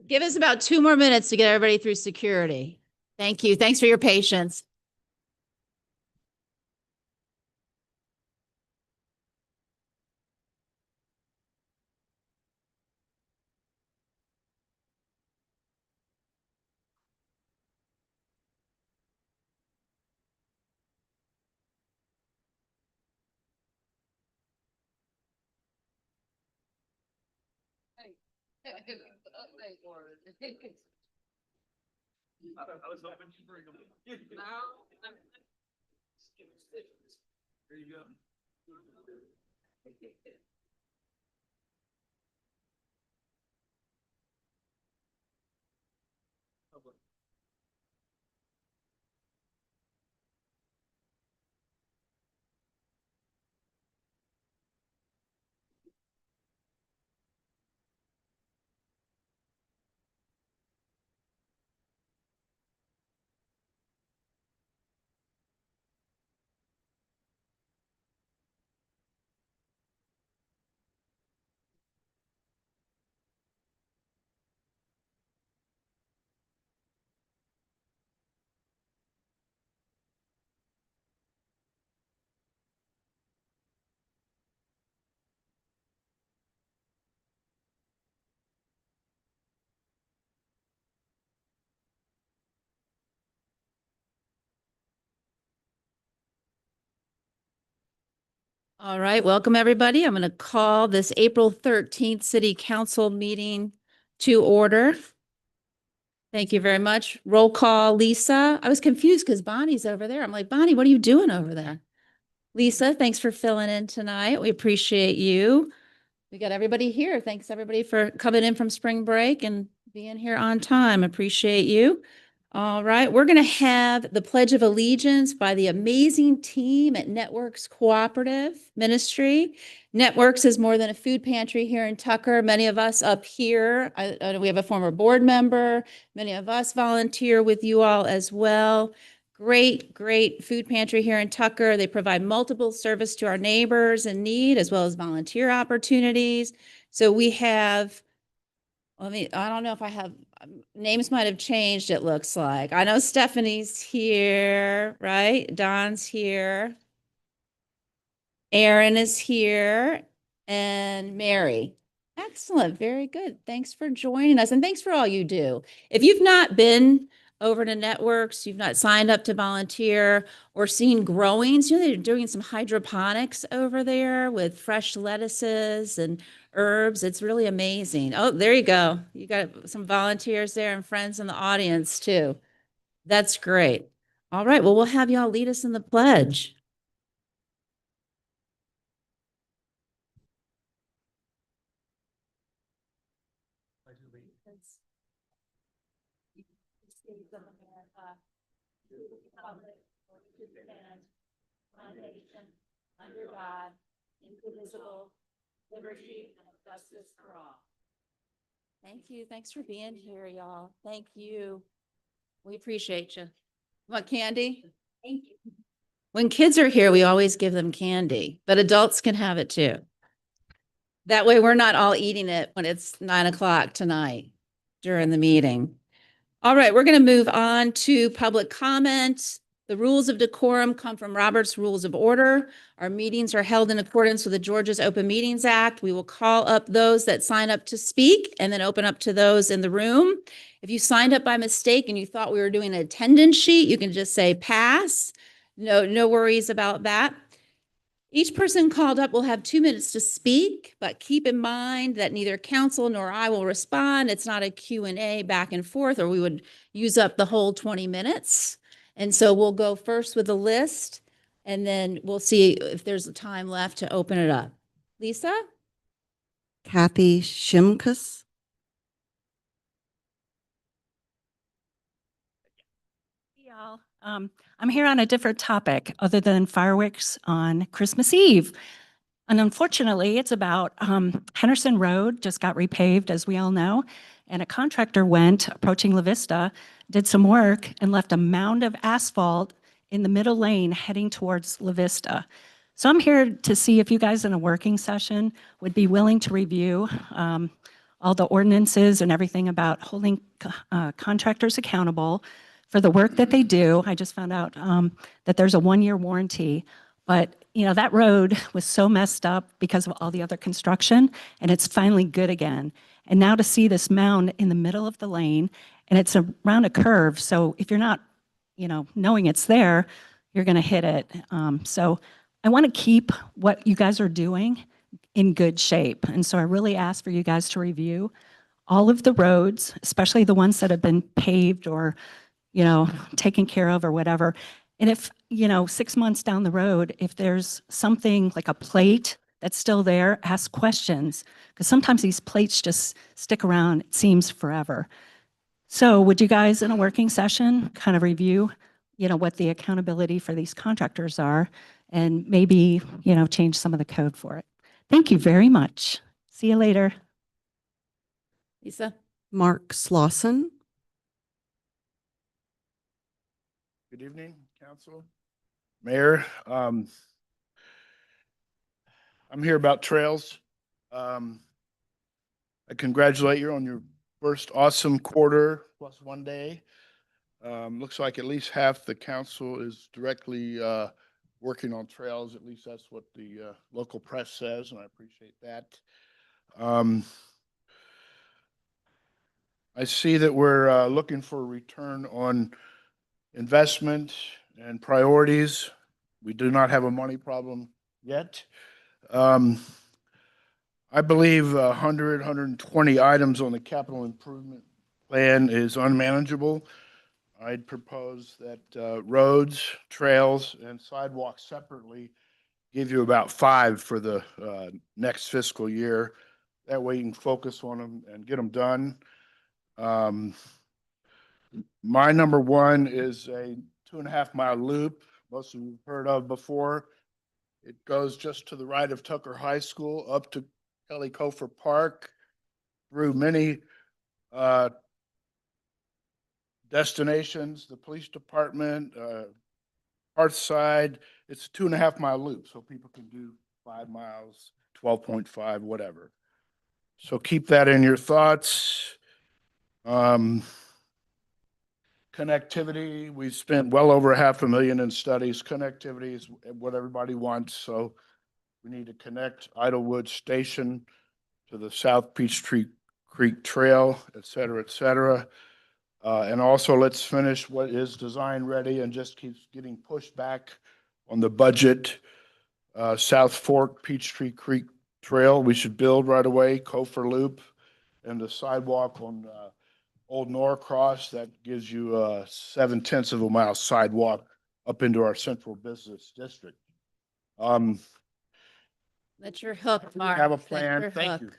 Give us about 2 more minutes to get everybody through security. Thank you. Thanks for your patience. I was hoping to bring them. There you go. All right, welcome everybody. I'm going to call this April 13th City Council meeting to order. Thank you very much. Roll call, Lisa. I was confused because Bonnie's over there. I'm like, Bonnie, what are you doing over there? Lisa, thanks for filling in tonight. We appreciate you. We got everybody here. Thanks everybody for coming in from spring break and being here on time. Appreciate you. All right, we're going to have the Pledge of Allegiance by the amazing team at Networks Cooperative Ministry. Networks is more than a food pantry here in Tucker. Many of us up here, we have a former board member. Many of us volunteer with you all as well. Great food pantry here in Tucker. They provide multiple service to our neighbors in need, as well as volunteer opportunities. So we have, I don't know if I have, names might have changed, it looks like. I know Stephanie's here, right? Don's here. Aaron is here, and Mary. Excellent, very good. Thanks for joining us, and thanks for all you do. If you've not been over to Networks, you've not signed up to volunteer or seen growings, you know, they're doing some hydroponics over there with fresh lettuces and herbs. It's really amazing. Oh, there you go. You got some volunteers there and friends in the audience too. That's great. All right, well, we'll have y'all lead us in the pledge. States of America, to the republic for which it stands, one nation, under God, indivisible, liberty and justice for all. Thank you. Thanks for being here, y'all. Thank you. We appreciate you. Want candy? Thank you. When kids are here, we always give them candy, but adults can have it too. That way we're not all eating it when it's 9 o'clock tonight during the meeting. All right, we're going to move on to public comment. The rules of decorum come from Robert's Rules of Order. Our meetings are held in accordance with the Georgia's Open Meetings Act. We will call up those that sign up to speak and then open up to those in the room. If you signed up by mistake and you thought we were doing an attendance sheet, you can just say pass. No worries about that. Each person called up will have 2 minutes to speak, but keep in mind that neither council nor I will respond. It's not a Q&A back and forth, or we would use up the whole 20 minutes. And so we'll go first with a list, and then we'll see if there's time left to open it up. Lisa? Kathy Shimkus. Y'all, I'm here on a different topic other than fireworks on Christmas Eve. And unfortunately, it's about Henderson Road just got repaved, as we all know, and a contractor went approaching La Vista, did some work, and left a mound of asphalt in the middle lane heading towards La Vista. So I'm here to see if you guys in a working session would be willing to review all the ordinances and everything about holding contractors accountable for the work that they do. I just found out that there's a 1-year warranty, but you know, that road was so messed up because of all the other construction, and it's finally good again. And now to see this mound in the middle of the lane, and it's around a curve, so if you're not, you know, knowing it's there, you're going to hit it. So I want to keep what you guys are doing in good shape. And so I really ask for you guys to review all of the roads, especially the ones that have been paved or, you know, taken care of or whatever. And if, you know, 6 months down the road, if there's something like a plate that's still there, ask questions, because sometimes these plates just stick around, it seems forever. So would you guys in a working session kind of review, you know, what the accountability for these contractors are and maybe, you know, change some of the code for it? Thank you very much. See you later. Lisa? Mark Slauson. Good evening, council, mayor. I'm here about trails. I congratulate you on your first awesome quarter plus 1 day. Looks like at least half the council is directly working on trails. At least that's what the local press says, and I appreciate that. I see that we're looking for a return on investment and priorities. We do not have a money problem yet. I believe 120 items on the capital improvement plan is unmanageable. I'd propose that roads, trails, and sidewalks separately give you about 5 for the next fiscal year. That way you can focus on them and get them done. My number 1 is a 2.5-mile loop. Most of you have heard of before. It goes just to the right of Tucker High School up to Kelly Kofor Park through many destinations, the police department, Hearthside. It's a 2.5-mile loop, so people can do 5 miles, 12.5, whatever. So keep that in your thoughts. Connectivity, we've spent well over $500,000 in studies. Connectivity is what everybody wants, so we need to connect Idlewood Station to the South Peachtree Creek Trail, et cetera, et cetera. And also let's finish what is design ready and just keeps getting pushed back on the budget. South Fork Peachtree Creek Trail, we should build right away. Kofor Loop and the sidewalk on Old Norcross, that gives you a 0.7 of a mile sidewalk up into our central business district. That's your hook, Mark. Have a That's plan. your Thank you. hook.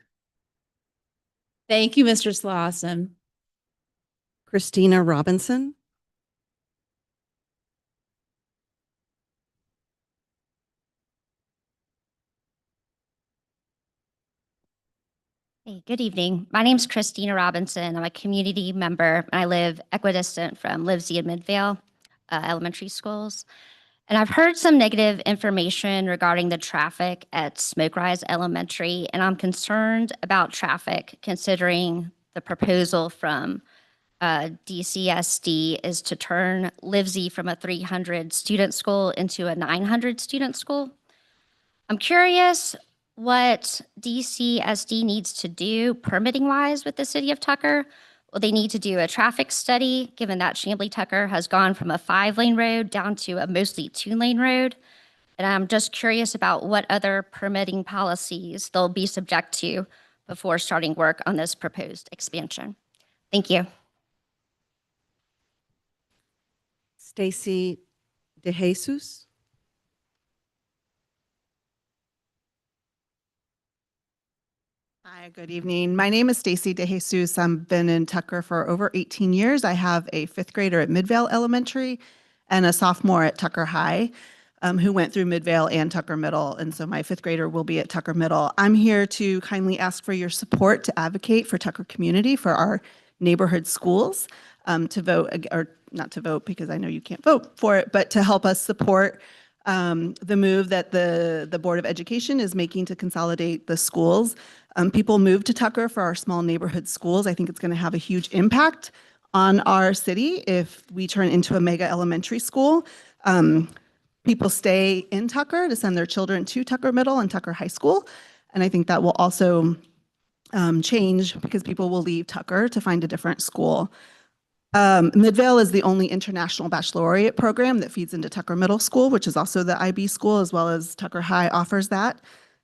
Thank you, Mr. Slauson. Christina Robinson. Hey, good evening. My name is Christina Robinson. I'm a community member, and I live equidistant from Livesey and Midvale elementary schools. And I've heard some negative information regarding the traffic at Smoke Rise Elementary, and I'm concerned about traffic considering the proposal from DCSD is to turn Livesey from a 300 student school into a 900 student school. I'm curious what DCSD needs to do permitting wise with the city of Tucker. Will they need to do a traffic study, given that Chamblee Tucker has gone from a 5-lane road down to a mostly 2-lane road? And I'm just curious about what other permitting policies they'll be subject to before starting work on this proposed expansion. Thank you. Stacy DeJesus. Hi, good evening. My name is Stacy DeJesus. I've been in Tucker for over 18 years. I have a 5th grader at Midvale Elementary and a sophomore at Tucker High who went through Midvale and Tucker Middle. And so my 5th grader will be at Tucker Middle. I'm here to kindly ask for your support to advocate for Tucker community, for our neighborhood schools, to vote, or not to vote because I know you can't vote for it, but to help us support the move that the Board of Education is making to consolidate the schools. People move to Tucker for our small neighborhood schools. I think it's going to have a huge impact on our city if we turn into a mega elementary school. People stay in Tucker to send their children to Tucker Middle and Tucker High School. And I think that will also change because people will leave Tucker to find a different school. Midvale is the only international baccalaureate program that feeds into Tucker Middle School, which is also the IB school, as well as Tucker High offers that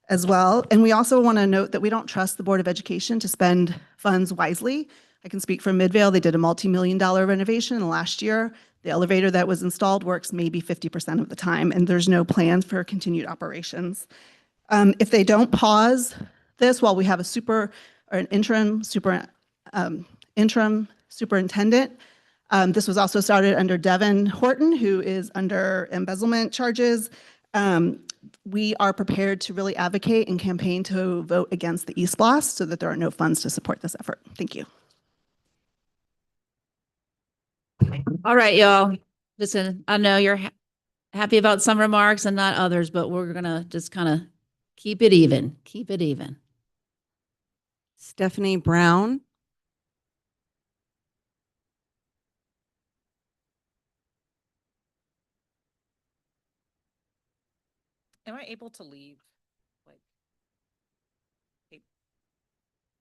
as well. And we also want to note that we don't trust the Board of Education to spend funds wisely. I can speak for Midvale. They did a multi-million-dollar renovation in the last year. The elevator that was installed works maybe 50% of the time, and there's no plans for continued operations. If they don't pause this while we have an interim superintendent, this was also started under Devin Horton, who is under embezzlement charges. We are prepared to really advocate and campaign to vote against the East Blast so that there are no funds to support this effort. Thank you. All right, y'all. Listen, I know you're happy about some remarks and not others, but we're gonna just kind of keep it even. Keep it even. Stephanie Brown, Am I able to leave? Like,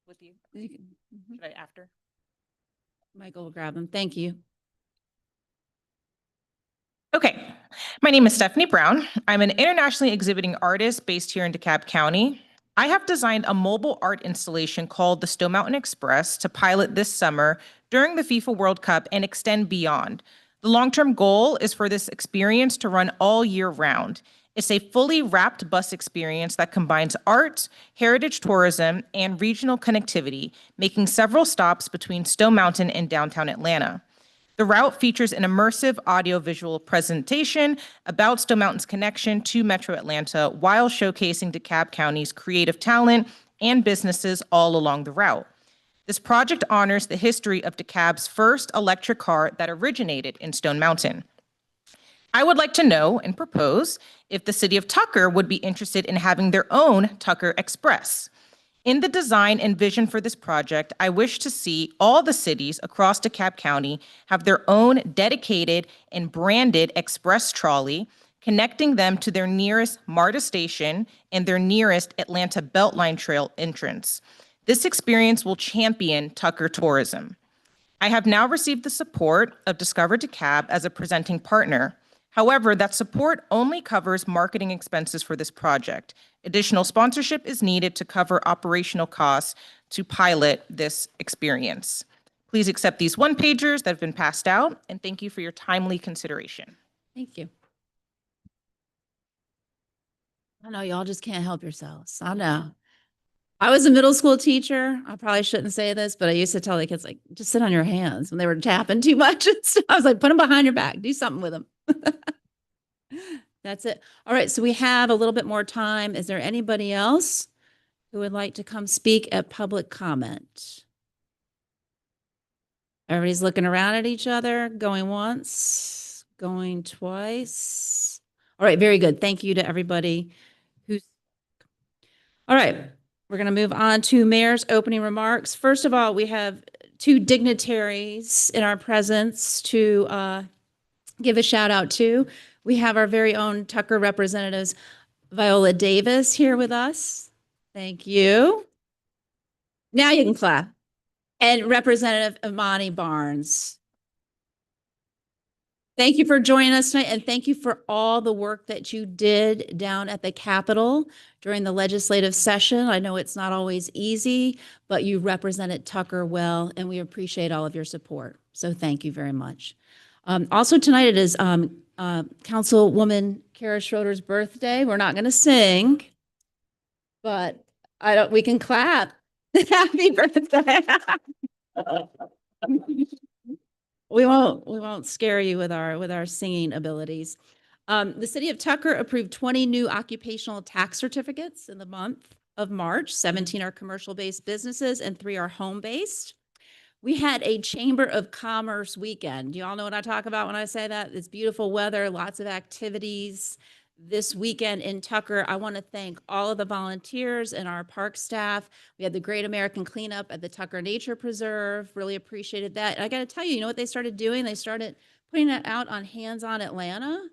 with you? Should I after? Michael will grab them. Thank you. Okay, my name is Stephanie Brown. I'm an internationally exhibiting artist based here in DeKalb County. I have designed a mobile art installation called the Stone Mountain Express to pilot this summer during the FIFA World Cup and extend beyond. The long-term goal is for this experience to run all year round. It's a fully wrapped bus experience that combines art, heritage tourism, and regional connectivity, making several stops between Stone Mountain and downtown Atlanta. The route features an immersive audiovisual presentation about Stone Mountain's connection to Metro Atlanta while showcasing DeKalb County's creative talent and businesses all along the route. This project honors the history of DeKalb's first electric car that originated in Stone Mountain. I would like to know and propose if the city of Tucker would be interested in having their own Tucker Express. In the design and vision for this project, I wish to see all the cities across DeKalb County have their own dedicated and branded express trolley, connecting them to their nearest MARTA station and their nearest Atlanta Beltline Trail entrance. This experience will champion Tucker tourism. I have now received the support of Discover DeKalb as a presenting partner. However, that support only covers marketing expenses for this project. Additional sponsorship is needed to cover operational costs to pilot this experience. Please accept these one-pagers that have been passed out, and thank you for your timely consideration. Thank you. I know y'all just can't help yourselves. I know. I was a middle school teacher. I probably shouldn't say this, but I used to tell the kids, like, just sit on your hands when they were tapping too much. I was like, put them behind your back, do something with them. That's it. All right, so we have a little bit more time. Is there anybody else who would like to come speak at public comment? Everybody's looking around at each other, going once, going twice. All right, very good. Thank you to everybody who's. All right, we're going to move on to mayor's opening remarks. First of all, we have two dignitaries in our presence to give a shout out to. We have our very own Tucker representatives, Viola Davis, here with us. Thank you. Now you can clap. And Representative Imani Barnes. Thank you for joining us tonight, and thank you for all the work that you did down at the Capitol during the legislative session. I know it's not always easy, but you represented Tucker well, and we appreciate all of your support. So thank you very much. Also tonight it is Councilwoman Kara Schroeder's birthday. We're not going to sing, but we can clap. Happy birthday. We won't scare you with our singing abilities. The city of Tucker approved 20 new occupational tax certificates in the month of March. 17 are commercial-based businesses and 3 are home-based. We had a Chamber of Commerce weekend. Do you all know what I talk about when I say that? It's beautiful weather, lots of activities. this weekend in Tucker. I want to thank all of the volunteers and our park staff. We had the Great American Cleanup at the Tucker Nature Preserve. Really appreciated that. And I got to tell you, you know what they started doing? They started putting it out on Hands On Atlanta.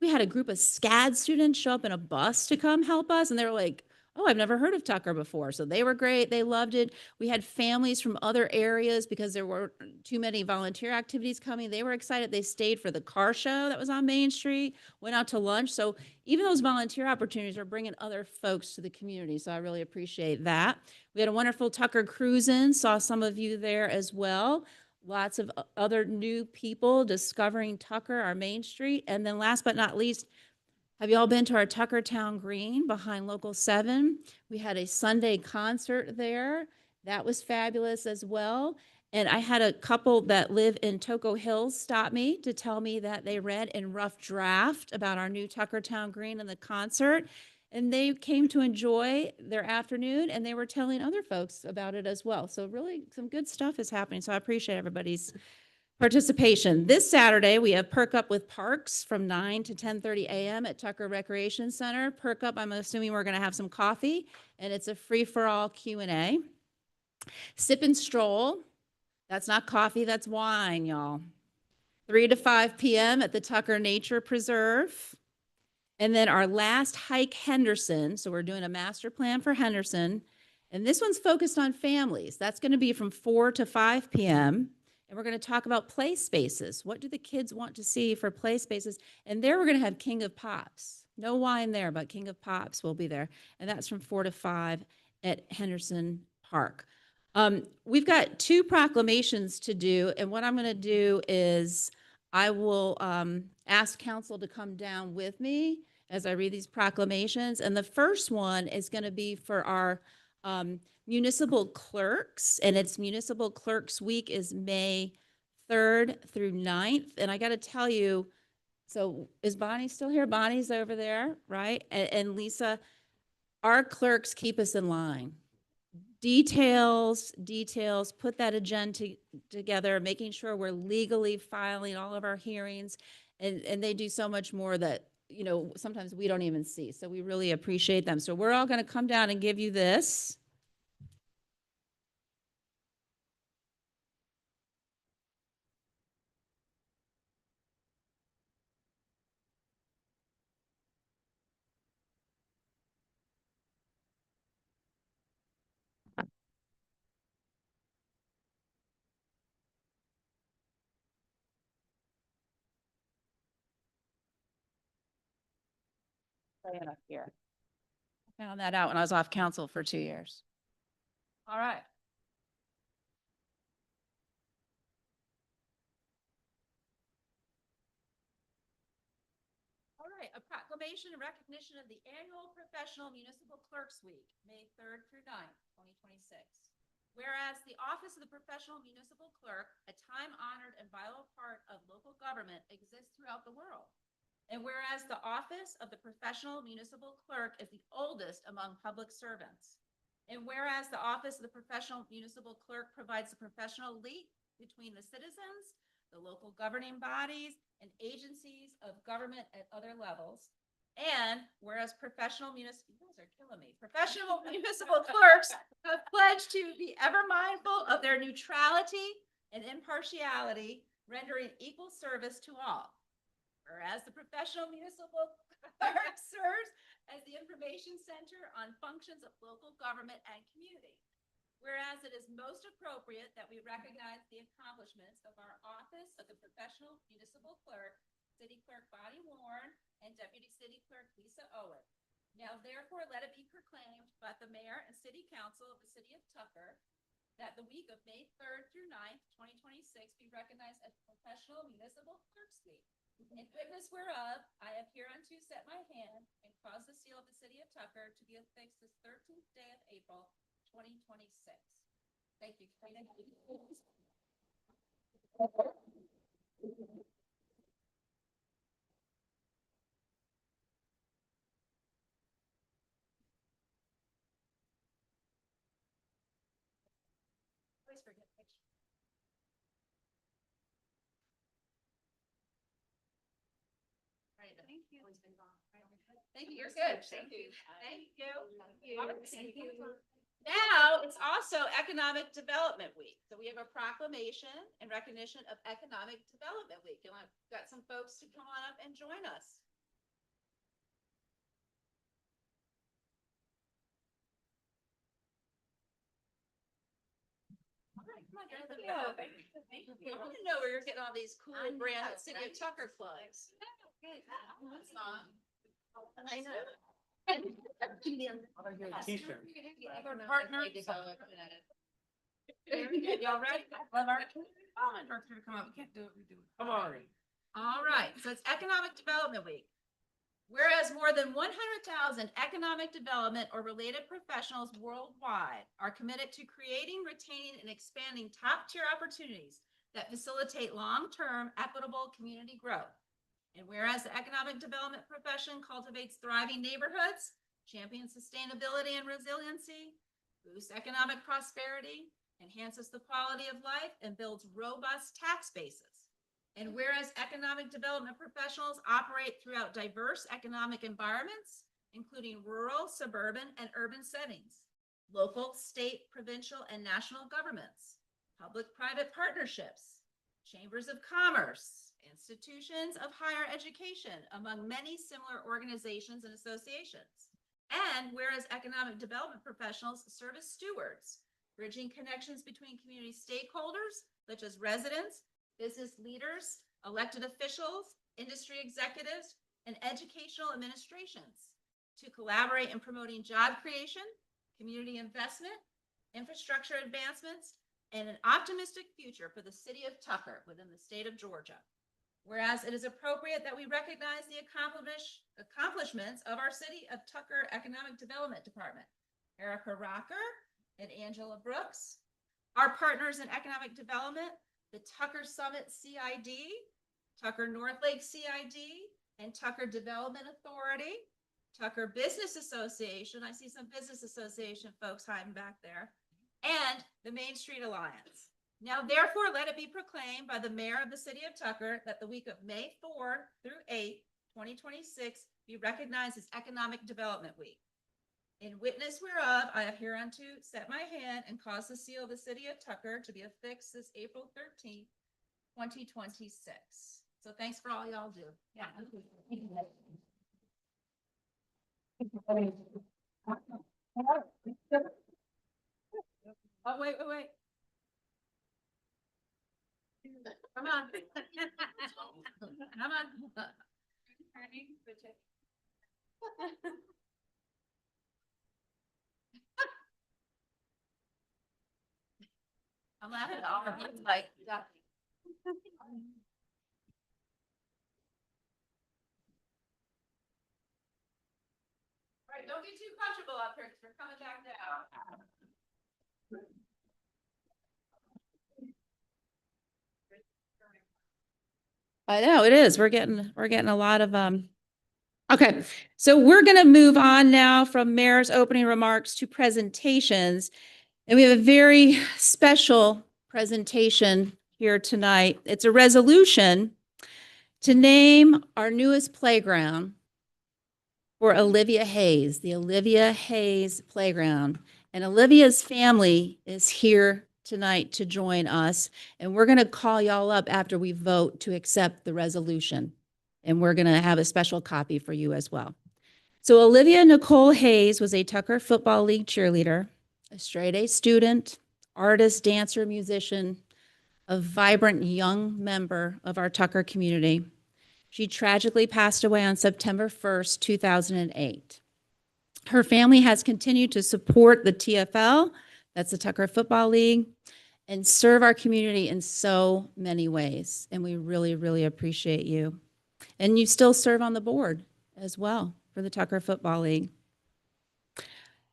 We had a group of SCAD students show up in a bus to come help us, and they were like, oh, I've never heard of Tucker before. So they were great. They loved it. We had families from other areas because there were too many volunteer activities coming. They were excited. They stayed for the car show that was on Main Street, went out to lunch. So even those volunteer opportunities are bringing other folks to the community. So I really appreciate that. We had a wonderful Tucker cruise-in. Saw some of you there as well. Lots of other new people discovering Tucker, our Main Street. And then last but not least, have you all been to our Tucker Town Green behind Local 7? We had a Sunday concert there. That was fabulous as well. And I had a couple that live in Toco Hills stop me to tell me that they read in Rough Draft about our new Tucker Town Green and the concert. And they came to enjoy their afternoon, and they were telling other folks about it as well. So really some good stuff is happening. So I appreciate everybody's participation. This Saturday, we have Perk Up with Parks from 9 to 10:30 a.m. at Tucker Recreation Center. Perk Up, I'm assuming we're going to have some coffee, and it's a free-for-all Q&A. Sip and Stroll, that's not coffee, that's wine, y'all. 3 to 5 p.m. at the Tucker Nature Preserve. And then our last hike, Henderson. So we're doing a master plan for Henderson. And this one's focused on families. That's going to be from 4 to 5 p.m. And we're going to talk about play spaces. What do the kids want to see for play spaces? And there we're going to have King of Pops. No wine there, but King of Pops will be there. And that's from 4 to 5 at Henderson Park. We've got 2 proclamations to do. And what I'm going to do is I will ask council to come down with me as I read these proclamations. And the first one is going to be for our municipal clerks, and it's Municipal Clerks Week is May 3rd through 9th. And I got to tell you, so is Bonnie still here? Bonnie's over there, right? And Lisa, our clerks keep us in line. Details, put that agenda together, making sure we're legally filing all of our hearings. And they do so much more that, you know, sometimes we don't even see. So we really appreciate them. So we're all going to come down and give you this. Up here. I found that out when I was off council for 2 years. All right. All right, a proclamation in recognition of the annual Professional Municipal Clerks Week, May 3rd through 9th, 2026. Whereas the Office of the Professional Municipal Clerk, a time-honored and vital part of local government, exists throughout the world. And whereas the Office of the Professional Municipal Clerk is the oldest among public servants. And whereas the Office of the Professional Municipal Clerk provides the professional link between the citizens, the local governing bodies, and agencies of government at other levels. And whereas professional municipal clerks have pledged to be ever mindful of their neutrality and impartiality, rendering equal service to all. Whereas the professional municipal clerk serves as the information center on functions of local government and community. Whereas it is most appropriate that we recognize the accomplishments of our Office of the Professional Municipal Clerk, City Clerk Bonnie Warren, and Deputy City Clerk Lisa Owen. Now therefore let it be proclaimed by the Mayor and City Council of the City of Tucker that the week of May 3rd through 9th, 2026 be recognized as Professional Municipal Clerks Week. In witness whereof, I have hereunto set my hand and caused the seal of the City of Tucker to be affixed this 13th day of April, 2026. Thank you. Always forget pictures. All right, Thank you. You're good. Thank you. Thank you. Thank you. Now, it's also Economic Development Week. So we have a proclamation in recognition of Economic Development Week. And I've got some folks to come on up and join us. All right, come on, guys, let's go. Thank you. I want to know where you're getting all these cool brand City of Tucker plugs. That's not. I know. T-shirt. Partners. Y'all ready? Love our. Come on, we can't do it, we do it. Come on. All right, so it's Economic Development Week. Whereas more than 100,000 economic development or related professionals worldwide are committed to creating, retaining, and expanding top-tier opportunities that facilitate long-term equitable community growth. And whereas the economic development profession cultivates thriving neighborhoods, champions sustainability and resiliency, boosts economic prosperity, enhances the quality of life, and builds robust tax bases. And whereas economic development professionals operate throughout diverse economic environments, including rural, suburban, and urban settings, local, state, provincial, and national governments, public-private partnerships, chambers of commerce, institutions of higher education, among many similar organizations and associations. And whereas economic development professionals serve as stewards, bridging connections between community stakeholders, such as residents, business leaders, elected officials, industry executives, and educational administrations to collaborate in promoting job creation, community investment, infrastructure advancements, and an optimistic future for the city of Tucker within the state of Georgia. Whereas it is appropriate that we recognize the accomplishments of our City of Tucker Economic Development Department, Erica Rocker and Angela Brooks, our partners in economic development, the Tucker Summit CID, Tucker Northlake CID, and Tucker Development Authority, Tucker Business Association. I see some business association folks hiding back there, and the Main Street Alliance. Now, therefore, let it be proclaimed by the mayor of the city of Tucker that the week of May 4 through 8, 2026 be recognized as Economic Development Week. In witness whereof, I have hereunto set my hand and caused the seal of the city of Tucker to be affixed this April 13th, 2026. So thanks for all y'all do. Yeah. Oh, wait. Come on. Come on. I'm laughing at all of you, like, all right, don't get too comfortable up here because we're coming back down. I know it is. We're getting a lot of okay, so we're going to move on now from mayor's opening remarks to presentations. And we have a very special presentation here tonight. It's a resolution to name our newest playground for Olivia Hayes, the Olivia Hayes Playground. And Olivia's family is here tonight to join us. And we're going to call y'all up after we vote to accept the resolution. And we're going to have a special copy for you as well. So Olivia Nicole Hayes was a Tucker Football League cheerleader, a straight-A student, artist, dancer, musician, a vibrant young member of our Tucker community. She tragically passed away on September 1st, 2008. Her family has continued to support the TFL, that's the Tucker Football League, and serve our community in so many ways. And we really, really appreciate you. And you still serve on the board as well for the Tucker Football League.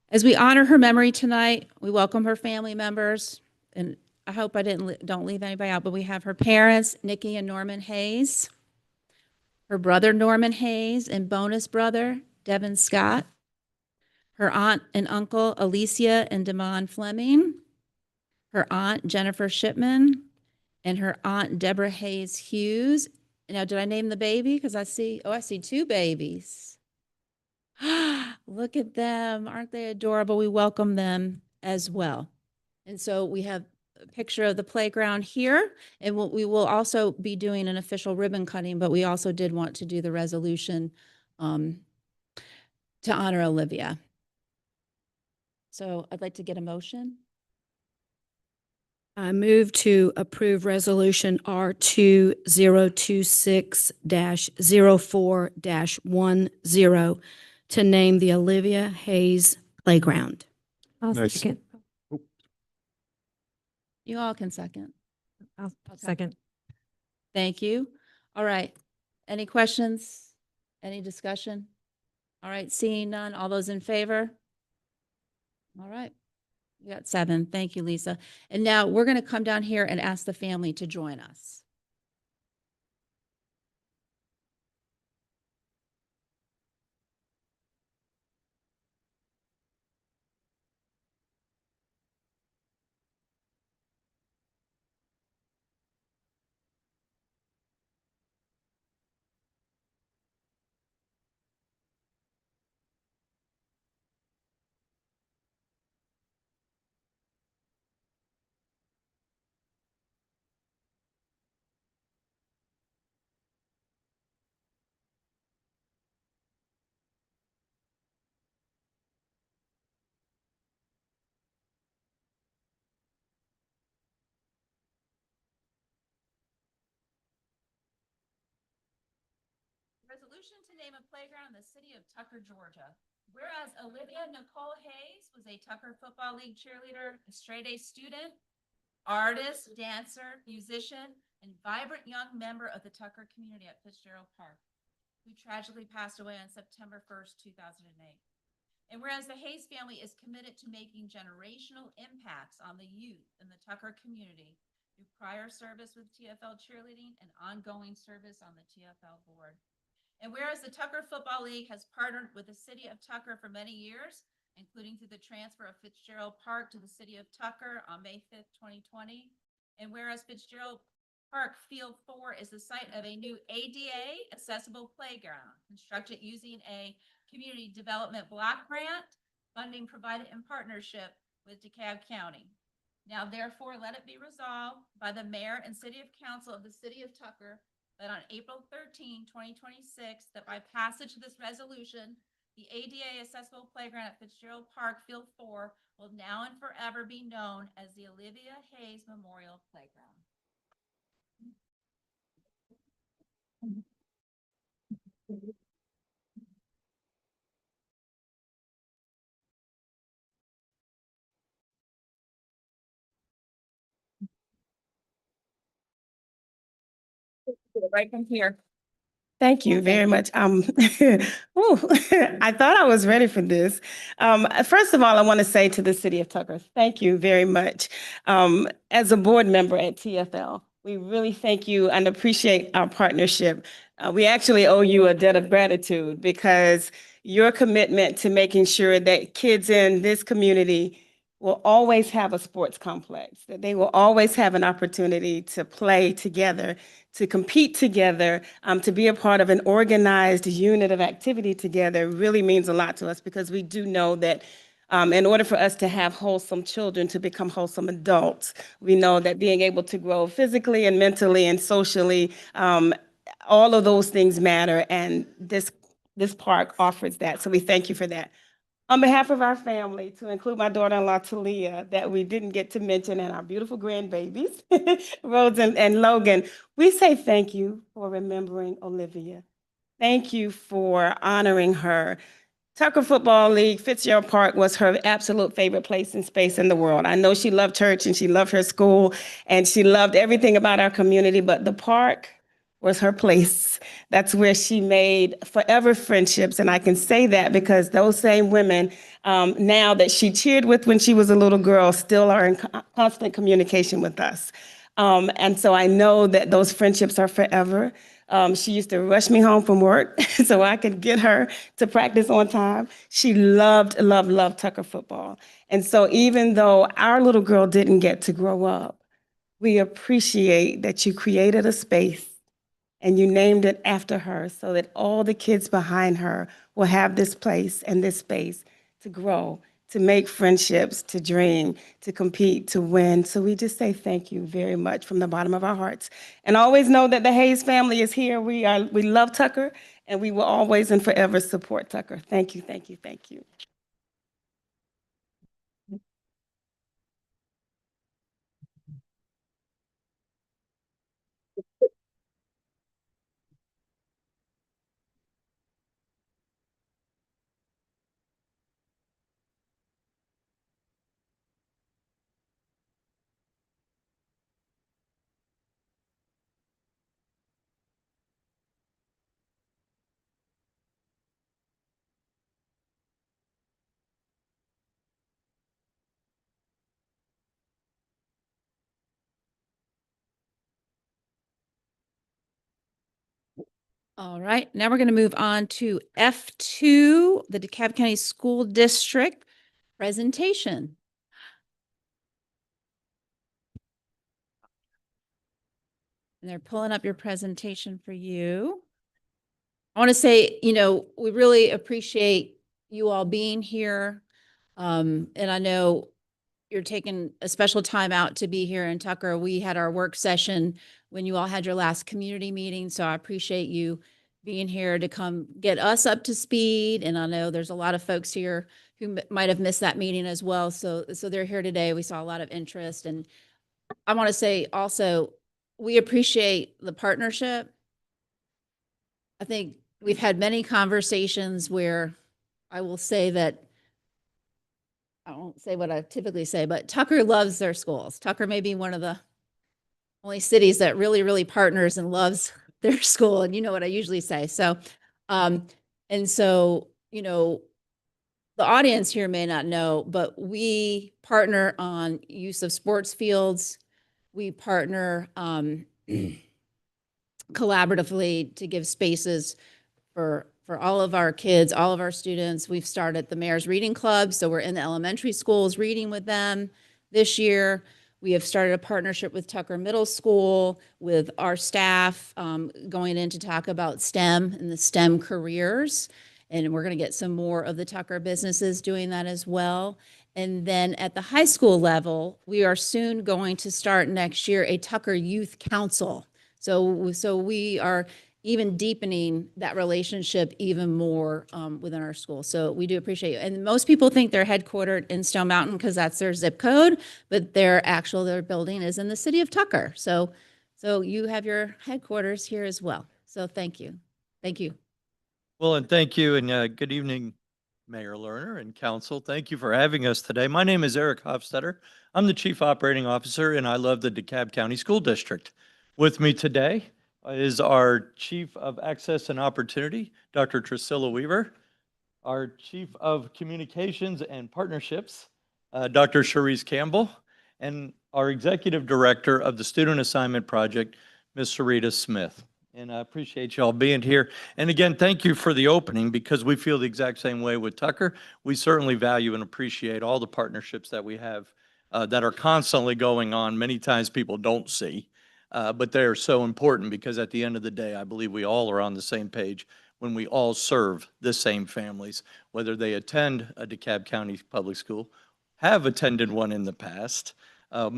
As we honor her memory tonight, we welcome her family members, and I hope I don't leave anybody out, but we have her parents, Nikki and Norman Hayes, her brother Norman Hayes, and bonus brother Devin Scott, her aunt and uncle Alicia and Damon Fleming, her aunt Jennifer Shipman, and her aunt Deborah Hayes Hughes, Now, did I name the baby? Because I see 2 babies. Look at them. Aren't they adorable? We welcome them as well. And so we have a picture of the playground here, and we will also be doing an official ribbon cutting, but we also did want to do the resolution to honor Olivia. So I'd like to get a motion. I move to approve Resolution R2026-04-10 to name the Olivia Hayes Playground. Nice. You all can second. I'll Okay. second. Thank you. All right. Any questions? Any discussion? All right, seeing none. All those in favor? All right. We got 7. Thank you, Lisa. And now we're going to come down here and ask the family to join us. Resolution to name a playground in the city of Tucker, Georgia. Whereas Olivia Nicole Hayes was a Tucker Football League cheerleader, a straight-A student, artist, dancer, musician, and vibrant young member of the Tucker community at Fitzgerald Park, who tragically passed away on September 1st, 2008. And whereas the Hayes family is committed to making generational impacts on the youth in the Tucker community through prior service with TFL cheerleading and ongoing service on the TFL board. And whereas the Tucker Football League has partnered with the city of Tucker for many years, including through the transfer of Fitzgerald Park to the city of Tucker on May 5th, 2020. And whereas Fitzgerald Park Field 4 is the site of a new ADA accessible playground constructed using a community development block grant, funding provided in partnership with DeKalb County. Now therefore, let it be resolved by the mayor and city of council of the city of Tucker that on April 13, 2026, that by passage of this resolution, the ADA accessible playground at Fitzgerald Park Field 4 will now and forever be known as the Olivia Hayes Memorial Playground. Right from here. Thank you very much. Ooh, I thought I was ready for this. First of all, I want to say to the city of Tucker, thank you very much. As a board member at TFL, we really thank you and appreciate our partnership. We actually owe you a debt of gratitude because your commitment to making sure that kids in this community will always have a sports complex, that they will always have an opportunity to play together, to compete together, to be a part of an organized unit of activity together really means a lot to us because we do know that in order for us to have wholesome children to become wholesome adults, we know that being able to grow physically and mentally and socially, all of those things matter, and this park offers that. So we thank you for that. On behalf of our family, to include my daughter-in-law, Talia, that we didn't get to mention, and our beautiful grandbabies, Rose and Logan, we say thank you for remembering Olivia. Thank you for honoring her. Tucker Football League, Fitzgerald Park was her absolute favorite place and space in the world. I know she loved church and she loved her school and she loved everything about our community, but the park was her place. That's where she made forever friendships. And I can say that because those same women now that she cheered with when she was a little girl still are in constant communication with us. And so I know that those friendships are forever. She used to rush me home from work so I could get her to practice on time. She loved Tucker football. And so even though our little girl didn't get to grow up, we appreciate that you created a space and you named it after her so that all the kids behind her will have this place and this space to grow, to make friendships, to dream, to compete, to win. So we just say thank you very much from the bottom of our hearts. And always know that the Hayes family is here. We love Tucker, and we will always and forever support Tucker. Thank you, thank you, thank you. All right, now we're going to move on to F2, the DeKalb County School District presentation. And they're pulling up your presentation for you. I want to say, we really appreciate you all being here. And I know you're taking a special time out to be here in Tucker. We had our work session when you all had your last community meeting. So I appreciate you being here to come get us up to speed. And I know there's a lot of folks here who might have missed that meeting as well. So they're here today. We saw a lot of interest. And I want to say also, we appreciate the partnership. I think we've had many conversations where I will say that I won't say what I typically say, but Tucker loves their schools. Tucker may be one of the only cities that really, really partners and loves their school. And you know what I usually say. So, and so, the audience here may not know, but we partner on use of sports fields. We partner collaboratively to give spaces for all of our kids, all of our students. We've started the Mayor's Reading Club, so we're in the elementary schools reading with them this year. We have started a partnership with Tucker Middle School with our staff going in to talk about STEM and the STEM careers. And we're going to get some more of the Tucker businesses doing that as well. And then at the high school level, we are soon going to start next year a Tucker Youth Council. So we are even deepening that relationship even more within our school. So we do appreciate you. And most people think they're headquartered in Stone Mountain because that's their zip code, but their building is in the city of Tucker. So you have your headquarters here as well. So thank you. Thank you. Well, and thank you, and good evening, Mayor Lerner and Council. Thank you for having us today. My name is Eric Hofstetter. I'm the Chief Operating Officer, and I love the DeKalb County School District. With me today is our Chief of Access and Opportunity, Dr. Trisilla Weaver, our Chief of Communications and Partnerships, Dr. Cherise Campbell, and our Executive Director of the Student Assignment Project, Ms. Sarita Smith. And I appreciate you all being here. And again, thank you for the opening because we feel the exact same way with Tucker. We certainly value and appreciate all the partnerships that we have that are constantly going on. Many times people don't see, but they are so important because at the end of the day, I believe we all are on the same page when we all serve the same families, whether they attend a DeKalb County public school, have attended one in the past,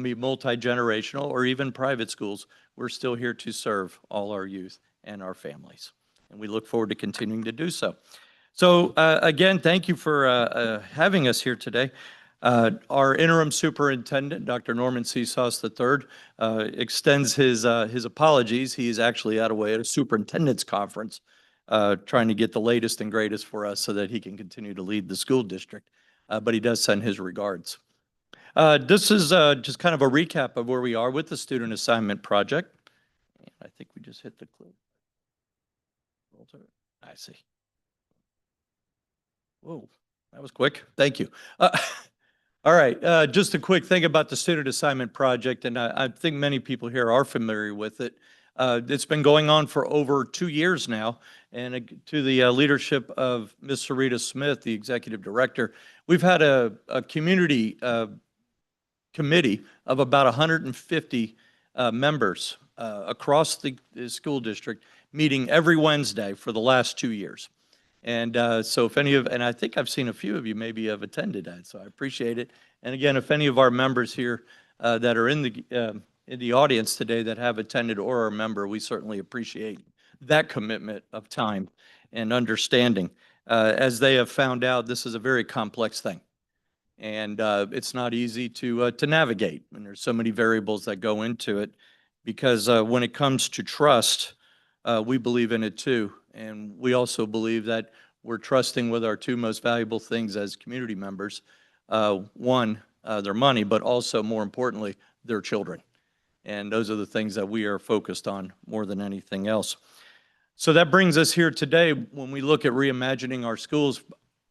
be multi-generational, or even private schools. We're still here to serve all our youth and our families, and we look forward to continuing to do so. So again, thank you for having us here today. Our interim superintendent, Dr. Norman C. Sauce III, extends his apologies. He's actually out away at a superintendent's conference, trying to get the latest and greatest for us so that he can continue to lead the school district, but he does send his regards. This is just kind of a recap of where we are with the Student Assignment Project. And I think we just hit the clip. I see. Whoa, that was quick. Thank you. All right, just a quick thing about the Student Assignment Project, and I think many people here are familiar with it. It's been going on for over 2 years now, and to the leadership of Ms. Sarita Smith, the Executive Director, we've had a community committee of about 150 members across the school district, meeting every Wednesday for the last 2 years. And so if any of, and I think I've seen a few of you maybe have attended that, so I appreciate it. And again, if any of our members here that are in the audience today that have attended or are a member, we certainly appreciate that commitment of time and understanding. As they have found out, this is a very complex thing. And it's not easy to navigate. And there's so many variables that go into it because when it comes to trust, we believe in it too. And we also believe that we're trusting with our two most valuable things as community members. One, their money, but also more importantly, their children. And those are the things that we are focused on more than anything else. So that brings us here today when we look at reimagining our schools,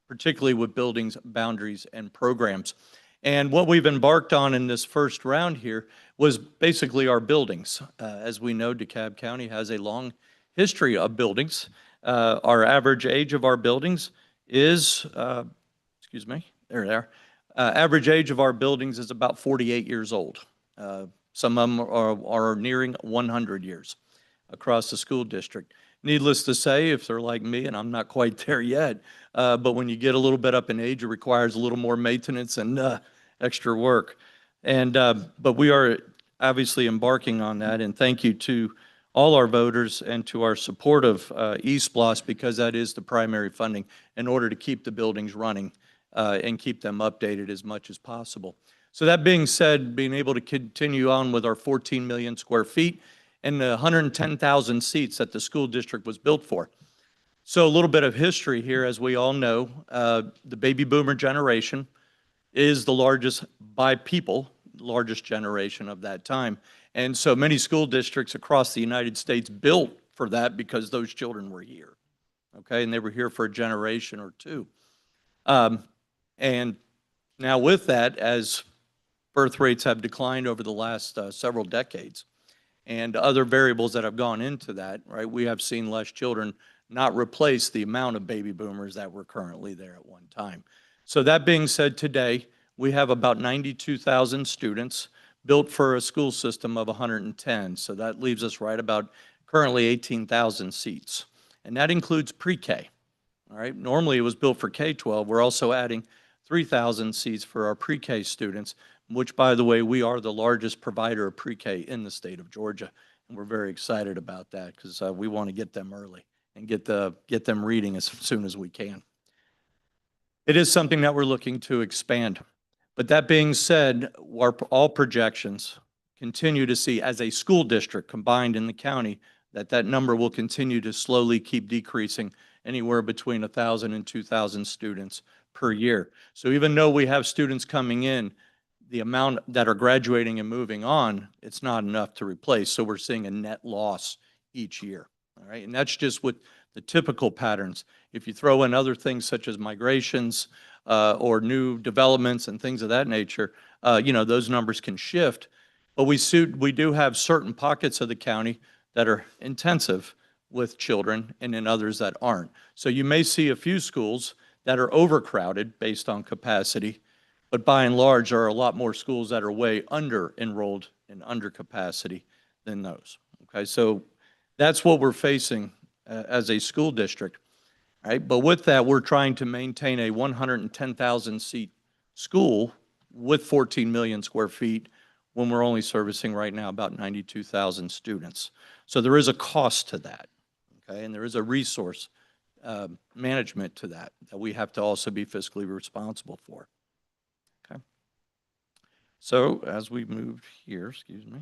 particularly with buildings, boundaries, and programs. And what we've embarked on in this first round here was basically our buildings. As we know, DeKalb County has a long history of buildings. Our average age of our buildings is, excuse me, there they are. Average age of our buildings is about 48 years old. Some of them are nearing 100 years across the school district. Needless to say, if they're like me, and I'm not quite there yet, but when you get a little bit up in age, it requires a little more maintenance and extra work. And but we are obviously embarking on that, and thank you to all our voters and to our support of eSPLOST, because that is the primary funding in order to keep the buildings running and keep them updated as much as possible. So that being said, being able to continue on with our 14 million square feet and the 110,000 seats that the school district was built for. So a little bit of history here, as we all know, the baby boomer generation is the largest by people, largest generation of that time. And so many school districts across the United States built for that because those children were here, okay? And they were here for a generation or two. And now with that, as birth rates have declined over the last several decades, and other variables that have gone into that, right? We have seen less children not replace the amount of baby boomers that were currently there at one time. So that being said, today, we have about 92,000 students built for a school system of 110. So that leaves us right about currently 18,000 seats. And that includes pre-K, all right? Normally it was built for K-12. We're also adding 3,000 seats for our pre-K students, which, by the way, we are the largest provider of pre-K in the state of Georgia. And we're very excited about that because we want to get them early and get them reading as soon as we can. It is something that we're looking to expand. But that being said, all projections continue to see, as a school district combined in the county, that number will continue to slowly keep decreasing, anywhere between 1,000 and 2,000 students per year. So even though we have students coming in, the amount that are graduating and moving on, it's not enough to replace. So we're seeing a net loss each year, all right? And that's just with the typical patterns. If you throw in other things such as migrations or new developments and things of that nature, you know, those numbers can shift. But we do have certain pockets of the county that are intensive with children and then others that aren't. So you may see a few schools that are overcrowded based on capacity, but by and large, there are a lot more schools that are way under enrolled and under capacity than those. Okay, so that's what we're facing as a school district, right? But with that, we're trying to maintain a 110,000 seat school with 14 million square feet when we're only servicing right now about 92,000 students. So there is a cost to that, okay? And there is a resource management to that we have to also be fiscally responsible for. So as we move here, excuse me.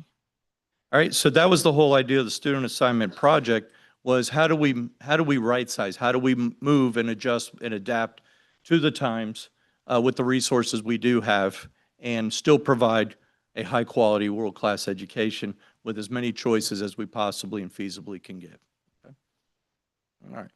All right, so that was the whole idea of the student assignment project, was how do we right size? How do we move and adjust and adapt to the times with the resources we do have and still provide a high quality world-class education with as many choices as we possibly and feasibly can give. Okay. All right.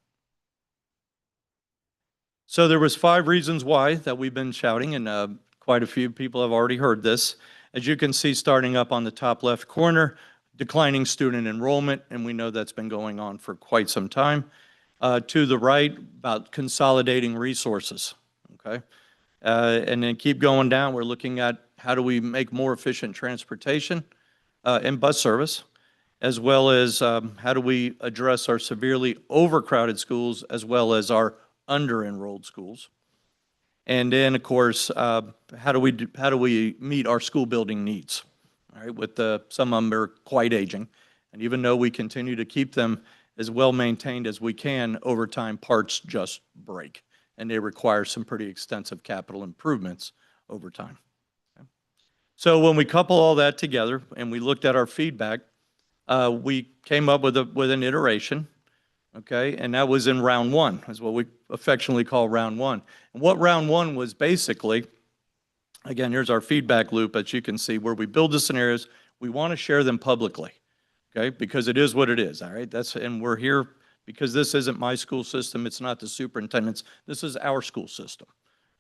So there was 5 reasons why that we've been shouting, and quite a few people have already heard this. As you can see, starting up on the top left corner, declining student enrollment, and we know that's been going on for quite some time. To the right, about consolidating resources, okay? And then keep going down, we're looking at how do we make more efficient transportation and bus service. as well as how do we address our severely overcrowded schools as well as our under-enrolled schools. And then, of course, how do we meet our school building needs? All right, with some of them are quite aging, and even though we continue to keep them as well maintained as we can, over time parts just break, and they require some pretty extensive capital improvements over time. Okay. So when we couple all that together and we looked at our feedback, we came up with an iteration. Okay, and that was in round one, is what we affectionately call round one. And what round one was basically, again, here's our feedback loop, as you can see, where we build the scenarios, we want to share them publicly, okay, because it is what it is, all right? And we're here because this isn't my school system, it's not the superintendent's, this is our school system,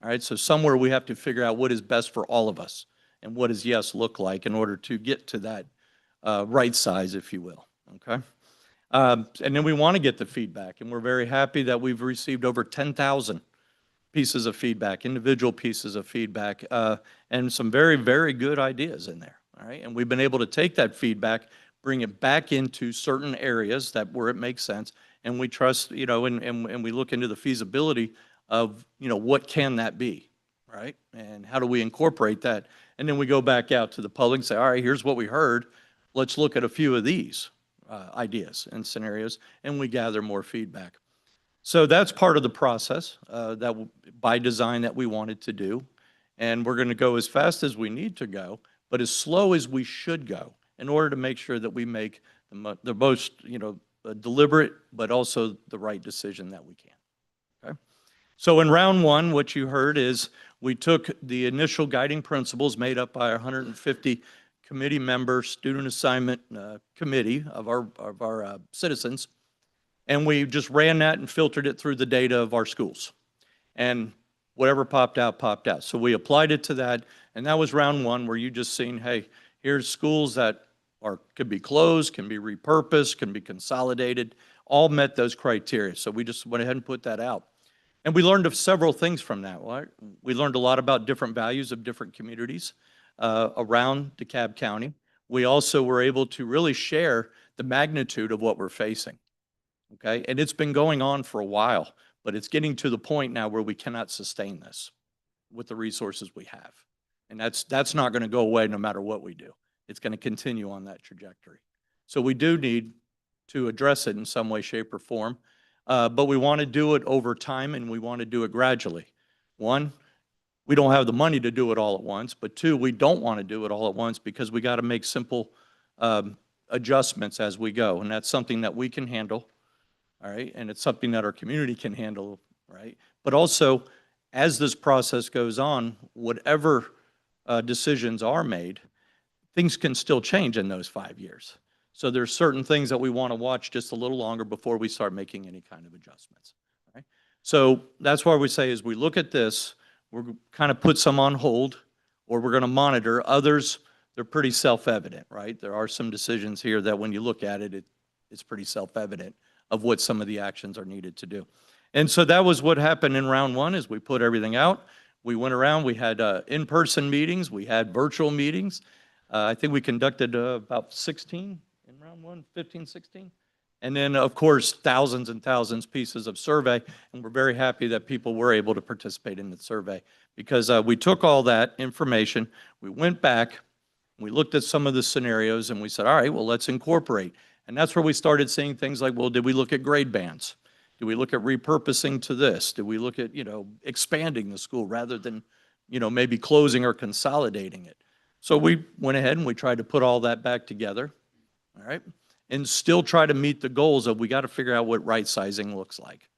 all right? So somewhere we have to figure out what is best for all of us and what does yes look like in order to get to that right size, if you will, okay? And then we want to get the feedback, and we're very happy that we've received over 10,000 pieces of feedback, individual pieces of feedback, and some very, very good ideas in there, all right? And we've been able to take that feedback, bring it back into certain areas where it makes sense, and we trust, you know, and we look into the feasibility of, you know, what can that be, right? And how do we incorporate that? And then we go back out to the public and say, all right, here's what we heard. Let's look at a few of these ideas and scenarios, and we gather more feedback. So that's part of the process by design that we wanted to do. And we're going to go as fast as we need to go, but as slow as we should go in order to make sure that we make the most, you know, deliberate, but also the right decision that we can. Okay. So in round one, what you heard is we took the initial guiding principles made up by 150 committee member student assignment committee of our citizens, and we just ran that and filtered it through the data of our schools, and whatever popped out. So we applied it to that, and that was round one, where you just seen, hey, here's schools that could be closed, can be repurposed, can be consolidated, all met those criteria. So we just went ahead and put that out. And we learned of several things from that. Right? We learned a lot about different values of different communities around DeKalb County. We also were able to really share the magnitude of what we're facing, okay? And it's been going on for a while, but it's getting to the point now where we cannot sustain this with the resources we have. And that's not going to go away no matter what we do. It's going to continue on that trajectory. So we do need to address it in some way, shape, or form, but we want to do it over time, and we want to do it gradually. One, we don't have the money to do it all at once, but two, we don't want to do it all at once because we got to make simple adjustments as we go. And that's something that we can handle, all right? And it's something that our community can handle, right? But also, as this process goes on, whatever decisions are made, things can still change in those 5 years. So there's certain things that we want to watch just a little longer before we start making any kind of adjustments, right? So that's why we say as we look at this, we're kind of put some on hold, or we're going to monitor. Others, they're pretty self-evident, right? There are some decisions here that when you look at it, it's pretty self-evident of what some of the actions are needed to do. And so that was what happened in round one, is we put everything out. We went around, we had in-person meetings, we had virtual meetings. I think we conducted about 16 in round one, 15, 16. And then, of course, thousands and thousands pieces of survey, and we're very happy that people were able to participate in the survey because we took all that information, we went back, we looked at some of the scenarios, and we said, all right, well, let's incorporate. And that's where we started seeing things like, well, did we look at grade bands? Did we look at repurposing to this? Did we look at, you know, expanding the school rather than, you know, maybe closing or consolidating it? So we went ahead and we tried to put all that back together, all right? And still try to meet the goals of we got to figure out what right sizing looks like.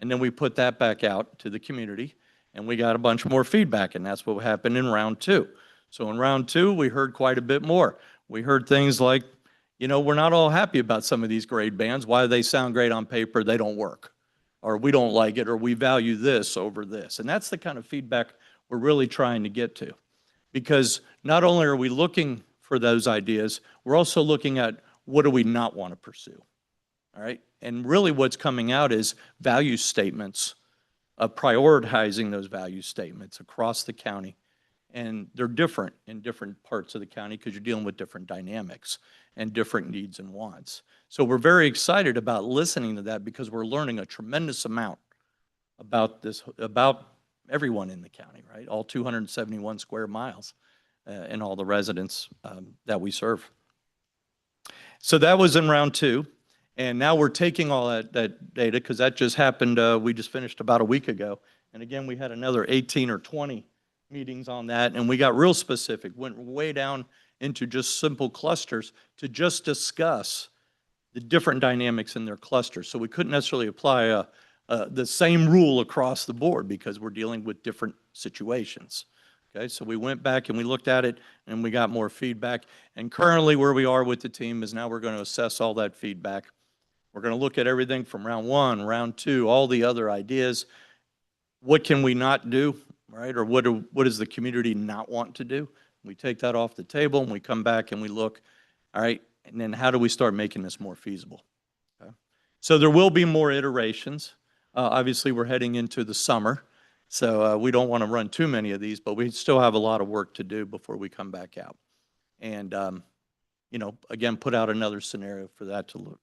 And then we put that back out to the community, and we got a bunch more feedback, and that's what happened in round two. So in round two, we heard quite a bit more. We heard things like, you know, we're not all happy about some of these grade bands. While they sound great on paper, they don't work. Or we don't like it, or we value this over this. And that's the kind of feedback we're really trying to get to. Because not only are we looking for those ideas, we're also looking at what do we not want to pursue, all right? And really what's coming out is value statements, prioritizing those value statements across the county And they're different in different parts of the county because you're dealing with different dynamics and different needs and wants. So we're very excited about listening to that because we're learning a tremendous amount about this, about everyone in the county, right? All 271 square miles and all the residents that we serve. So that was in round 2. And now we're taking all that data because that just happened, we just finished about a week ago. And again, we had another 18 or 20 meetings on that, and we got real specific, went way down into just simple clusters to just discuss the different dynamics in their clusters. So we couldn't necessarily apply the same rule across the board because we're dealing with different situations. Okay, so we went back and we looked at it and we got more feedback. And currently where we are with the team is now we're going to assess all that feedback. We're going to look at everything from round 1, round 2, all the other ideas. What can we not do, right? Or what does the community not want to do? We take that off the table and we come back and we look, all right, and then how do we start making this more feasible? Okay. So there will be more iterations. Obviously, we're heading into the summer, so we don't want to run too many of these, but we still have a lot of work to do before we come back out. And, you know, again, put out another scenario for that to look,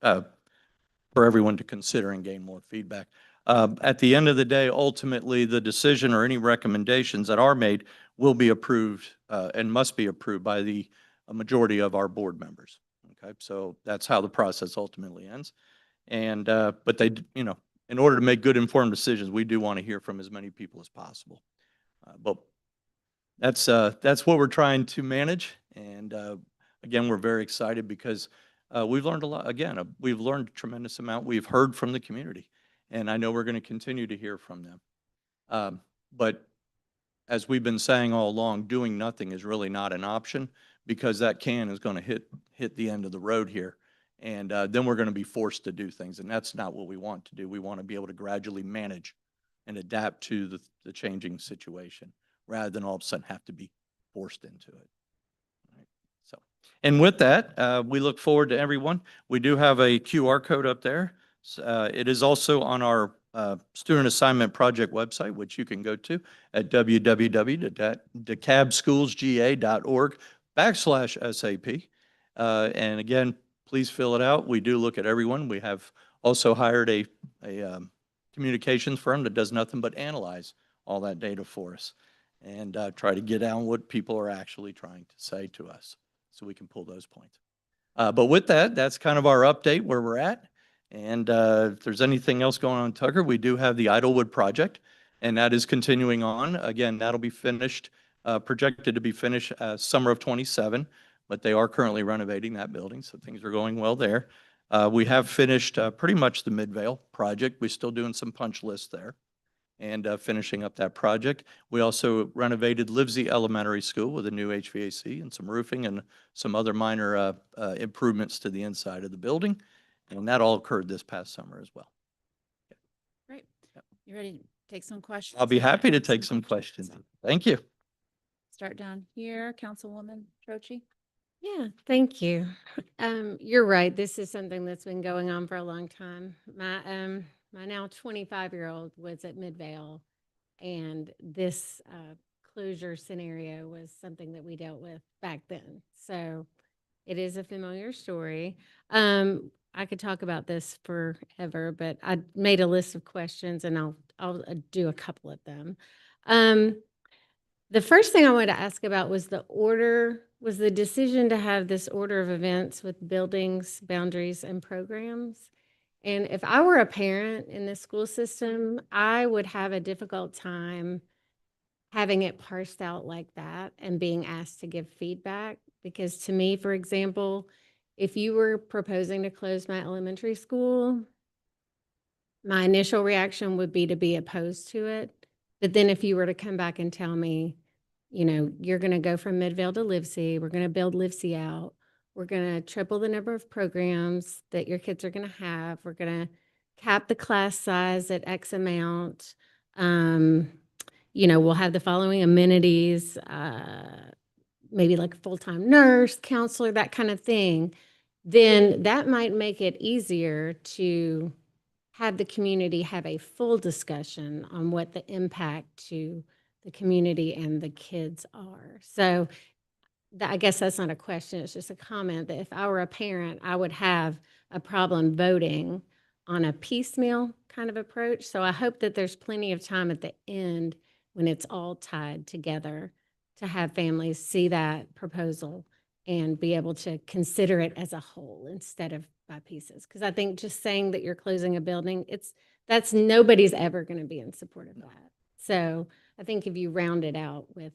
for everyone to consider and gain more feedback. At the end of the day, ultimately, the decision or any recommendations that are made will be approved and must be approved by the majority of our board members. Okay, so that's how the process ultimately ends. And but they, you know, in order to make good informed decisions, we do want to hear from as many people as possible. But that's what we're trying to manage. And again, we're very excited because we've learned a lot. Again, we've learned a tremendous amount. We've heard from the community. And I know we're going to continue to hear from them. But as we've been saying all along, doing nothing is really not an option because that can is going to hit the end of the road here. And then we're going to be forced to do things. And that's not what we want to do. We want to be able to gradually manage and adapt to the changing situation rather than all of a sudden have to be forced into it. All right. So, and with that, we look forward to everyone. We do have a QR code up there. It is also on our student assignment project website, which you can go to at www.decabschoolsga.org/SAP. And again, please fill it out. We do look at everyone. We have also hired a communications firm that does nothing but analyze all that data for us and try to get down what people are actually trying to say to us so we can pull those points. But with that, that's kind of our update where we're at. And if there's anything else going on in Tucker, we do have the Idlewood project, and that is continuing on. Again, that'll be finished, projected to be finished summer of '27, but they are currently renovating that building, so things are going well there. We have finished pretty much the Midvale project. We're still doing some punch lists there and finishing up that project. We also renovated Livesey Elementary School with a new HVAC and some roofing and some other minor improvements to the inside of the building. And that all occurred this past summer as well. Great. You ready to take some questions? I'll be happy to take some questions. Thank you. Start down here, Councilwoman Troche. Yeah, thank you. You're right. This is something that's been going on for a long time. My now 25-year-old was at Midvale, and this closure scenario was something that we dealt with back then. So it is a familiar story. I could talk about this forever, but I made a list of questions and I'll do a couple of them. The first thing I wanted to ask about was the decision to have this order of events with buildings, boundaries, and programs. And if I were a parent in the school system, I would have a difficult time having it parsed out like that and being asked to give feedback. Because to me, for example, if you were proposing to close my elementary school, my initial reaction would be to be opposed to it. But then if you were to come back and tell me, you know, you're going to go from Midvale to Livesey, we're going to build Livesey out, we're going to triple the number of programs that your kids are going to have, we're going to cap the class size at X amount, you know, we'll have the following amenities, maybe like a full-time nurse, counselor, that kind of thing, then that might make it easier to have the community have a full discussion on what the impact to the community and the kids are. So I guess that's not a question, it's just a comment that if I were a parent, I would have a problem voting on a piecemeal kind of approach. So I hope that there's plenty of time at the end when it's all tied together to have families see that proposal and be able to consider it as a whole instead of by pieces. Because I think just saying that you're closing a building, that's nobody's ever going to be in support of that. So I think if you round it out with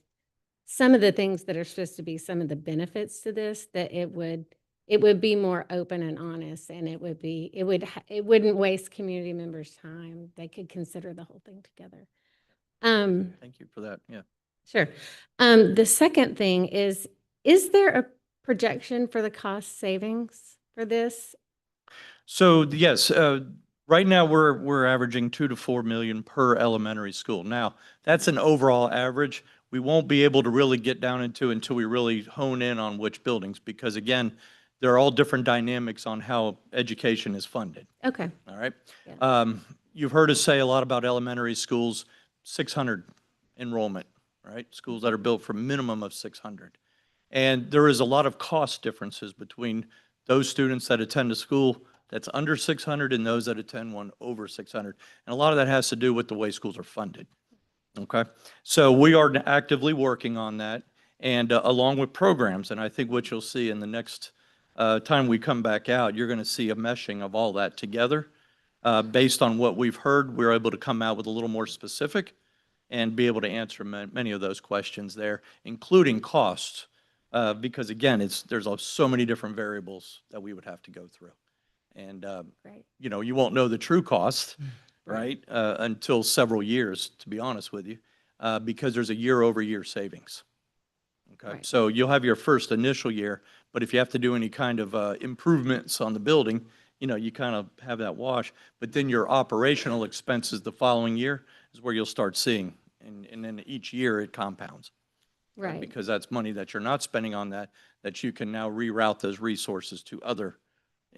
some of the things that are supposed to be some of the benefits to this, that it would be more open and honest, and it wouldn't waste community members' time. They could consider the whole thing together. Thank you for that. Yeah. Sure. The second thing is there a projection for the cost savings for this? So yes, right now we're averaging 2 to 4 million per elementary school. Now, that's an overall average. We won't be able to really get down into until we really hone in on which buildings, because again, there are all different dynamics on how education is funded. Okay. All right. Yeah. You've heard us say a lot about elementary schools, 600 enrollment, right? Schools that are built for a minimum of 600. And there is a lot of cost differences between those students that attend a school that's under 600 and those that attend one over 600. And a lot of that has to do with the way schools are funded. Okay. So we are actively working on that, and along with programs. And I think what you'll see in the next time we come back out, you're going to see a meshing of all that together. Based on what we've heard, we're able to come out with a little more specific and be able to answer many of those questions there, including costs. Because again, there's so many different variables that we would have to go through. And, Right. you know, you won't know the true cost, right, until several years, to be honest with you, because there's a year-over-year savings. Okay, Right. so you'll have your first initial year, but if you have to do any kind of improvements on the building, you know, you kind of have that wash. But then your operational expenses the following year is where you'll start seeing, and then each year it compounds. Right. Because that's money that you're not spending on that you can now reroute those resources to other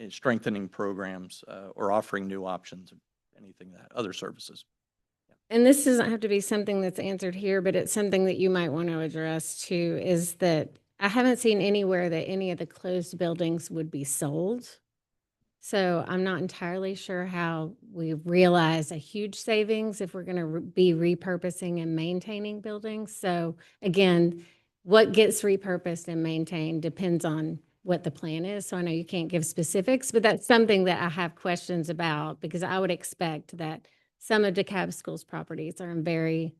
strengthening programs or offering new options, anything that, other services. And this doesn't have to be something that's answered here, but it's something that you might want to address too, is that I haven't seen anywhere that any of the closed buildings would be sold. So I'm not entirely sure how we realize a huge savings if we're going to be repurposing and maintaining buildings. So again, what gets repurposed and maintained depends on what the plan is. So I know you can't give specifics, but that's something that I have questions about, because I would expect that some of DeKalb Schools properties are in very,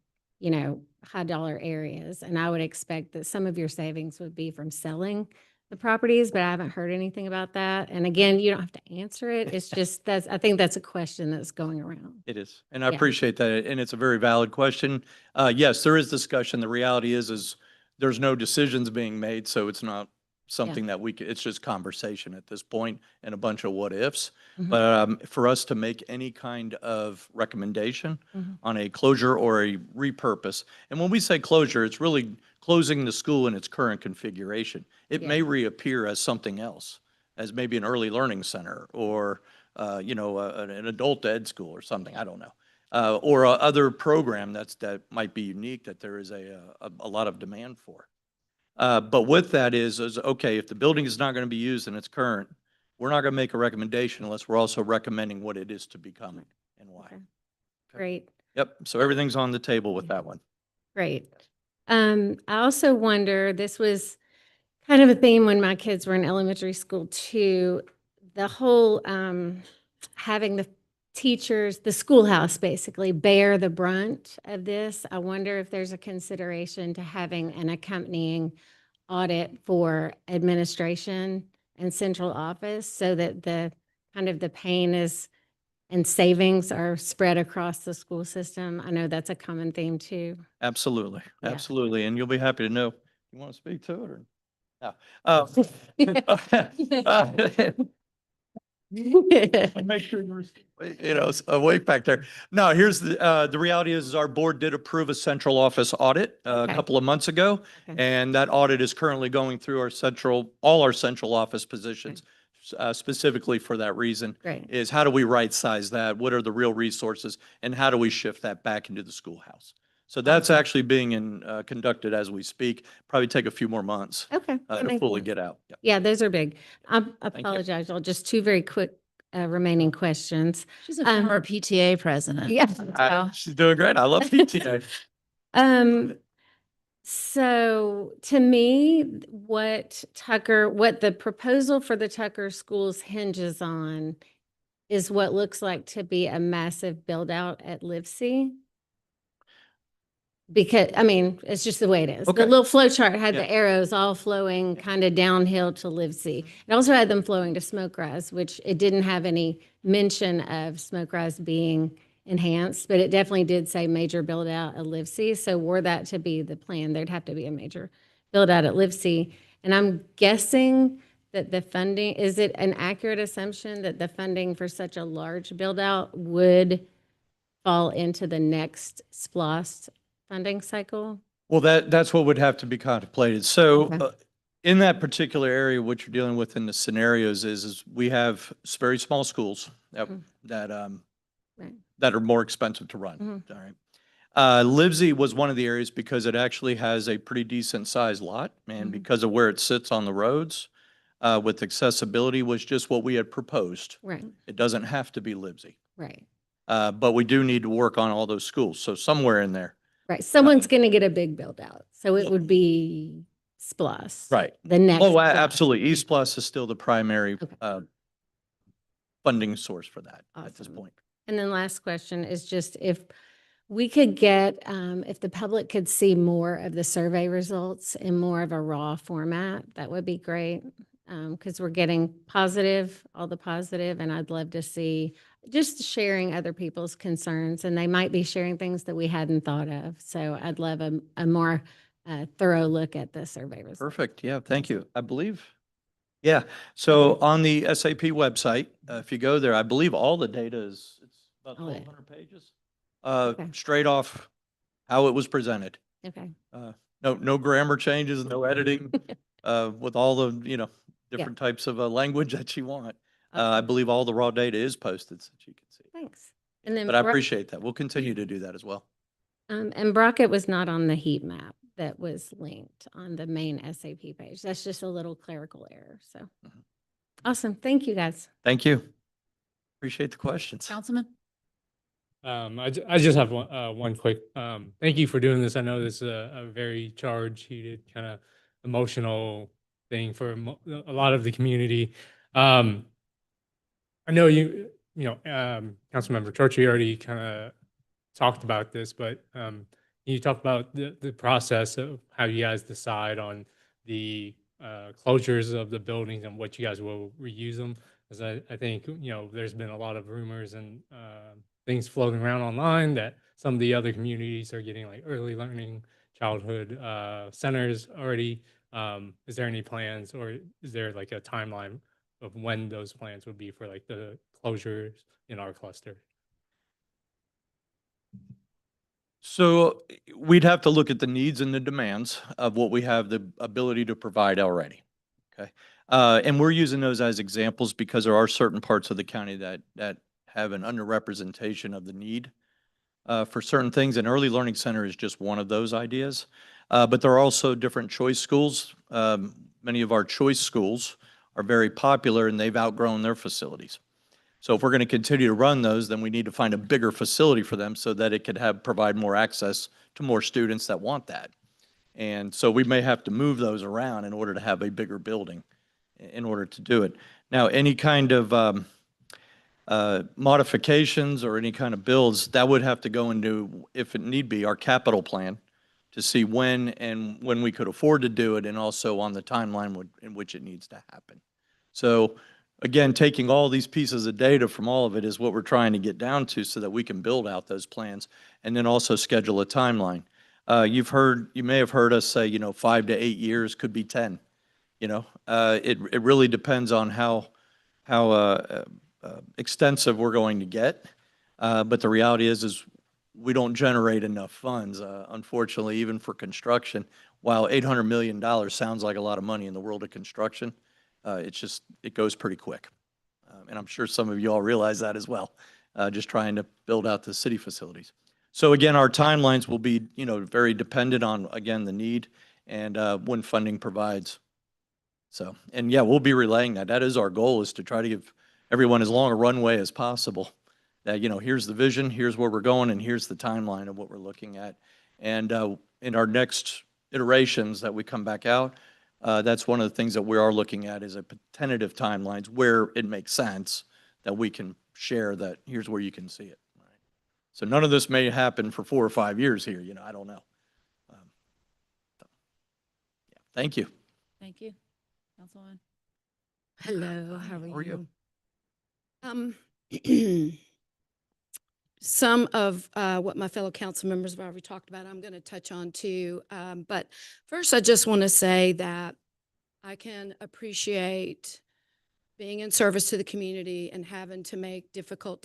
high dollar areas. And I would expect that some of your savings would be from selling the properties, but I haven't heard anything about that. And again, you don't have to answer it. It's just, I think that's a question that's going around. It is, and I Yeah. appreciate that, and it's a very valid question. Yes, there is discussion. The reality is there's no decisions being made, so it's not something that it's just conversation at this point and a bunch of what ifs. Mhm. But for us to make any kind of recommendation Mhm. on a closure or a repurpose, and when we say closure, it's really closing the school in its current configuration. It may Yeah. reappear as something else, as maybe an early learning center or, an adult ed school or something, I don't know. Or a other program that might be unique that there is a lot of demand for. But with that is okay, if the building is not going to be used in its current, we're not going to make a recommendation unless we're also recommending what it is to become and why. Okay. Great. Yep, so everything's on the table with that one. Great. I also wonder, this was kind of a theme when my kids were in elementary school too, the whole having the teachers, the schoolhouse basically bear the brunt of this. I wonder if there's a consideration to having an accompanying audit for administration and central office so that the kind of the pain is and savings are spread across the school system. I know that's a common theme too. Absolutely, Yeah. absolutely, and you'll be happy to know. You want to speak to it or? No. Make sure you're, awake back there. No, here's the reality is our board did approve a central office audit a Okay. couple of months ago. Okay. And that audit is currently going through all our central office positions, specifically for that reason. Great. Is how do we right size that? What are the real resources? And how do we shift that back into the schoolhouse? So that's actually being conducted as we speak. Probably take a few more months Okay. that to makes fully sense. get out. Yep. Yeah, those are big. I you. apologize, y'all. Just two very quick remaining questions. She's a former PTA president. Yeah. She's doing great. I love PTA. So to me, what the proposal for the Tucker schools hinges on is what looks like to be a massive build out at Livesey. Because, I mean, it's just the way it is. Okay. The little flow chart had Yeah. the arrows all flowing kind of downhill to Livesey. It also had them flowing to Smoke Rise, which it didn't have any mention of Smoke Rise being enhanced, but it definitely did say major build out at Livesey. So were that to be the plan, there'd have to be a major build out at Livesey. And I'm guessing that the funding, is it an accurate assumption that the funding for such a large build out would fall into the next SPLOST funding cycle? Well, that's what would have to be contemplated. So Okay. in that particular area, what you're dealing with in the scenarios is we have very small schools that, Mhm. that, Right. that are more expensive to run. Mhm. All right. Livesey was one of the areas because it actually has a pretty decent sized lot, and Mhm. because of where it sits on the roads, with accessibility was just what we had proposed. Right, It doesn't have to be Livesey. right, But we do need to work on all those schools. So somewhere in there. right. Someone's going to get a big build out. So it would be SPLOST. Right. The next. Oh, SPLOST. absolutely. East Plus is still the primary Okay. funding source for that at this Awesome. point. And then last question is just if we could get, if the public could see more of the survey results in more of a raw format, that would be great. Because we're getting all the positive, and I'd love to see just sharing other people's concerns, and they might be sharing things that we hadn't thought of. So I'd love a more thorough look at the survey results. Perfect. Yeah, thank you. I believe. Yeah. So on the SAP website, if you go there, I believe all the data is, it's about All it. 1,200 pages. Okay. Straight off how it was presented. Okay. No grammar changes, no editing, with all the, different types of language that you want. I Awesome. believe all the raw data is posted so that you can see. Thanks. And then But I appreciate that. We'll continue to do that as well. And Brockett was not on the heat map that was linked on the main SAP page. That's just a little clerical error. So Mhm. awesome. Thank you, guys. Thank you. Appreciate the questions. Councilman? I just have one quick, thank you for doing this. I know this is a very charged, heated, kind of emotional thing for a lot of the community. I know Councilmember Churchy already kind of talked about this, but you talked about the process of how you guys decide on the closures of the buildings and what you guys will reuse them. Because I think, there's been a lot of rumors and things floating around online that some of the other communities are getting like early learning childhood centers already. Is there any plans, or is there like a timeline of when those plans would be for like the closures in our cluster? So we'd have to look at the needs and the demands of what we have the ability to provide already. Okay. And we're using those as examples because there are certain parts of the county that have an underrepresentation of the need for certain things. And Early Learning Center is just one of those ideas. But there are also different choice schools. Many of our choice schools are very popular and they've outgrown their facilities. So if we're going to continue to run those, then we need to find a bigger facility for them so that it could provide more access to more students that want that. And so we may have to move those around in order to have a bigger building in order to do it. Now, any kind of modifications or any kind of builds, that would have to go into, if it need be, our capital plan to see when we could afford to do it, and also on the timeline in which it needs to happen. So again, taking all these pieces of data from all of it is what we're trying to get down to so that we can build out those plans and then also schedule a timeline. You may have heard us say, 5 to 8 years, could be 10. It really depends on how extensive we're going to get. But the reality is we don't generate enough funds, unfortunately, even for construction. While $800 million sounds like a lot of money in the world of construction, it goes pretty quick. And I'm sure some of you all realize that as well, just trying to build out the city facilities. So again, our timelines will be, very dependent on, again, the need and when funding provides. So, and yeah, we'll be relaying that. That is our goal, is to try to give everyone as long a runway as possible. That, here's the vision, here's where we're going, and here's the timeline of what we're looking at. And in our next iterations that we come back out, that's one of the things that we are looking at, is a tentative timelines where it makes sense that we can share that here's where you can see it. Right? So none of this may happen for 4 or 5 years here, I don't know. Yeah, thank you. Thank you. Councilwoman. Hello, how are you? Some of what my fellow council members have already talked about, I'm going to touch on too. But first, I just want to say that I can appreciate being in service to the community and having to make difficult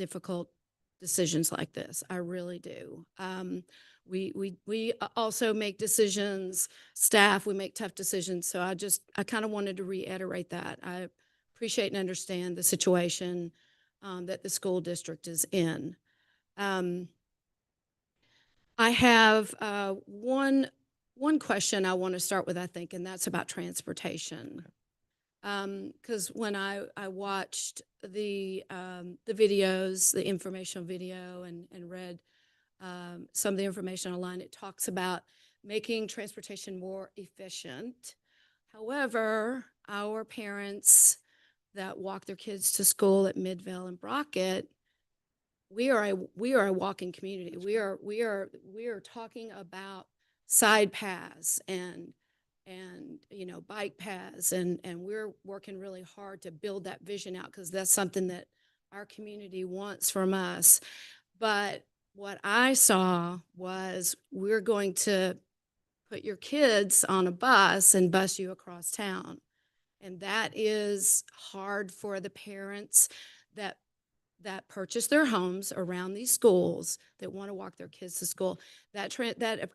decisions like this. I really do. We also make decisions, staff, we make tough decisions. So I kind of wanted to reiterate that. I appreciate and understand the situation that the school district is in. I have one question I want to start with, I think, and that's about transportation. Because when I watched the videos, the informational video, and read some of the information online, it talks about making transportation more efficient. However, our parents that walk their kids to school at Midvale and Brockett, we are a walking community. We are talking about side paths and bike paths, and we're working really hard to build that vision out, because that's something that our community wants from us. But what I saw was, we're going to put your kids on a bus and bus you across town. And that is hard for the parents that purchase their homes around these schools, that want to walk their kids to school. That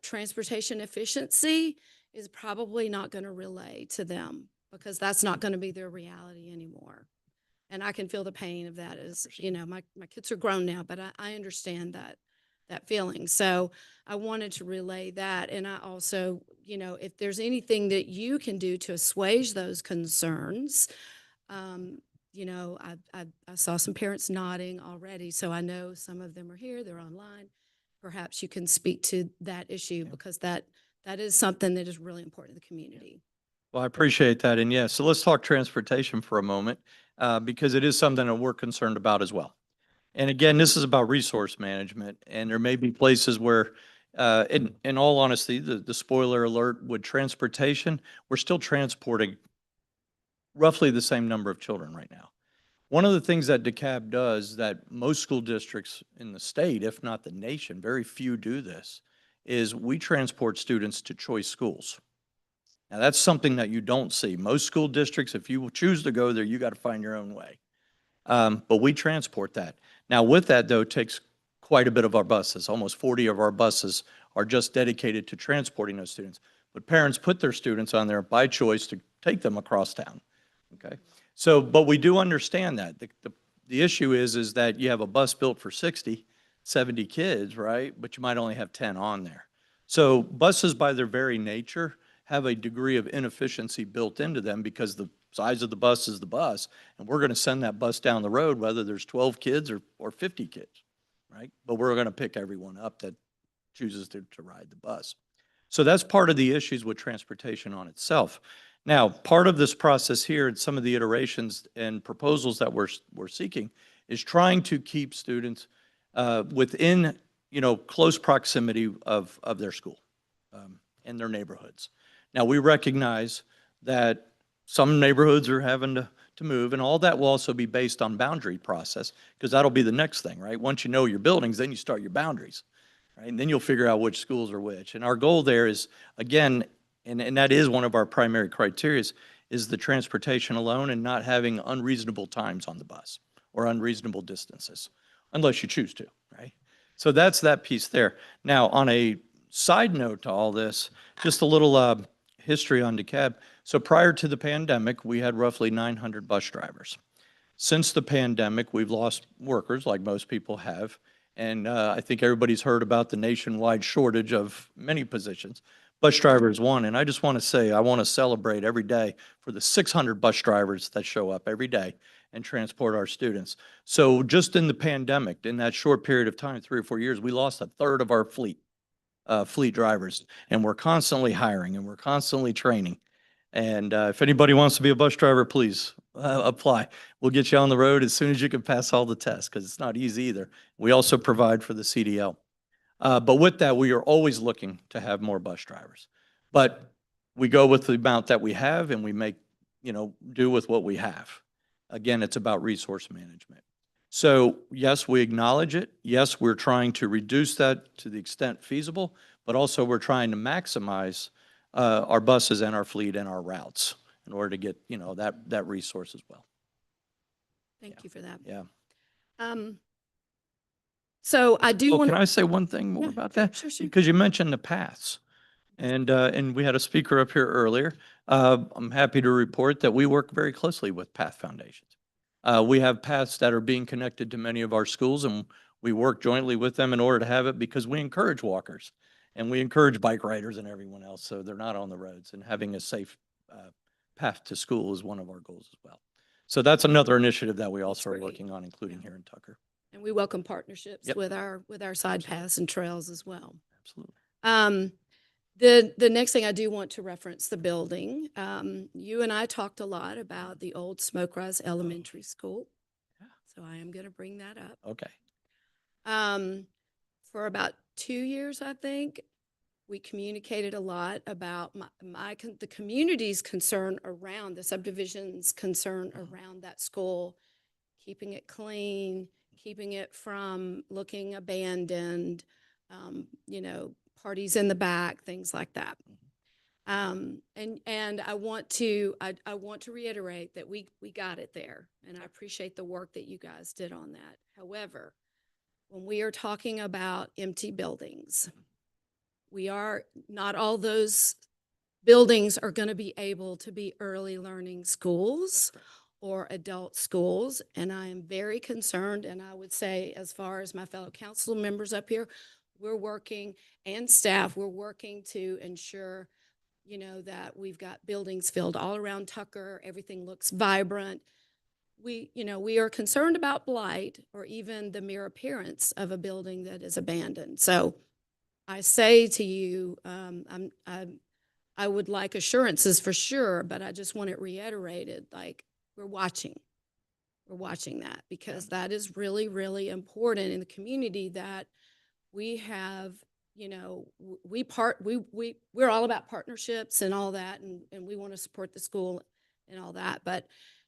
transportation efficiency is probably not going to relay to them, because that's not going to be their reality anymore. And I can feel the pain of that. As my kids are grown now, but I understand that feeling. So I wanted to relay that. And I also, if there's anything that you can do to assuage those concerns, I saw some parents nodding already, so I know some of them are here, they're online. Perhaps you can speak to that issue, because that is something that is really important to the community. Well, I appreciate that. And yeah, so let's talk transportation for a moment, because it is something that we're concerned about as well. And again, this is about resource management, and there may be places where, in all honesty, the spoiler alert, with transportation, we're still transporting roughly the same number of children right now. One of the things that DeKalb does that most school districts in the state, if not the nation, very few do this, is we transport students to choice schools. Now, that's something that you don't see. Most school districts, if you choose to go there, you got to find your own way. But we transport that. Now, with that, though, it takes quite a bit of our buses. Almost 40 of our buses are just dedicated to transporting those students. But parents put their students on there by choice to take them across town. Okay. So, but we do understand that. The issue is that you have a bus built for 60, 70 kids, right? But you might only have 10 on there. So buses, by their very nature, have a degree of inefficiency built into them, because the size of the bus is the bus, and we're going to send that bus down the road whether there's 12 kids or 50 kids, right? But we're going to pick everyone up that chooses to ride the bus. So that's part of the issues with transportation on itself. Now, part of this process here, and some of the iterations and proposals that we're seeking, is trying to keep students within, close proximity of their school and their neighborhoods. Now, we recognize that some neighborhoods are having to move, and all that will also be based on boundary process, because that'll be the next thing, right? Once you know your buildings, then you start your boundaries, right? And then you'll figure out which schools are which. And our goal there is, again, and that is one of our primary criteria, is the transportation alone, and not having unreasonable times on the bus or unreasonable distances, unless you choose to, right? So that's that piece there. Now, on a side note to all this, just a little history on DeKalb. So prior to the pandemic, we had roughly 900 bus drivers. Since the pandemic, we've lost workers, like most people have, And I think everybody's heard about the nationwide shortage of many positions. Bus driver is one, and I just want to say, I want to celebrate every day for the 600 bus drivers that show up every day and transport our students. So just in the pandemic, in that short period of time, 3 or 4 years, we lost a third of our fleet drivers, and we're constantly hiring and we're constantly training. And if anybody wants to be a bus driver, please apply. We'll get you on the road as soon as you can pass all the tests, because it's not easy either. We also provide for the CDL. But with that, we are always looking to have more bus drivers. But we go with the amount that we have, and we make, do with what we have. Again, it's about resource management. So yes, we acknowledge it. Yes, we're trying to reduce that to the extent feasible, but also we're trying to maximize our buses and our fleet and our routes in order to get, that resource as well. Thank you for that. Yeah. So I do want Can to. I say one thing more about that? Sure, sure. Because you mentioned the paths. And we had a speaker up here earlier. I'm happy to report that we work very closely with Path Foundations. We have paths that are being connected to many of our schools, and we work jointly with them in order to have it, because we encourage walkers and we encourage bike riders and everyone else, so they're not on the roads, and having a safe path to school is one of our goals as well. So that's another initiative that we also are working on, including here in Tucker. And we welcome partnerships Yep. with our side paths and trails as well. Absolutely. The next thing I do want to reference the building. You and I talked a lot about the old Smoke Rise Elementary School. So I am going to bring that up. Okay. For about 2 years, I think, we communicated a lot about the community's concern around the subdivision's concern around that school, keeping it clean, keeping it from looking abandoned, parties in the back, things like that. And I want to reiterate that we got it there, and I appreciate the work that you guys did on that. However, when we are talking about empty buildings, not all those buildings are going to be able to be early learning schools or adult schools. And I am very concerned, and I would say, as far as my fellow council members up here, we're working, and staff, we're working to ensure, that we've got buildings filled all around Tucker. Everything looks vibrant. We are concerned about blight or even the mere appearance of a building that is abandoned. So I say to you, I would like assurances for sure, but I just want it reiterated, like we're watching that, because that is really, really important in the community, that we have, we're all about partnerships and all that, and we want to support the school and all that. But,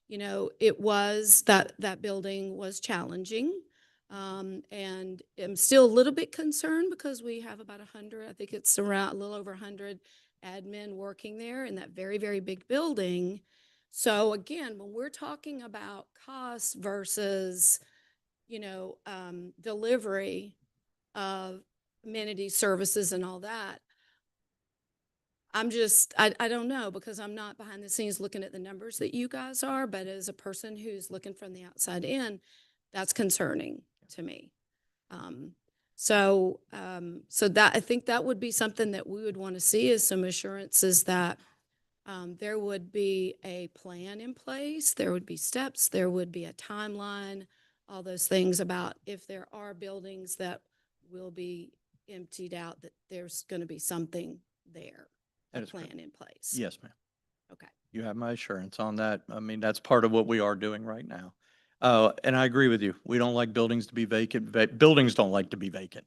it was that building was challenging. And I'm still a little bit concerned because we have about 100, I think it's around a little over 100 admin working there in that very, very big building. So again, when we're talking about costs versus, delivery of amenity services and all that, I don't know, because I'm not behind the scenes looking at the numbers that you guys are, but as a person who's looking from the outside in, that's concerning to me. So that, I think that would be something that we would want to see, is some assurances that there would be a plan in place, there would be steps, there would be a timeline, all those things about if there are buildings that will be emptied out, that there's going to be something there, a plan in place. Yes, ma'am. Okay. You have my assurance on that. I mean, that's part of what we are doing right now. And I agree with you. We don't like buildings to be vacant. Buildings don't like to be vacant.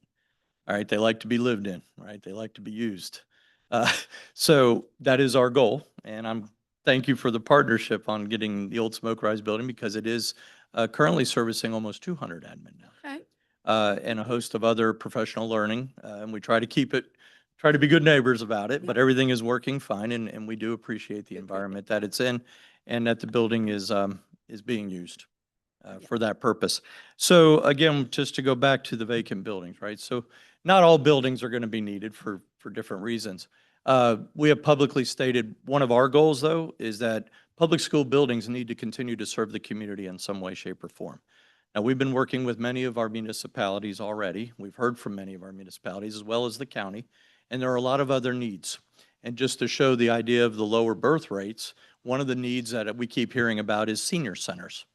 All right. They like to be lived in, right? They like to be used. So that is our goal. And thank you for the partnership on getting the old Smoke Rise building, because it is currently servicing almost 200 admin now. Okay. And a host of other professional learning. And we try to try to be good neighbors about it, but everything is working fine. And we do appreciate the environment that it's in, and that the building is being used for that purpose. So again, just to go back to the vacant buildings, right? So not all buildings are going to be needed for different reasons. We have publicly stated one of our goals, though, is that public school buildings need to continue to serve the community in some way, shape, or form. Now, we've been working with many of our municipalities already. We've heard from many of our municipalities as well as the county, and there are a lot of other needs. And just to show the idea of the lower birth rates, one of the needs that we keep hearing about is senior centers.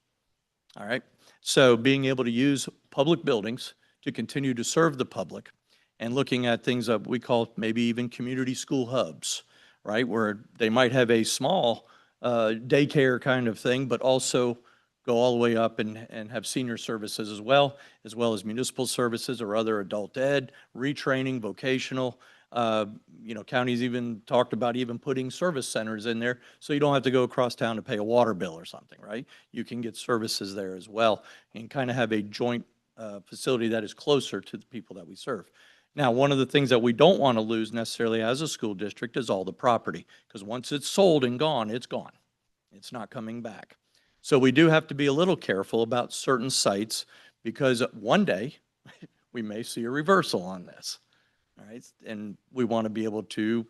All right. So being able to use public buildings to continue to serve the public and looking at things that we call maybe even community school hubs, right? Where they might have a small daycare kind of thing, but also go all the way up and have senior services as well as municipal services or other adult ed, retraining, vocational. Counties even talked about even putting service centers in there so you don't have to go across town to pay a water bill or something, right? You can get services there as well and kind of have a joint facility that is closer to the people that we serve. Now, one of the things that we don't want to lose necessarily as a school district is all the property, because once it's sold and gone, it's gone. It's not coming back. So we do have to be a little careful about certain sites because one day we may see a reversal on this. All right, and we want to be able to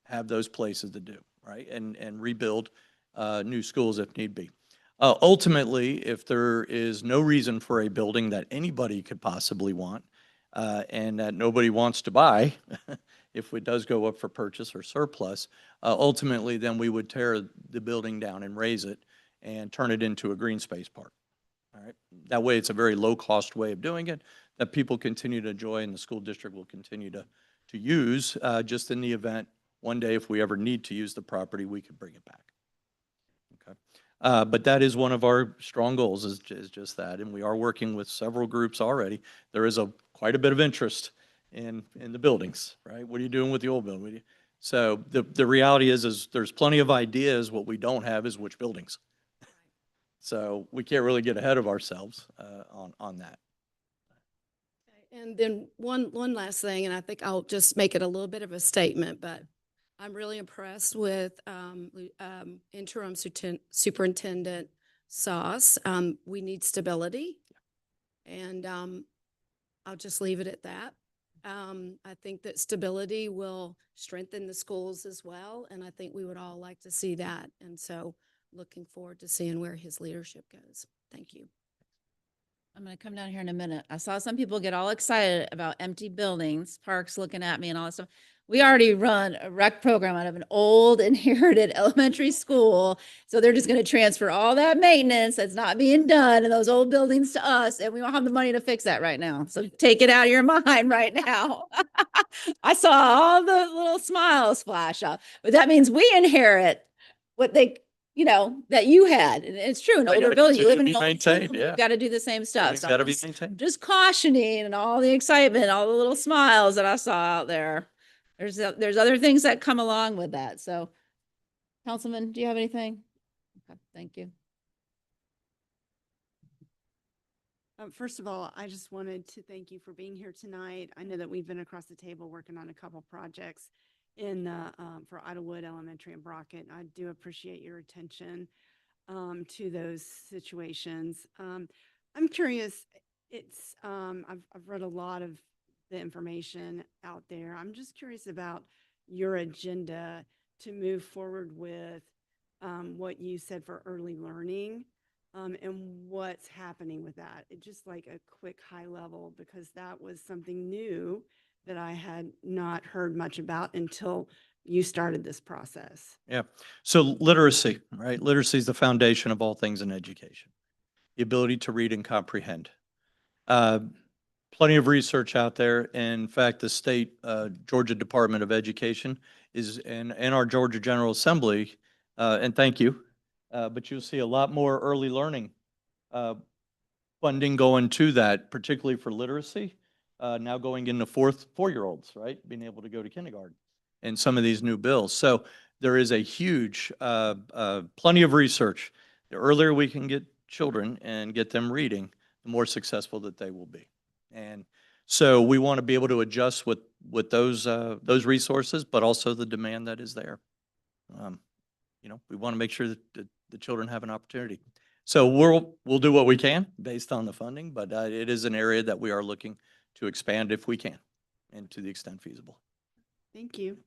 have those places to do, right, and rebuild new schools if need be. Ultimately, if there is no reason for a building that anybody could possibly want and that nobody wants to buy, if it does go up for purchase or surplus, ultimately then we would tear the building down and raise it and turn it into a green space park. All right, that way it's a very low cost way of doing it that people continue to enjoy and the school district will continue to use just in the event one day if we ever need to use the property, we could bring it back. Okay, but that is one of our strong goals is just that, and we are working with several groups already. There is quite a bit of interest in the buildings, right? What are you doing with the old building? So the reality is there's plenty of ideas. What we don't have is which buildings. So we can't really get ahead of ourselves on that. And then one last thing, and I think I'll just make it a little bit of a statement, but I'm really impressed with interim superintendent Sauce. We need stability, and I'll just leave it at that. I think that stability will strengthen the schools as well, and I think we would all like to see that. And so looking forward to seeing where his leadership goes. Thank you. I'm going to come down here in a minute. I saw some people get all excited about empty buildings, parks looking at me and all that stuff. We already run a rec program out of an old inherited elementary school. So they're just going to transfer all that maintenance that's not being done in those old buildings to us. And we don't have the money to fix that right now. So take it out of your mind right now. I saw all the little smiles flash up, but that means we inherit what they that you had. And it's true. An older building, you live in an old maintained, school, yeah. you've got to do the same stuff. It's So got to I'm be just- maintained. just cautioning and all the excitement, all the little smiles that I saw out there. There's other things that come along with that. So Councilman, do you have anything? Okay, thank you. First of all, I just wanted to thank you for being here tonight. I know that we've been across the table working on a couple projects in for Idlewood Elementary and Brockett. I do appreciate your attention to those situations. I'm curious. I've read a lot of the information out there. I'm just curious about your agenda to move forward with what you said for early learning. And what's happening with that. It just like a quick high level, because that was something new that I had not heard much about until you started this process. Yeah. So literacy, right? Literacy is the foundation of all things in education. The ability to read and comprehend. Plenty of research out there. In fact, the state Georgia Department of Education is in our Georgia General Assembly, and thank you, but you'll see a lot more early learning funding going to that, particularly for literacy, now going into four-year-olds, right? Being able to go to kindergarten in some of these new bills. So there is a huge, plenty of research. The earlier we can get children and get them reading, the more successful that they will be. And so we want to be able to adjust with those resources, but also the demand that is there. We want to make sure that the children have an opportunity. So we'll do what we can based on the funding, but it is an area that we are looking to expand if we can and to the extent feasible. Thank you.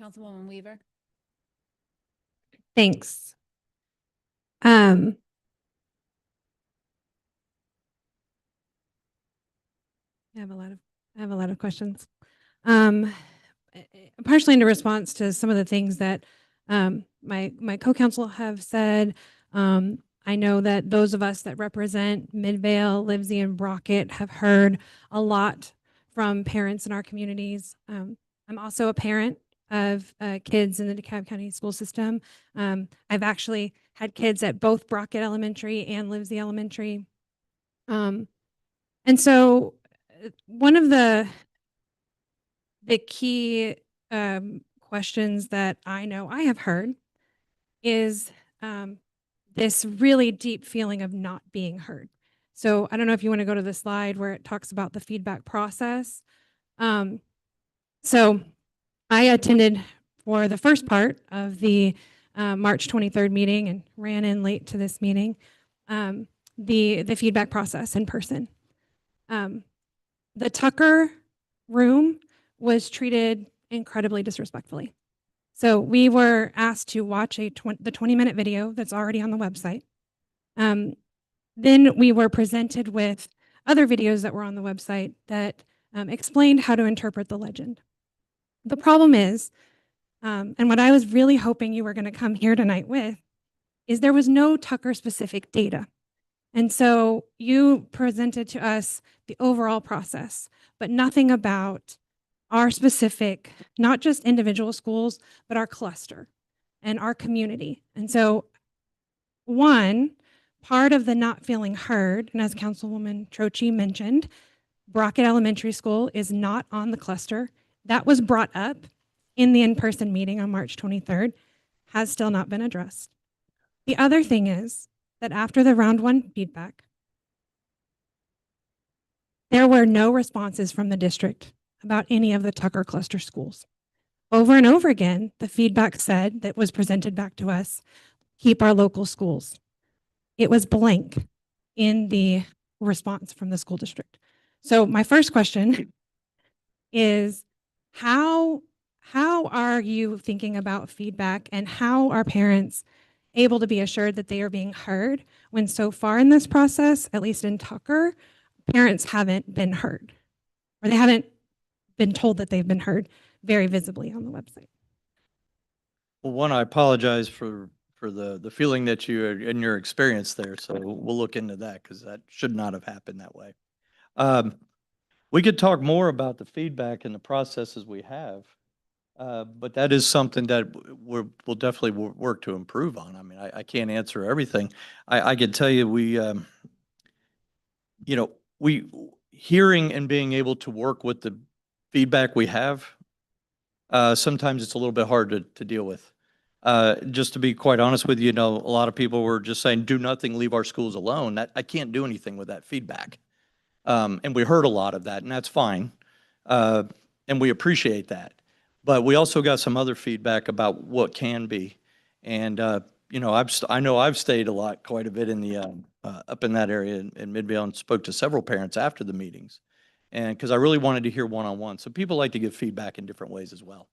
Councilwoman Weaver. Thanks. I have a lot of questions. Um, Partially in response to some of the things that my co-counsel have said. I know that those of us that represent Midvale, Livesey, and Brockett have heard a lot from parents in our communities. I'm also a parent of kids in the DeKalb County school system. I've actually had kids at both Brockett Elementary and Livesey Elementary. And so one of the key questions that I know I have heard is this really deep feeling of not being heard. So I don't know if you want to go to the slide where it talks about the feedback process. So I attended for the first part of the March 23rd meeting and ran in late to this meeting, the feedback process in person. The Tucker room was treated incredibly disrespectfully. So we were asked to watch the 20-minute video that's already on the website. Then we were presented with other videos that were on the website that explained how to interpret the legend. The problem is, and what I was really hoping you were going to come here tonight with, is there was no Tucker-specific data. And so you presented to us the overall process, but nothing about our specific, not just individual schools, but our cluster and our community. And so one, part of the not feeling heard, and as Councilwoman Troche mentioned, Brockett Elementary School is not on the cluster. That was brought up in the in-person meeting on March 23rd, has still not been addressed. The other thing is that after the round one feedback, there were no responses from the district about any of the Tucker cluster schools. Over and over again, the feedback said that was presented back to us, keep our local schools. It was blank in the response from the school district. So my first question is, how are you thinking about feedback, and how are parents able to be assured that they are being heard when so far in this process, at least in Tucker, parents haven't been heard, or they haven't been told that they've been heard very visibly on the website? Well, one, I apologize for the feeling that you in your experience there. So we'll look into that, because that should not have happened that way. We could talk more about the feedback and the processes we have, but that is something that we'll definitely work to improve on. I mean, I can't answer everything. I can tell you, we hearing and being able to work with the feedback we have, sometimes it's a little bit hard to deal with. Just to be quite honest with you, a lot of people were just saying, do nothing, leave our schools alone. I can't do anything with that feedback. And we heard a lot of that, and that's fine. And we appreciate that. But we also got some other feedback about what can be. And, I know I've stayed quite a bit in the, up in that area in Midvale, and spoke to several parents after the meetings. And because I really wanted to hear one-on-one. So people like to give feedback in different ways as well.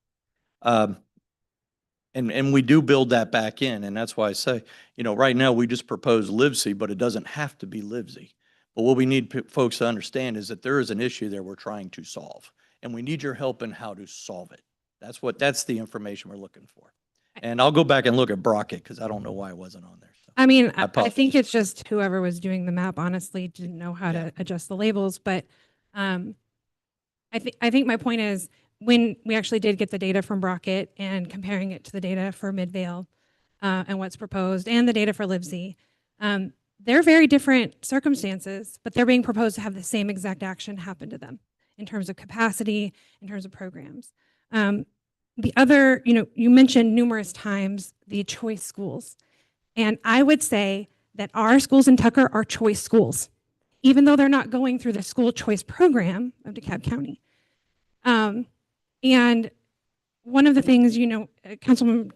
And we do build that back in. And that's why I say, right now we just propose Livesey, but it doesn't have to be Livesey. But what we need folks to understand is that there is an issue there we're trying to solve. And we need your help in how to solve it. That's the information we're looking for. And I'll go back and look at Brockett, because I don't know why it wasn't on there. So I mean, I think it's just whoever was doing the map honestly didn't know how to adjust the labels. But I think my point is, when we actually did get the data from Brockett and comparing it to the data for Midvale and what's proposed, and the data for Livesey, they're very different circumstances, but they're being proposed to have the same exact action happen to them in terms of capacity, in terms of programs. The other, you mentioned numerous times the choice schools. And I would say that our schools in Tucker are choice schools, even though they're not going through the school choice program of DeKalb County. And one of the things, Councilmember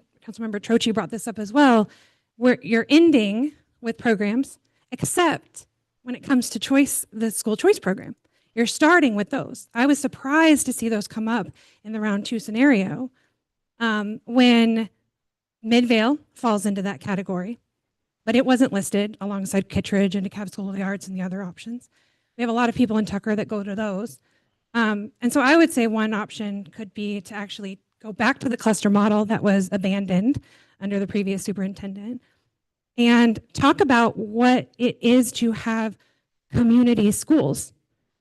Troche brought this up as well, where you're ending with programs, except when it comes to the school choice program. You're starting with those. I was surprised to see those come up in the round 2 scenario when Midvale falls into that category, but it wasn't listed alongside Kittredge and DeKalb School of the Arts and the other options. We have a lot of people in Tucker that go to those. And so I would say one option could be to actually go back to the cluster model that was abandoned under the previous superintendent and talk about what it is to have community schools,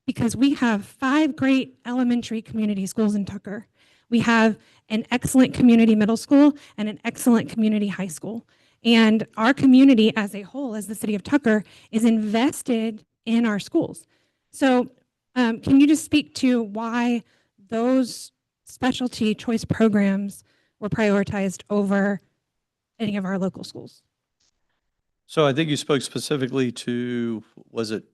because we have 5 great elementary community schools in Tucker. We have an excellent community middle school and an excellent community high school. And our community as a whole, as the city of Tucker, is invested in our schools. So can you just speak to why those specialty choice programs were prioritized over any of our local schools? So I think you spoke specifically to, was it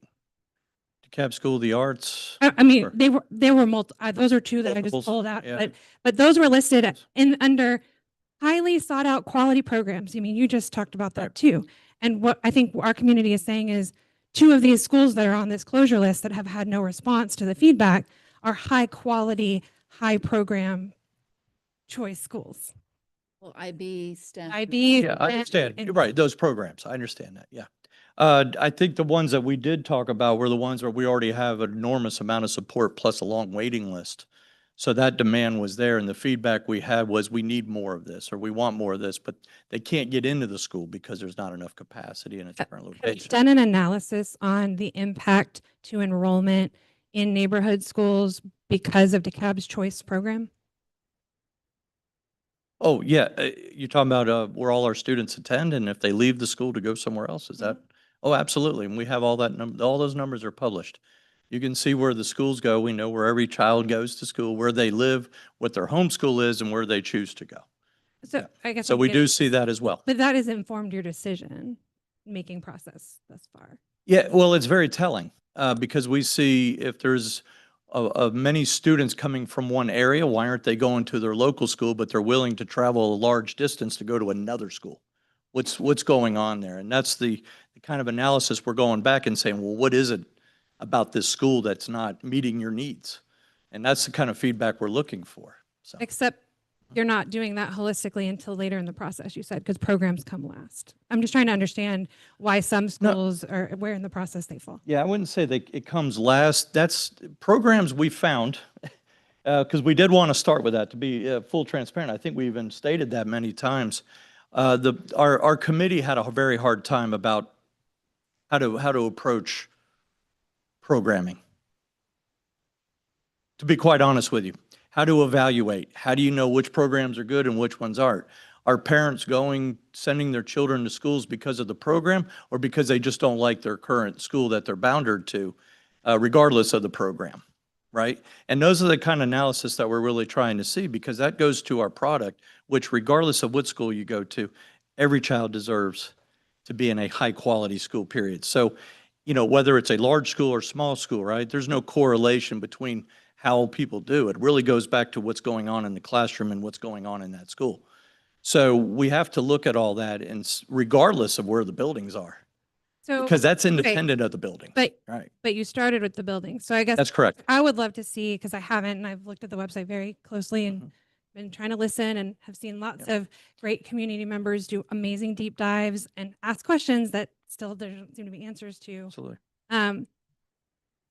DeKalb School of the Arts? I mean, Or- there were those are 2 that I Multiples, just pulled out, yeah. but those were listed in under highly sought out quality programs. I mean, you just talked about that too. And what I think our community is saying is 2 of these schools that are on this closure list that have had no response to the feedback are high quality, high program choice schools. Well, IB, STEM. IB. Yeah, I understand. You're right, those programs. I understand that, yeah. I think the ones that we did talk about were the ones where we already have an enormous amount of support plus a long waiting list. So that demand was there, and the feedback we had was we need more of this, or we want more of this, but they can't get into the school because there's not enough capacity in its current Have you location. done an analysis on the impact to enrollment in neighborhood schools because of DeKalb's choice program? Oh, yeah, you're talking about where all our students attend, and if they leave the school to go somewhere else, is that? Oh, absolutely, and we have all that all those numbers are published. You can see where the schools go. We know where every child goes to school, where they live, what their home school is, and where they choose to go. So I guess. So I'm we getting- do see that as well. But that has informed your decision-making process thus far. Yeah, well, it's very telling because we see if there's many students coming from one area, why aren't they going to their local school, but they're willing to travel a large distance to go to another school? What's going on there? And that's the kind of analysis we're going back and saying, well, what is it about this school that's not meeting your needs? And that's the kind of feedback we're looking for. So. Except you're not doing that holistically until later in the process, you said, because programs come last. I'm just trying to understand why some schools are, where in the process they fall. Yeah, I wouldn't say that it comes last. That's programs we found, because we did want to start with that, to be full transparent. I think we even stated that many times. Our committee had a very hard time about how to approach programming. To be quite honest with you, how to evaluate? How do you know which programs are good and which ones aren't? Are parents sending their children to schools because of the program or because they just don't like their current school that they're bounded to, regardless of the program, right? And those are the kind of analysis that we're really trying to see, because that goes to our product, which regardless of what school you go to, every child deserves to be in a high quality school, period. So, you know, whether it's a large school or small school, right? There's no correlation between how people do. It really goes back to what's going on in the classroom and what's going on in that school. So we have to look at all that, and regardless of where the buildings are, So because that's okay, independent of the building. But Right. but you started with the building, so I guess That's correct. I would love to see, because I haven't, and I've looked at the website very closely and Mm-hmm. been trying to listen and have seen lots of great community members do amazing deep dives and ask questions that still there don't seem to be answers to. Absolutely.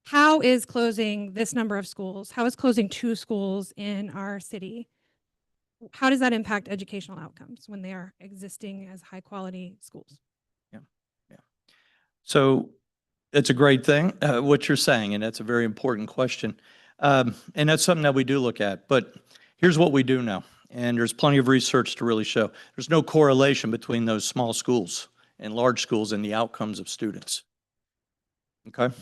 How is closing this number of schools? How is closing 2 schools in our city? How does that impact educational outcomes when they are existing as high quality schools? So it's a great thing, what you're saying, and that's a very important question. And that's something that we do look at. But here's what we do know, and there's plenty of research to really show. There's no correlation between those small schools and large schools and the outcomes of students. Okay?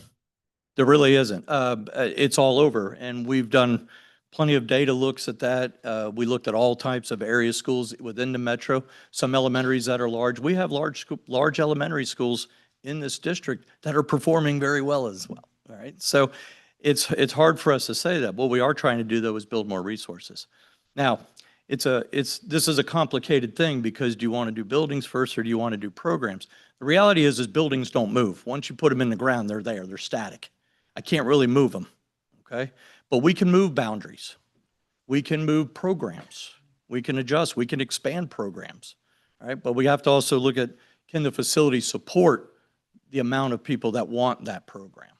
There really isn't. It's all over, and we've done plenty of data looks at that. We looked at all types of area schools within the metro, some elementaries that are large. We have large elementary schools in this district that are performing very well as well, all right? So it's hard for us to say that. What we are trying to do, though, is build more resources. Now, this is a complicated thing, because do you want to do buildings first or do you want to do programs? The reality is buildings don't move. Once you put them in the ground, they're there, they're static. I can't really move them, okay? But we can move boundaries. We can move programs. We can adjust, we can expand programs, all right? But we have to also look at, can the facility support the amount of people that want that program,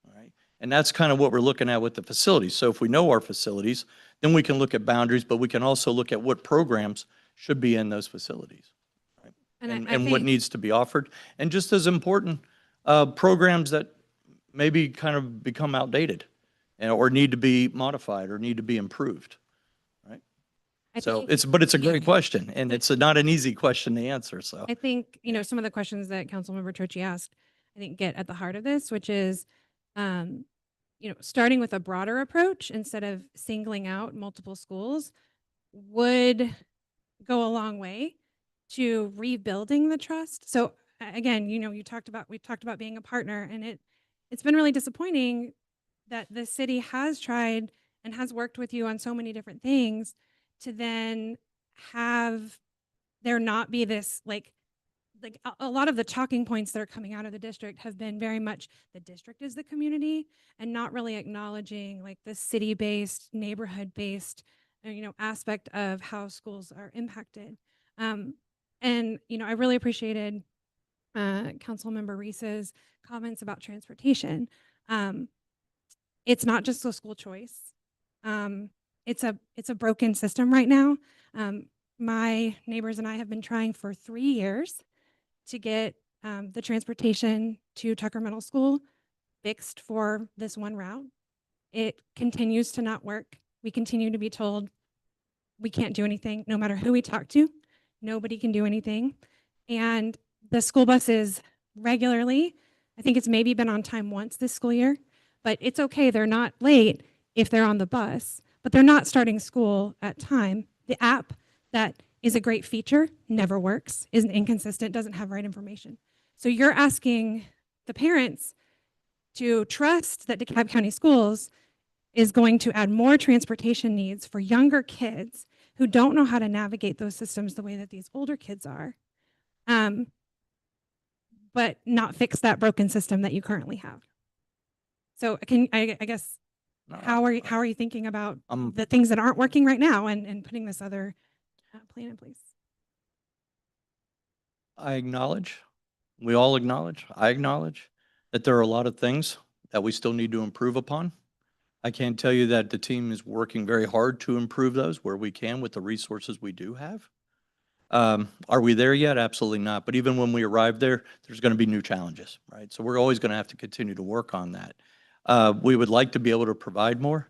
all right? And that's kind of what we're looking at with the facilities. So if we know our facilities, then we can look at boundaries, but we can also look at what programs should be in those facilities. Right? And I And what think- needs to be offered. And just as important, programs that maybe kind of become outdated or need to be modified or need to be improved. Right? I So think- but it's a great question, and it's not an easy question to answer, so. I think, some of the questions that Councilmember Tochi asked, I think get at the heart of this, which is, starting with a broader approach instead of singling out multiple schools would go a long way to rebuilding the trust. So again, we talked about being a partner, and it's been really disappointing that the city has tried and has worked with you on so many different things to then have there not be this like a lot of the talking points that are coming out of the district have been very much the district is the community and not really acknowledging like the city-based, neighborhood-based, aspect of how schools are impacted. And, I really appreciated Councilmember Reese's comments about transportation. It's not just a school choice. It's a broken system right now. My neighbors and I have been trying for 3 years to get the transportation to Tucker Middle School fixed for this one route. It continues to not work. We continue to be told we can't do anything, no matter who we talk to. Nobody can do anything. And the school buses regularly, I think it's maybe been on time once this school year, but it's okay. They're not late if they're on the bus, but they're not starting school at time. The app that is a great feature never works, is inconsistent, doesn't have right information. So you're asking the parents to trust that DeKalb County Schools is going to add more transportation needs for younger kids who don't know how to navigate those systems the way that these older kids are, but not fix that broken system that you currently have. So I guess, how are you thinking about the things that aren't working right now and putting this other plan in place? I acknowledge, we all acknowledge, I acknowledge that there are a lot of things that we still need to improve upon. I can tell you that the team is working very hard to improve those where we can with the resources we do have. Are we there yet? Absolutely not. But even when we arrive there, there's going to be new challenges, right? So we're always going to have to continue to work on that. We would like to be able to provide more,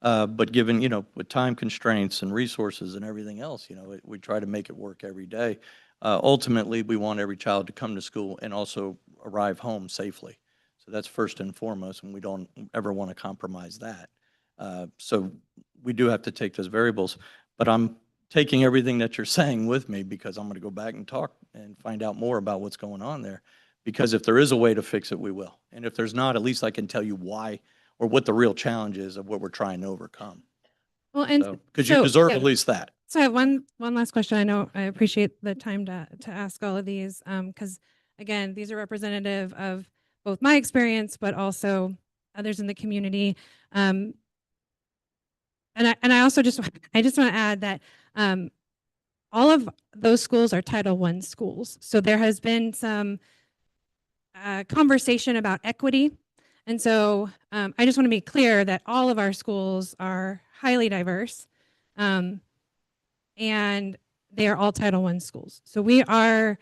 but given, with time constraints and resources and everything else, we try to make it work every day. Ultimately, we want every child to come to school and also arrive home safely. So that's first and foremost, and we don't ever want to compromise that. So we do have to take those variables, but I'm taking everything that you're saying with me because I'm going to go back and talk and find out more about what's going on there. Because if there is a way to fix it, we will. And if there's not, at least I can tell you why or what the real challenge is of what we're trying to overcome. Well, and Because you deserve at least that. So I have one last question. I know I appreciate the time to ask all of these because again, these are representative of both my experience, but also others in the community. And I also just want to add that all of those schools are Title I schools. So there has been some conversation about equity. And so I just want to be clear that all of our schools are highly diverse and they are all Title I schools. So we are,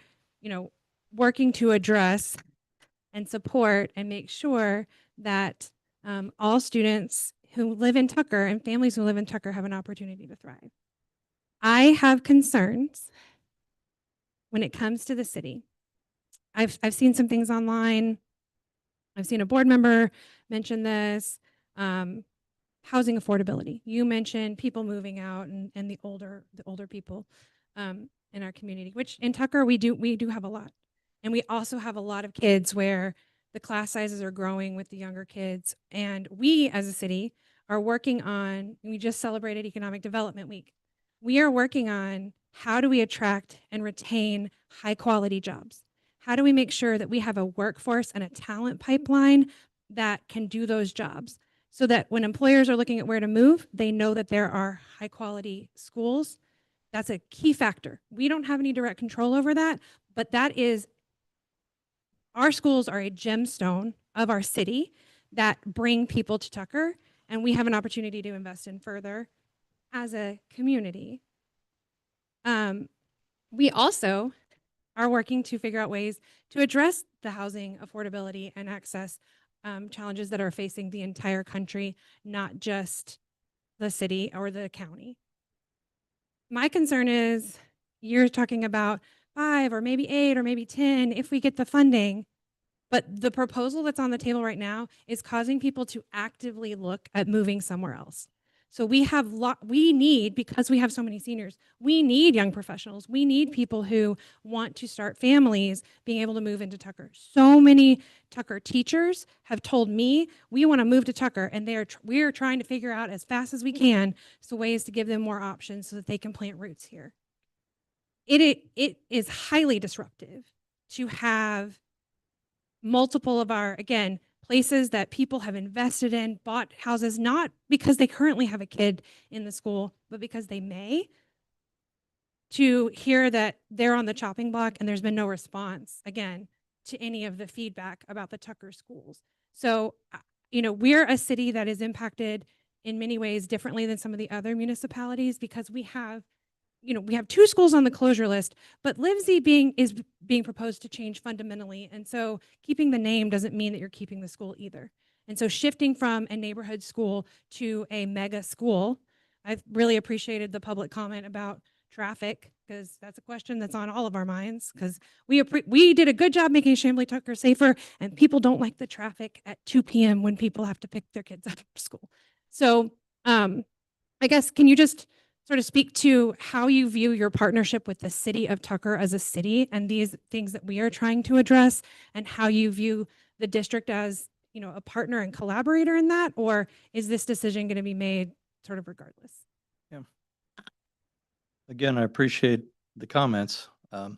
working to address and support and make sure that all students who live in Tucker and families who live in Tucker have an opportunity to thrive. I have concerns when it comes to the city. I've seen some things online. I've seen a board member mention this. Housing affordability. You mentioned people moving out and the older people in our community, which in Tucker we do have a lot. And we also have a lot of kids where the class sizes are growing with the younger kids. And we as a city are working on, we just celebrated Economic Development Week. We are working on how do we attract and retain high quality jobs? How do we make sure that we have a workforce and a talent pipeline that can do those jobs so that when employers are looking at where to move, they know that there are high quality schools? That's a key factor. We don't have any direct control over that, but that is, our schools are a gemstone of our city that bring people to Tucker, and we have an opportunity to invest in further as a community. We also are working to figure out ways to address the housing affordability and access challenges that are facing the entire country, not just the city or the county. My concern is you're talking about 5 or maybe 8 or maybe 10 if we get the funding. But the proposal that's on the table right now is causing people to actively look at moving somewhere else. So we need, because we have so many seniors, we need young professionals. We need people who want to start families being able to move into Tucker. So many Tucker teachers have told me, we want to move to Tucker, and we are trying to figure out as fast as we can so ways to give them more options so that they can plant roots here. It is highly disruptive to have multiple of our, again, places that people have invested in, bought houses, not because they currently have a kid in the school, but because they may, to hear that they're on the chopping block and there's been no response, again, to any of the feedback about the Tucker schools. So, we're a city that is impacted in many ways differently than some of the other municipalities because we have 2 schools on the closure list, but Livesey is being proposed to change fundamentally. And so keeping the name doesn't mean that you're keeping the school either. And so shifting from a neighborhood school to a mega school, I've really appreciated the public comment about traffic, because that's a question that's on all of our minds, because we did a good job making Chamblee Tucker safer, and people don't like the traffic at 2 p.m. when people have to pick their kids up from school. So I guess, can you just sort of speak to how you view your partnership with the city of Tucker as a city and these things that we are trying to address, and how you view the district as, a partner and collaborator in that, or is this decision going to be made sort of regardless? Yeah. Again, I appreciate the comments, and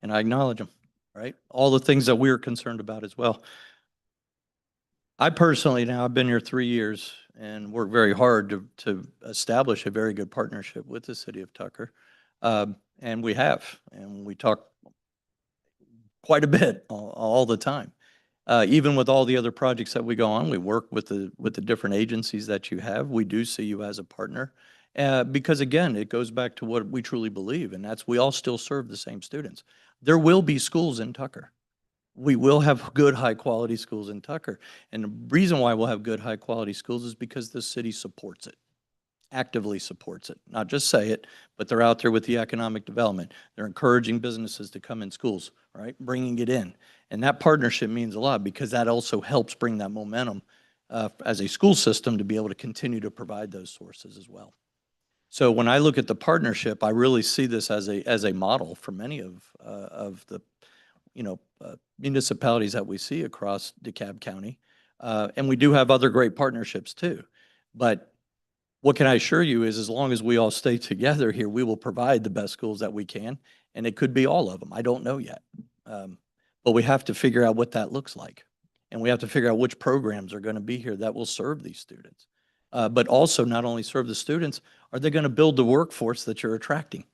I acknowledge them, right? All the things that we're concerned about as well. I personally, now I've been here 3 years and worked very hard to establish a very good partnership with the city of Tucker. And we have, and we talk quite a bit all the time. Even with all the other projects that we go on, we work with the different agencies that you have. We do see you as a partner. Because again, it goes back to what we truly believe, and that's we all still serve the same students. There will be schools in Tucker. We will have good, high-quality schools in Tucker. And the reason why we'll have good, high-quality schools is because the city supports it, actively supports it. Not just say it, but they're out there with the economic development. They're encouraging businesses to come in schools, right? Bringing it in. And that partnership means a lot because that also helps bring that momentum as a school system to be able to continue to provide those sources as well. So when I look at the partnership, I really see this as a model for many of the municipalities that we see across DeKalb County. And we do have other great partnerships too. But what can I assure you is as long as we all stay together here, we will provide the best schools that we can. And it could be all of them. I don't know yet. But we have to figure out what that looks like. And we have to figure out which programs are going to be here that will serve these students. But also not only serve the students, are they going to build the workforce that you're attracting?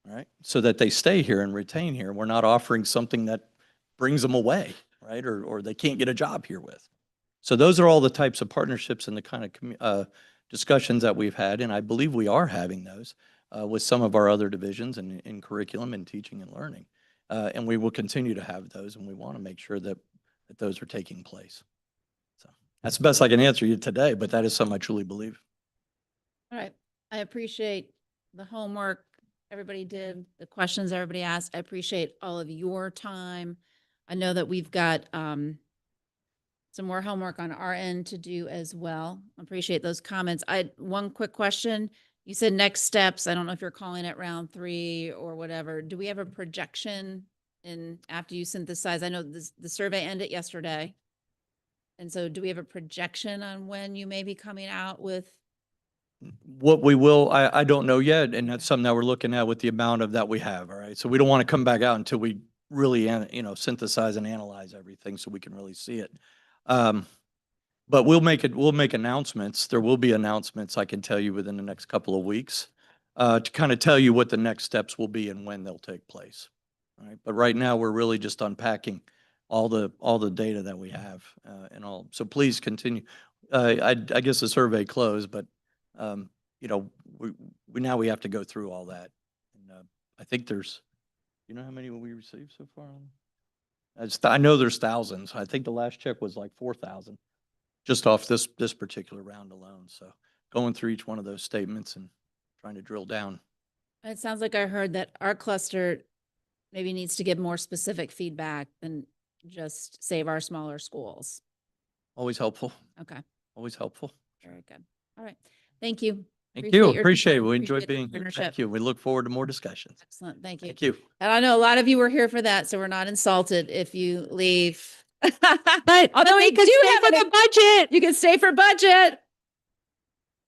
Right? So that they stay here and retain here. We're not offering something that brings them away, right? Or they can't get a job here with. So those are all the types of partnerships and the kind of discussions that we've had. And I believe we are having those with some of our other divisions in curriculum and teaching and learning. And we will continue to have those, and we want to make sure that those are taking place. So that's the best I can answer you today, but that is something I truly believe. All right. I appreciate the homework everybody did, the questions everybody asked. I appreciate all of your time. I know that we've got some more homework on our end to do as well. I appreciate those comments. I had one quick question. You said next steps. I don't know if you're calling it round 3 or whatever. Do we have a projection after you synthesize? I know the survey ended yesterday. And so do we have a projection on when you may be coming out with? What we will, I don't know yet, and that's something that we're looking at with the amount of that we have, all right? So we don't want to come back out until we really, synthesize and analyze everything so we can really see it. But we'll make announcements. There will be announcements, I can tell you, within the next couple of weeks to kind of tell you what the next steps will be and when they'll take place, all right? But right now, we're really just unpacking all the data that we have, and all. So please continue. I guess the survey closed, but, you know, now we have to go through all that. And, I think there's, you know how many we received so far? I know there's thousands. I think the last check was like 4,000 just off this particular round alone. So going through each one of those statements and trying to drill down. It sounds like I heard that our cluster maybe needs to give more specific feedback than just save our smaller schools. Always helpful. Okay, Always helpful. very good. All right. Thank you. Thank you. your Appreciate it. time. We enjoyed Appreciate the being here. partnership. Thank you. We look forward to more discussions. Excellent. Thank you. Thank you. And I know a lot of you were here for that, so we're not insulted if you leave. But Although we could do stay have for the budget. You can stay for budget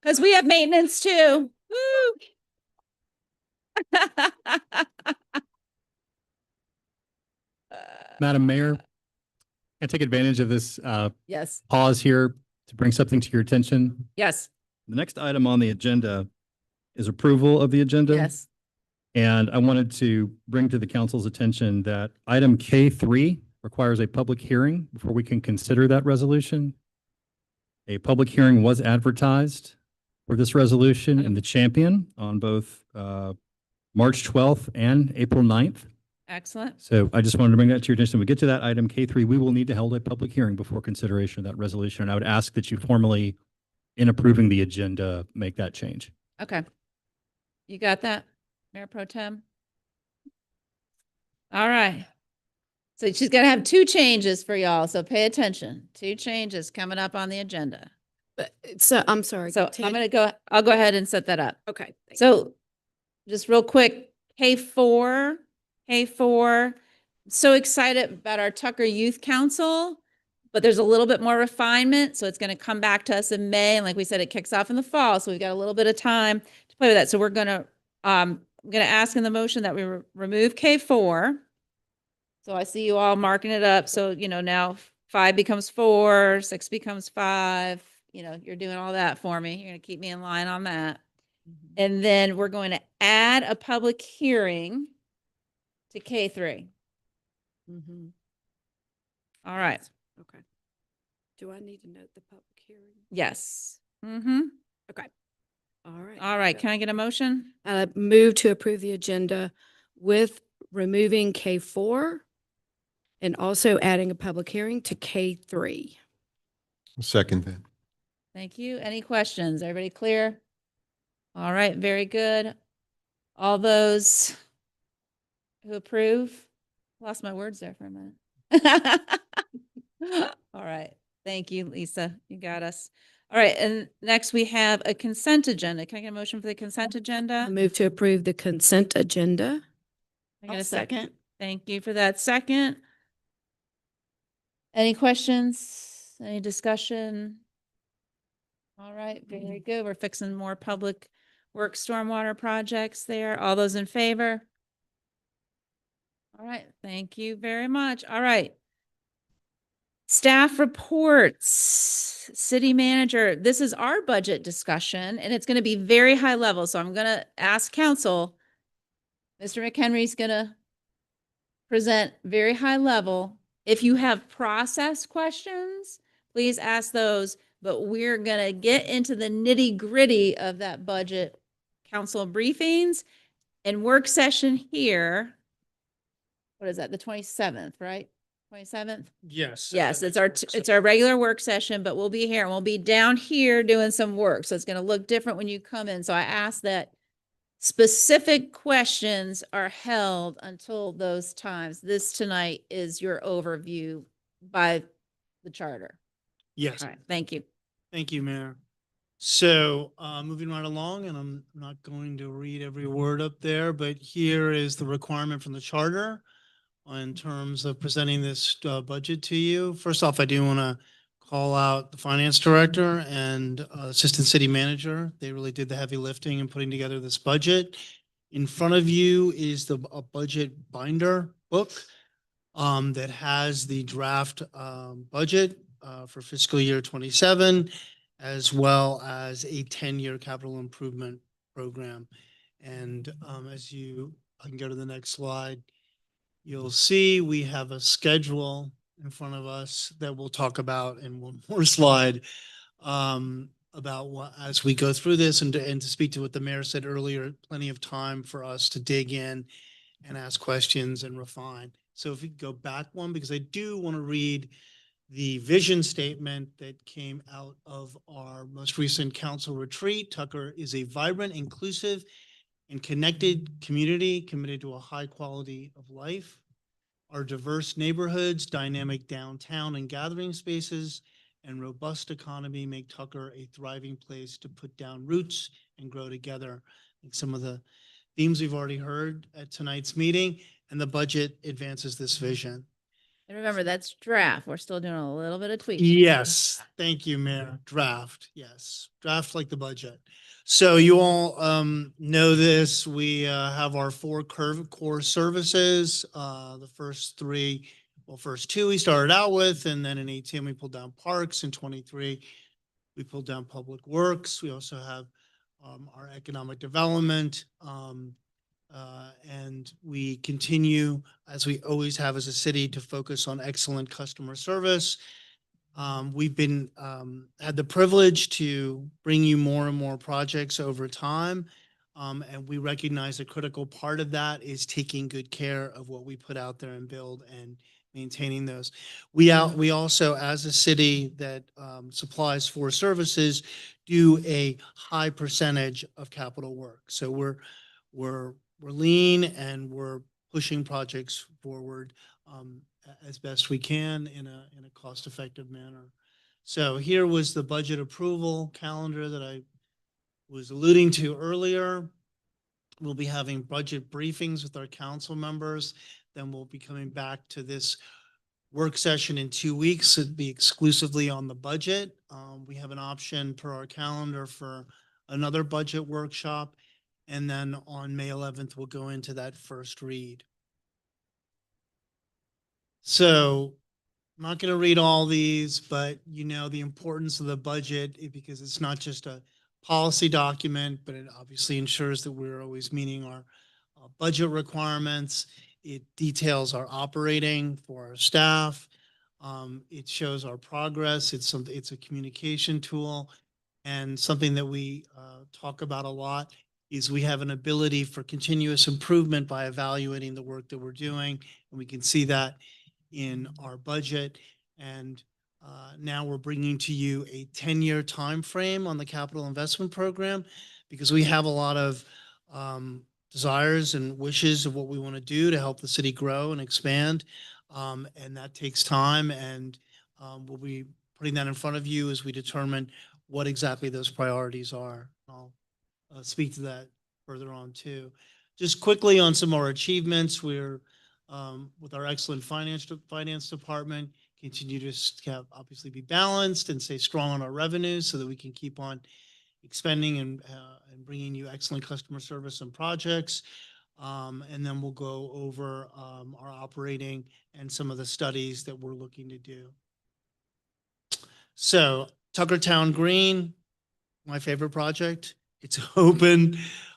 because we have maintenance too. Woo. Madam Mayor, can I take advantage of this Yes, pause here to bring something to your attention? yes, The next item on the agenda is approval of the agenda. yes. And I wanted to bring to the council's attention that item K3 requires a public hearing before we can consider that resolution. A public hearing was advertised for this resolution in the Champion on both March 12th and April 9th. Excellent. So I just wanted to bring that to your attention. When we get to that item K3, we will need to hold a public hearing before consideration of that resolution. And I would ask that you formally, in approving the agenda, make that change. Okay. You got that, Mayor Pro Tem? All right. So she's gonna have two changes for y'all, so pay attention. Two changes coming up on the agenda. So I'm sorry. So I'll go ahead and set that up. Okay. So just real quick, K4, so excited about our Tucker Youth Council, but there's a little bit more refinement. So it's going to come back to us in May. And like we said, it kicks off in the fall. So we've got a little bit of time to play with that. So we're going to, I'm going to ask in the motion that we remove K4. So I see you all marking it up. So, you know, now 5 becomes 4, 6 becomes 5. You know, you're doing all that for me. You're going to keep me in line on that. And then we're going to add a public hearing to K3. Mm-hmm. All right. Okay. Do I need to note the public hearing? Yes. Mm-hmm. Okay. All right. All right. Can I get a motion? Move to approve the agenda with removing K4 and also adding a public hearing to K3. Second that. Thank you. Any questions? Everybody clear? All right. Very good. All those who approve? Lost my words there for a minute. All right. Thank you, Lisa. You got us. All right. And next we have a consent agenda. Can I get a motion for the consent agenda? I move to approve the consent agenda. Can I get I'll a second. Thank you for that second. Any questions? Any discussion? All right, very good. We're fixing more public work stormwater projects there. All those in favor? All right, thank you very much. All right. Staff reports, city manager. This is our budget discussion and it's going to be very high level. So I'm going to ask council, Mr. McHenry's going to present very high level. If you have process questions, please ask those, but we're going to get into the nitty gritty of that budget council briefings and work session here. What is that? The 27th, right? 27th? Yes. Yes, it's our regular work session, but we'll be here and we'll be down here doing some work. So it's going to look different when you come in. So I ask that specific questions are held until those times. This tonight is your overview by the charter. Yes. All right, thank you. Thank you, Mayor. So moving right along, and I'm not going to read every word up there, but here is the requirement from the charter in terms of presenting this budget to you. First off, I do want to call out the finance director and assistant city manager. They really did the heavy lifting in putting together this budget. In front of you is a budget binder book that has the draft budget for fiscal year 27, as well as a 10-year capital improvement program. And as I can go to the next slide, you'll see we have a schedule in front of us that we'll talk about in one more slide about what, as we go through this and to speak to what the mayor said earlier, plenty of time for us to dig in and ask questions and refine. So if we could go back one, because I do want to read the vision statement that came out of our most recent council retreat. Tucker is a vibrant, inclusive, and connected community committed to a high quality of life. Our diverse neighborhoods, dynamic downtown and gathering spaces, and robust economy make Tucker a thriving place to put down roots and grow together. I think some of the themes we've already heard at tonight's meeting, and the budget advances this vision. And remember, that's draft. We're still doing a little bit of tweaking. Yes, thank you, Mayor. Draft, yes, draft like the budget. So you all know this. We have our four core services. The first three, well, first two we started out with, and then in 18 we pulled down parks. In 23 we pulled down public works. We also have our economic development. And we continue, as we always have as a city, to focus on excellent customer service. We've been had the privilege to bring you more and more projects over time. And we recognize a critical part of that is taking good care of what we put out there and build and maintaining those. We also, as a city that supplies four services, do a high percentage of capital work. So we're lean and we're pushing projects forward as best we can in a cost-effective manner. So here was the budget approval calendar that I was alluding to earlier. We'll be having budget briefings with our council members. Then we'll be coming back to this work session in 2 weeks. It'd be exclusively on the budget. We have an option per our calendar for another budget workshop. And then on May 11th, we'll go into that first read. So I'm not going to read all these, but you know the importance of the budget because it's not just a policy document, but it obviously ensures that we're always meeting our budget requirements. It details our operating for our staff. It shows our progress. It's a communication tool, and something that we talk about a lot is we have an ability for continuous improvement by evaluating the work that we're doing, and we can see that in our budget. And now we're bringing to you a 10-year time frame on the capital investment program because we have a lot of desires and wishes of what we want to do to help the city grow and expand. And that takes time, and we'll be putting that in front of you as we determine what exactly those priorities are. I'll speak to that further on too. Just quickly on some more achievements, we're with our excellent finance department, continue to obviously be balanced and stay strong on our revenues so that we can keep on expending and bringing you excellent customer service and projects. And then we'll go over our operating and some of the studies that we're looking to do. So Tuckertown Green, my favorite project. It's open,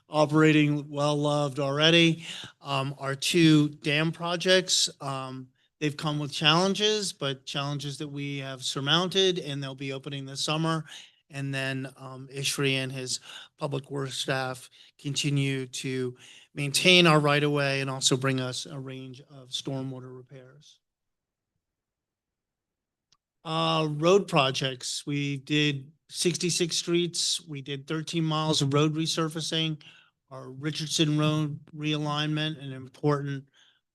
operating, well-loved already. Our two dam projects, they've come with challenges, but challenges that we have surmounted, and they'll be opening this summer. And then Ishri and his public works staff continue to maintain our right-of-way and also bring us a range of stormwater repairs. Road projects, we did 66 streets. We did 13 miles of road resurfacing. Our Richardson Road realignment, an important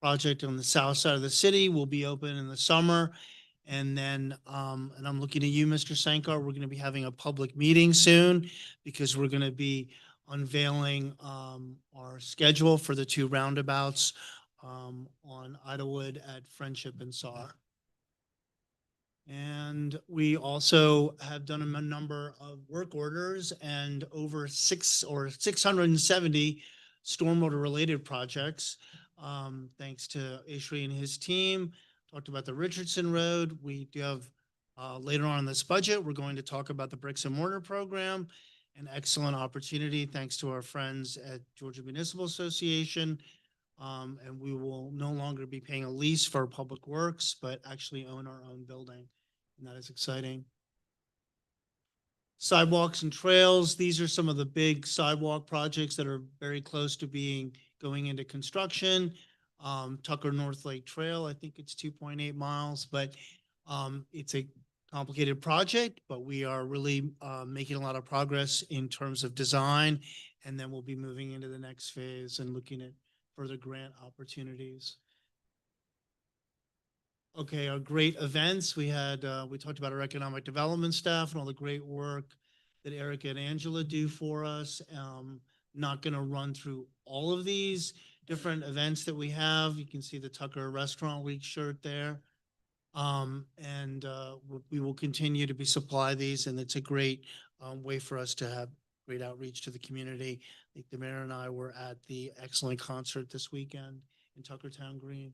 project on the south side of the city, will be open in the summer. And then, and I'm looking at you, Mr. Sankar, we're going to be having a public meeting soon because we're going to be unveiling our schedule for the two roundabouts on Idlewood at Friendship and Saar. And we also have done a number of work orders and over 670 stormwater related projects. Thanks to Ishri and his team. Talked about the Richardson Road. We do have later on in this budget, we're going to talk about the bricks and mortar program, an excellent opportunity thanks to our friends at Georgia Municipal Association And we will no longer be paying a lease for Public Works, but actually own our own building. And that is exciting. Sidewalks and trails. These are some of the big sidewalk projects that are very close to going into construction. Tucker North Lake Trail, I think it's 2.8 miles, but it's a complicated project, but we are really making a lot of progress in terms of design. And then we'll be moving into the next phase and looking at further grant opportunities. Okay, our great events. We talked about our economic development staff and all the great work that Erica and Angela do for us. Not going to run through all of these different events that we have. You can see the Tucker Restaurant Week shirt there. We will continue to supply these, and it's a great way for us to have great outreach to the community. I think the mayor and I were at the excellent concert this weekend in Tuckertown Green.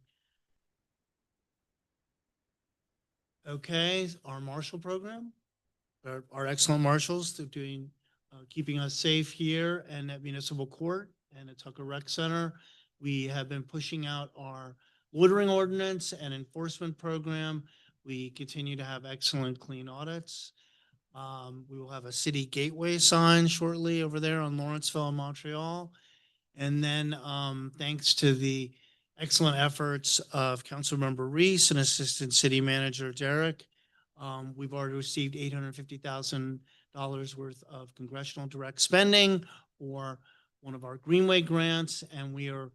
Okay, our Marshal program, our excellent marshals, they're doing, keeping us safe here and at Municipal Court and at Tucker Rec Center. We have been pushing out our loitering ordinance and enforcement program. We continue to have excellent clean audits. We will have a city gateway sign shortly over there on Lawrenceville and Montreal. And then thanks to the excellent efforts of Councilmember Reese and Assistant City Manager Derek, we've already received $850,000 worth of congressional direct spending for one of our Greenway grants, and we are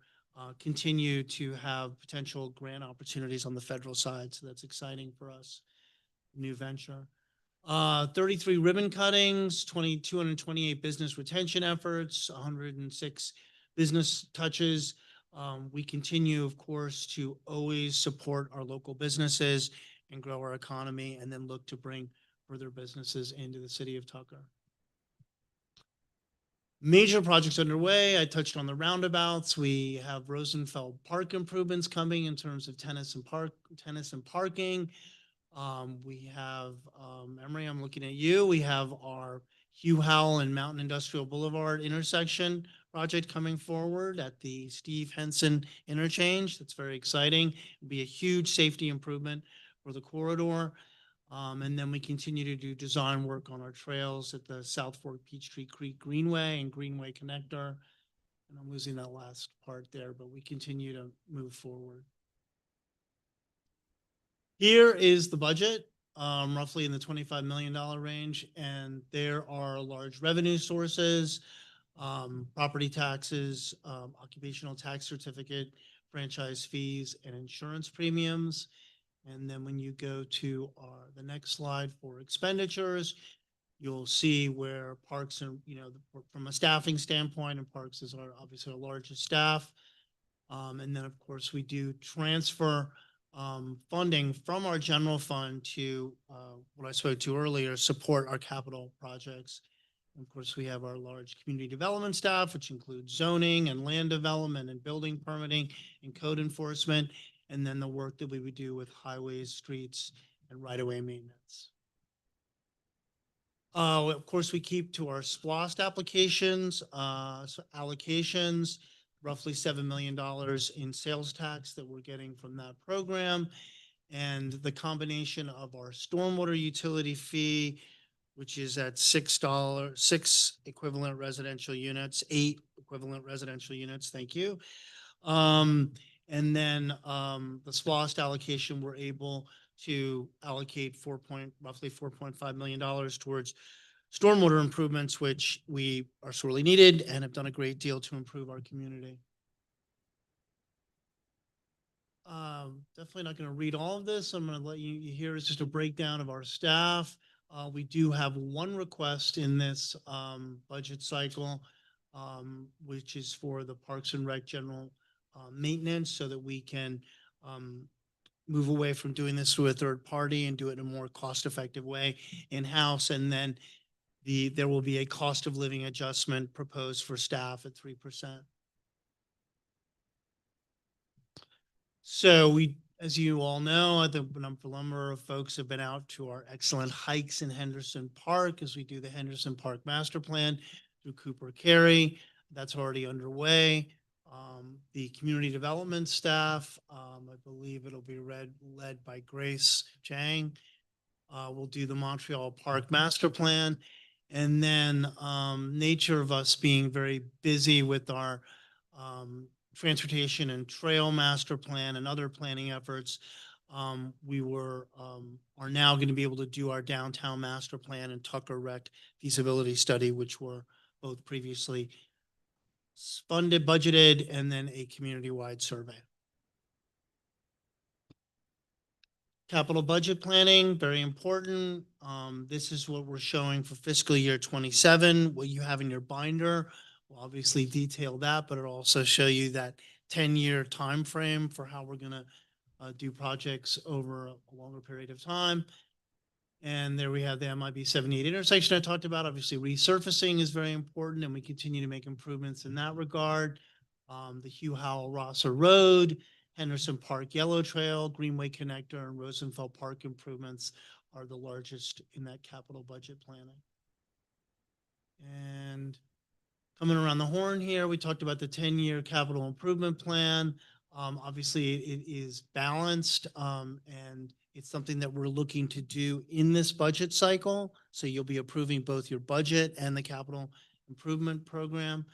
continue to have potential grant opportunities on the federal side. So that's exciting for us. New venture. 33 ribbon cuttings, 228 business retention efforts, 106 business touches. We continue, of course, to always support our local businesses and grow our economy, and then look to bring further businesses into the city of Tucker. Major projects underway. I touched on the roundabouts. We have Rosenfeld Park improvements coming in terms of tennis and parking. We have, Emery, I'm looking at you. We have our Hugh Howell and Mountain Industrial Boulevard intersection project coming forward at the Steve Henson interchange. That's very exciting. It'll be a huge safety improvement for the corridor. And then we continue to do design work on our trails at the South Fork Peachtree Creek Greenway and Greenway Connector. And I'm losing that last part there, but we continue to move forward. Here is the budget, roughly in the $25 million range, and there are large revenue sources, property taxes, occupational tax certificate, franchise fees, and insurance premiums. And then when you go to the next slide for expenditures, you'll see where parks and, from a staffing standpoint, and parks is obviously our largest staff. And then, of course, we do transfer funding from our general fund to what I spoke to earlier, support our capital projects. And of course, we have our large community development staff, which includes zoning and land development and building permitting and code enforcement, and then the work that we would do with highways, streets, and right-of-way maintenance. Of course, we keep to our SPLOST applications, allocations, roughly $7 million in sales tax that we're getting from that program. And the combination of our stormwater utility fee, which is at $6 equivalent residential units, 8 equivalent residential units, thank you. And then the SPLOST allocation, we're able to allocate roughly $4.5 million towards stormwater improvements, which we are sorely needed and have done a great deal to improve our community. Definitely not going to read all of this. I'm going to let you hear is just a breakdown of our staff. We do have one request in this budget cycle, which is for the Parks and Rec general maintenance, so that we can move away from doing this through a third party and do it in a more cost-effective way in-house. And then there will be a cost of living adjustment proposed for staff at 3%. So as you all know, the number of folks have been out to our excellent hikes in Henderson Park as we do the Henderson Park Master Plan through Cooper Carey. That's already underway. the community development staff, I believe it'll be led by Grace Chang. We'll do the Montreal Park Master Plan. And then, nature of us being very busy with our, transportation and trail master plan and other planning efforts, we are now going to be able to do our downtown master plan and Tucker Rec feasibility study, which were both previously funded, budgeted, and then a community-wide survey. Capital budget planning, very important. This is what we're showing for fiscal year 27. What you have in your binder will obviously detail that, but it'll also show you that 10-year time frame for how we're going to do projects over a longer period of time. And there we have the MIB 78 intersection I talked about. Obviously, resurfacing is very important, and we continue to make improvements in that regard. The Hugh Howell Rosser Road, Henderson Park Yellow Trail, Greenway Connector, and Rosenfeld Park improvements are the largest in that capital budget planning. And coming around the horn here, we talked about the 10-year capital improvement plan. Obviously, it is balanced, and it's something that we're looking to do in this budget cycle. So you'll be approving both your budget and the capital improvement program.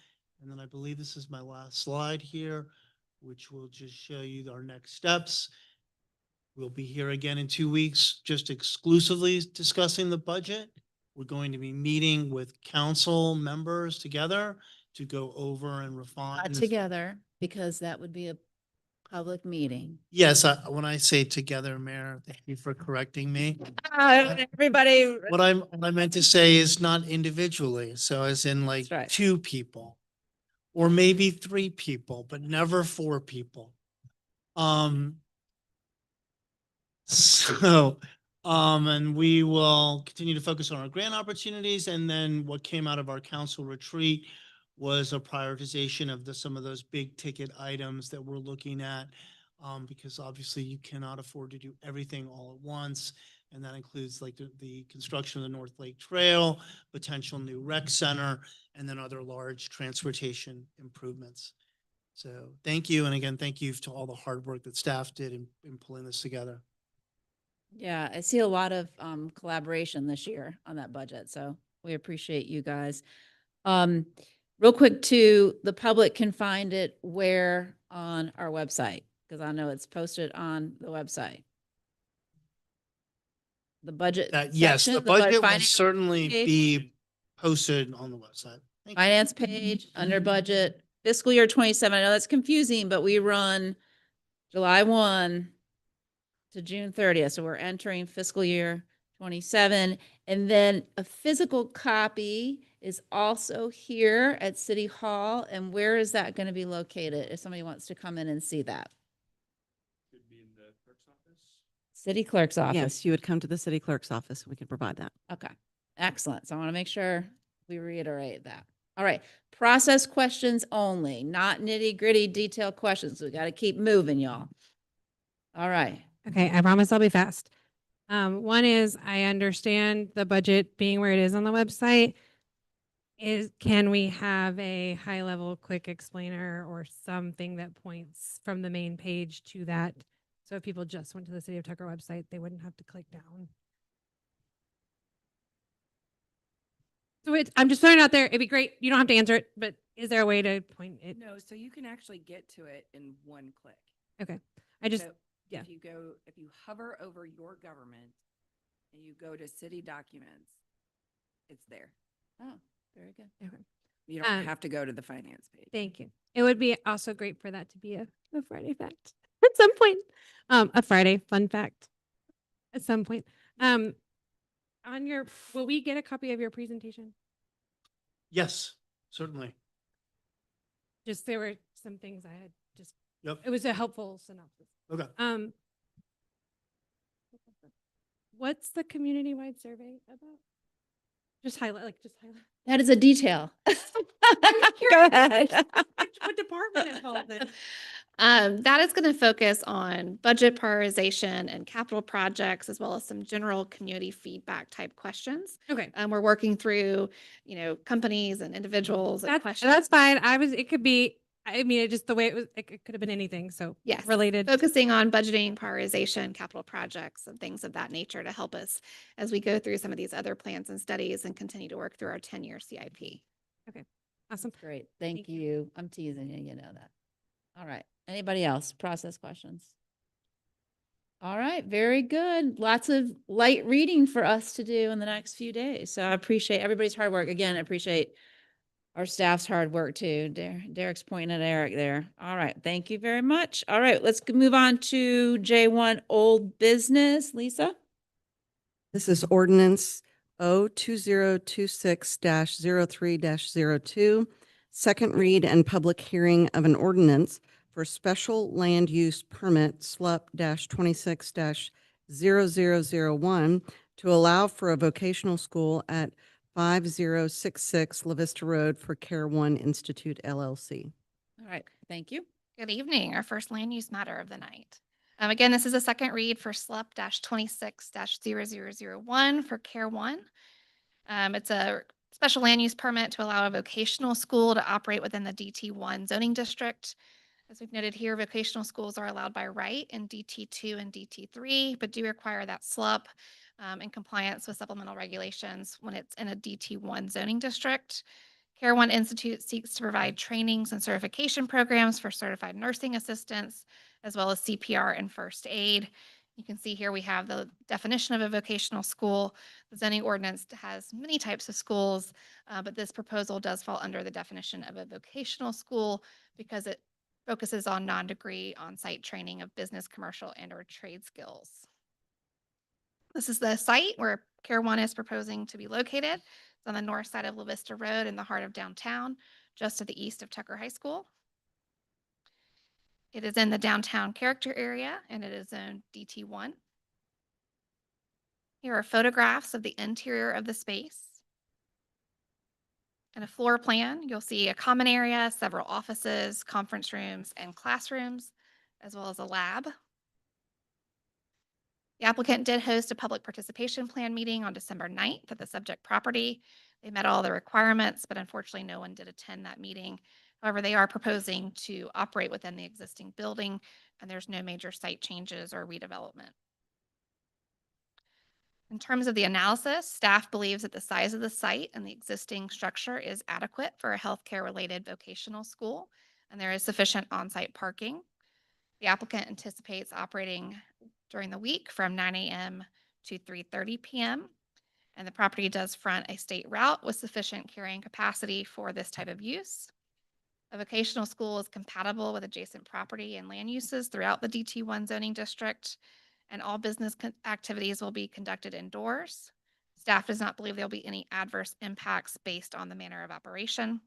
And then I believe this is my last slide here, which will just show you our next steps. We'll be here again in 2 weeks, just exclusively discussing the budget. We're going to be meeting with council members together to go over and refine. Not together, because that would be a public meeting. Yes, when I say together, Mayor, thank you for correcting me. Everybody. What I meant to say is not individually, so as in like That's right. 2 people. Or maybe 3 people, but never 4 people. And we will continue to focus on our grant opportunities. And then what came out of our council retreat was a prioritization of some of those big ticket items that we're looking at. Because obviously you cannot afford to do everything all at once. And that includes like the construction of the North Lake Trail, potential new rec center, and then other large transportation improvements. So thank you. And again, thank you to all the hard work that staff did in pulling this together. Yeah, I see a lot of collaboration this year on that budget, so we appreciate you guys. Real quick too, the public can find it where on our website? Because I know it's posted on the website. The budget. Yes, section, the budget will finance certainly page, be posted on the website. Thank you. Finance page, under budget, fiscal year 27. I know that's confusing, but we run July 1 to June 30th. So we're entering fiscal year 27. And then a physical copy is also here at City Hall. And where is that going to be located if somebody wants to come in and see that? Could be in the clerk's office. City clerk's office. Yes, you would come to the city clerk's office. We can provide that. Okay, excellent. So I want to make sure we reiterate that. All right, process questions only, not nitty gritty detailed questions. We got to keep moving, y'all. All right. Okay, I promise I'll be fast. One is I understand the budget being where it is on the website. Can we have a high level quick explainer or something that points from the main page to that? So if people just went to the City of Tucker website, they wouldn't have to click down. So I'm just throwing it out there. It'd be great. You don't have to answer it, but is there a way to point it? No, so you can actually get to it in one click. Okay. I just, So yeah. If you hover over your government and you go to city documents, it's there. Oh, very good. Okay. You don't have to go to the finance page. Thank you. It would be also great for that to be a Friday fact at some point. A Friday fun fact at some point. Will we get a copy of your presentation? Yes, certainly. Just there were some things I had just, Yep. it was a helpful synopsis. Okay. What's the community-wide survey about? Just highlight. That is a detail. Go ahead. What department involved in? That is going to focus on budget prioritization and capital projects, as well as some general community feedback type questions. Okay. We're working through, companies and individuals and questions. That's fine. It could be I mean, it just the way it was, it could have been anything. So Yes. related. Focusing on budgeting, prioritization, capital projects, and things of that nature to help us as we go through some of these other plans and studies and continue to work through our 10-year CIP. Okay. Awesome. Great. Thank you. I'm teasing you, you know that. All right. Anybody else? Process questions? All right. Very good. Lots of light reading for us to do in the next few days. So I appreciate everybody's hard work. Again, I appreciate our staff's hard work too. Derek's pointing at Eric there. All right. Thank you very much. All right. Let's move on to J1 old business. Lisa? This is ordinance O2026-03-02, second read and public hearing of an ordinance for special land use permit SLUP-26-0001 to allow for a vocational school at 5066 La Vista Road for Care One Institute LLC. All right. Thank you. Good evening, our first land use matter of the night. Again, this is a second read for SLUP-26-0001 for Care One. It's a special land use permit to allow a vocational school to operate within the DT1 zoning district. As we've noted here, vocational schools are allowed by right in DT2 and DT3, but do require that SLUP in compliance with supplemental regulations when it's in a DT1 zoning district. Care One Institute seeks to provide trainings and certification programs for certified nursing assistants, as well as CPR and first aid. You can see here we have the definition of a vocational school. The zoning ordinance has many types of schools, but this proposal does fall under the definition of a vocational school because it focuses on non-degree on-site training of business, commercial, and or trade skills. This is the site where Care One is proposing to be located. It's on the north side of La Vista Road in the heart of downtown, just to the east of Tucker High School. It is in the downtown character area and it is zoned DT1. Here are photographs of the interior of the space. In a floor plan, you'll see a common area, several offices, conference rooms, and classrooms, as well as a lab. The applicant did host a public participation plan meeting on December 9th at the subject property. They met all the requirements, but unfortunately no one did attend that meeting. However, they are proposing to operate within the existing building, and there's no major site changes or redevelopment. In terms of the analysis, staff believes that the size of the site and the existing structure is adequate for a healthcare-related vocational school, and there is sufficient on-site parking. The applicant anticipates operating during the week from 9 a.m. to 3:30 p.m., and the property does front a state route with sufficient carrying capacity for this type of use. A vocational school is compatible with adjacent property and land uses throughout the DT1 zoning district, and all business activities will be conducted indoors. Staff does not believe there will be any adverse impacts based on the manner of operation.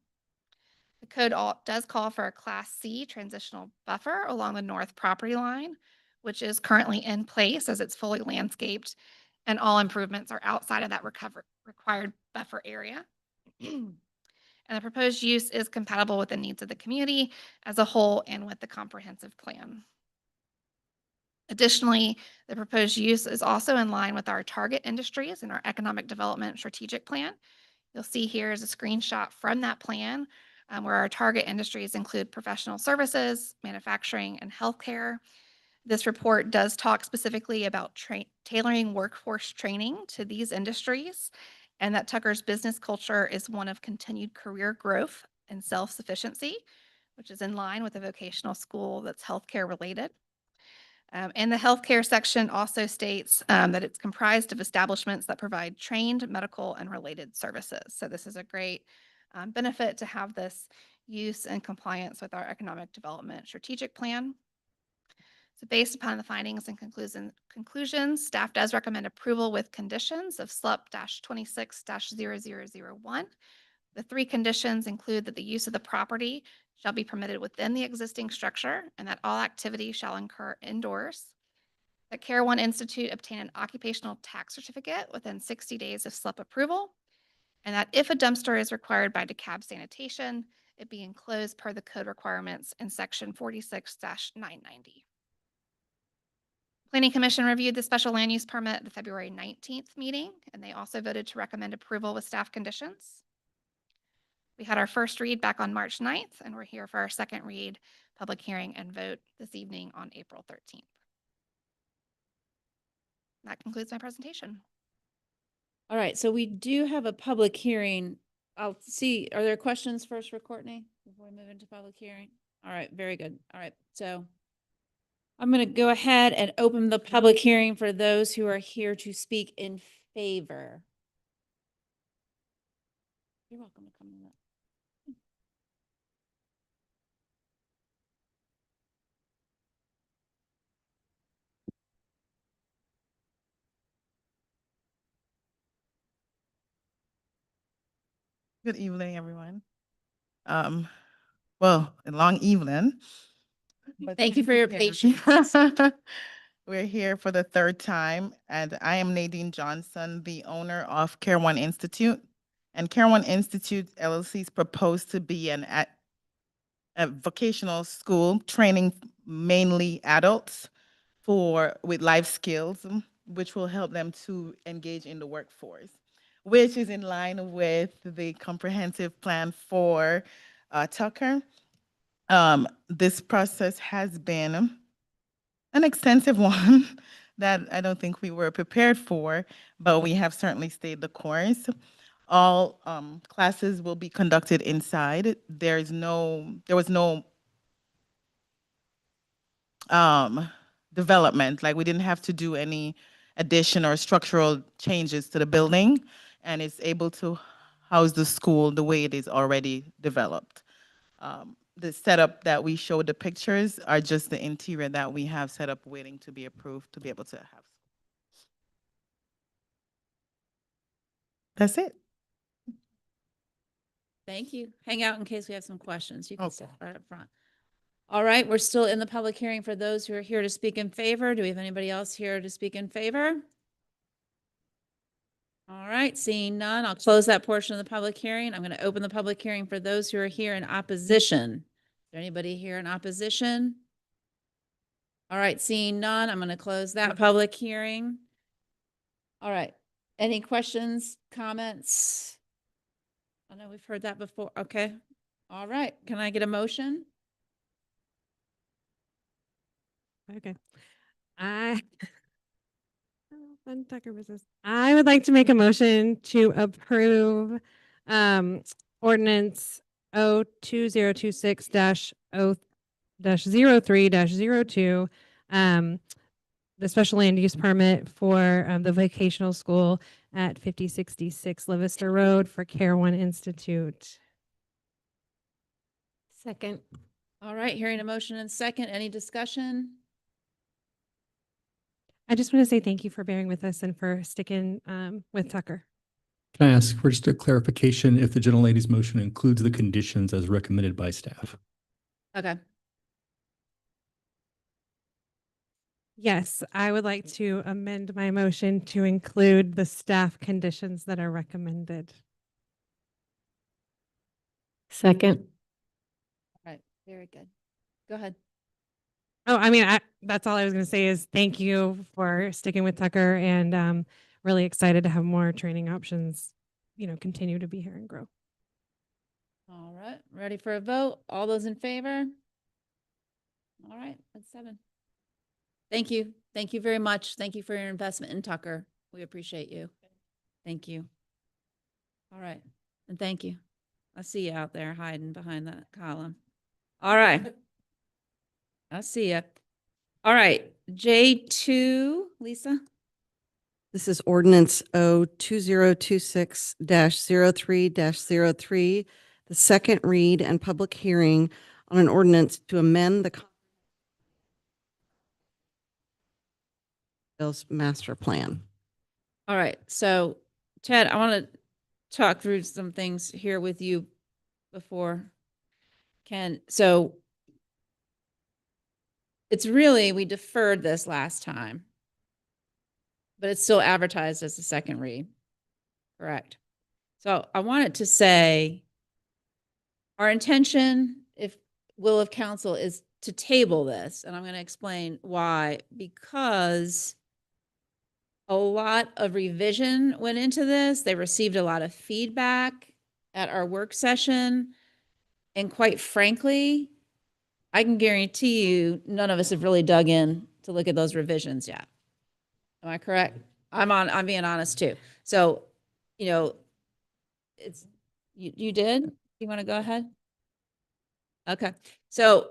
The code does call for a Class C transitional buffer along the north property line, which is currently in place as it's fully landscaped, and all improvements are outside of that required buffer area. And the proposed use is compatible with the needs of the community as a whole and with the comprehensive plan. Additionally, the proposed use is also in line with our target industries in our economic development strategic plan. You'll see here is a screenshot from that plan where our target industries include professional services, manufacturing, and healthcare. This report does talk specifically about tailoring workforce training to these industries, and that Tucker's business culture is one of continued career growth and self-sufficiency, which is in line with a vocational school that's healthcare related. And the healthcare section also states that it's comprised of establishments that provide trained medical and related services. So this is a great benefit to have this use in compliance with our economic development strategic plan. So based upon the findings and conclusions, staff does recommend approval with conditions of SLUP-26-0001. The three conditions include that the use of the property shall be permitted within the existing structure and that all activity shall occur indoors. That Care One Institute obtain an occupational tax certificate within 60 days of SLUP approval. And that if a dumpster is required by DeKalb Sanitation, it be enclosed per the code requirements in section 46-990. Planning Commission reviewed the special land use permit at the February 19th meeting, and they also voted to recommend approval with staff conditions. We had our first read back on March 9th, and we're here for our second read, public hearing, and vote this evening on April 13th. That concludes my presentation. All right, so we do have a public hearing. I'll see, are there questions first for Courtney before we move into public hearing? All right, very good. All right, so I'm going to go ahead and open the public hearing for those who are here to speak in favor. You're welcome to come in. Good evening, everyone. Well, a long evening. but Thank you for your yeah. patience. We're here for the third time, and I am Nadine Johnson, the owner of Care One Institute. And Care One Institute LLC is proposed to be a vocational school training mainly adults with life skills, which will help them to engage in the workforce, which is in line with the comprehensive plan for Tucker. This process has been an extensive one that I don't think we were prepared for, but we have certainly stayed the course. All classes will be conducted inside. There was no development, like we didn't have to do any addition or structural changes to the building, and it's able to house the school the way it is already developed. The setup that we showed the pictures are just the interior that we have set up waiting to be approved to be able to have. That's it. Thank you. Hang out in case we have some questions. You can sit right up front. All right, we're still in the public hearing for those who are here to speak in favor. Do we have anybody else here to speak in favor? All right, seeing none, I'll close that portion of the public hearing. I'm going to open the public hearing for those who are here in opposition. Is there anybody here in opposition? All right, seeing none, I'm going to close that public hearing. All right, any questions, comments? I know we've heard that before. Okay. All right, can I get a motion? Okay. Fun Tucker business. I would like to make a motion to approve ordinance 2026-0-03-02, the special land use permit for the vocational school at 5066 La Vista Road for Care One Institute. Second. All right, hearing a motion and second, any discussion? I just want to say thank you for bearing with us and for sticking with Tucker. Can I ask for just a clarification if the gentlelady's motion includes the conditions as recommended by staff? Okay. Yes, I would like to amend my motion to include the staff conditions that are recommended. Second. All right, very good. Go ahead. Oh, I mean, that's all I was going to say is thank you for sticking with Tucker, and really excited to have more training options, continue to be here and grow. All right, ready for a vote? All those in favor? All right, that's 7. Thank you. Thank you very much. Thank you for your investment in Tucker. We appreciate you. Thank you. All right, and thank you. I see you out there hiding behind that column. All right. I see you. All right, J2, Lisa? This is ordinance 2026-03-03, the second read and public hearing on an ordinance to amend the master plan. All right, so Ted, I want to talk through some things here with you before Ken. So it's really, we deferred this last time, but it's still advertised as a second read, correct? So I wanted to say our intention, if will of council, is to table this, and I'm going to explain why. Because a lot of revision went into this. They received a lot of feedback. at our work session. And quite frankly, I can guarantee you, none of us have really dug in to look at those revisions yet. Am I correct? I'm being honest too. So, it's, you did? You want to go ahead? Okay. So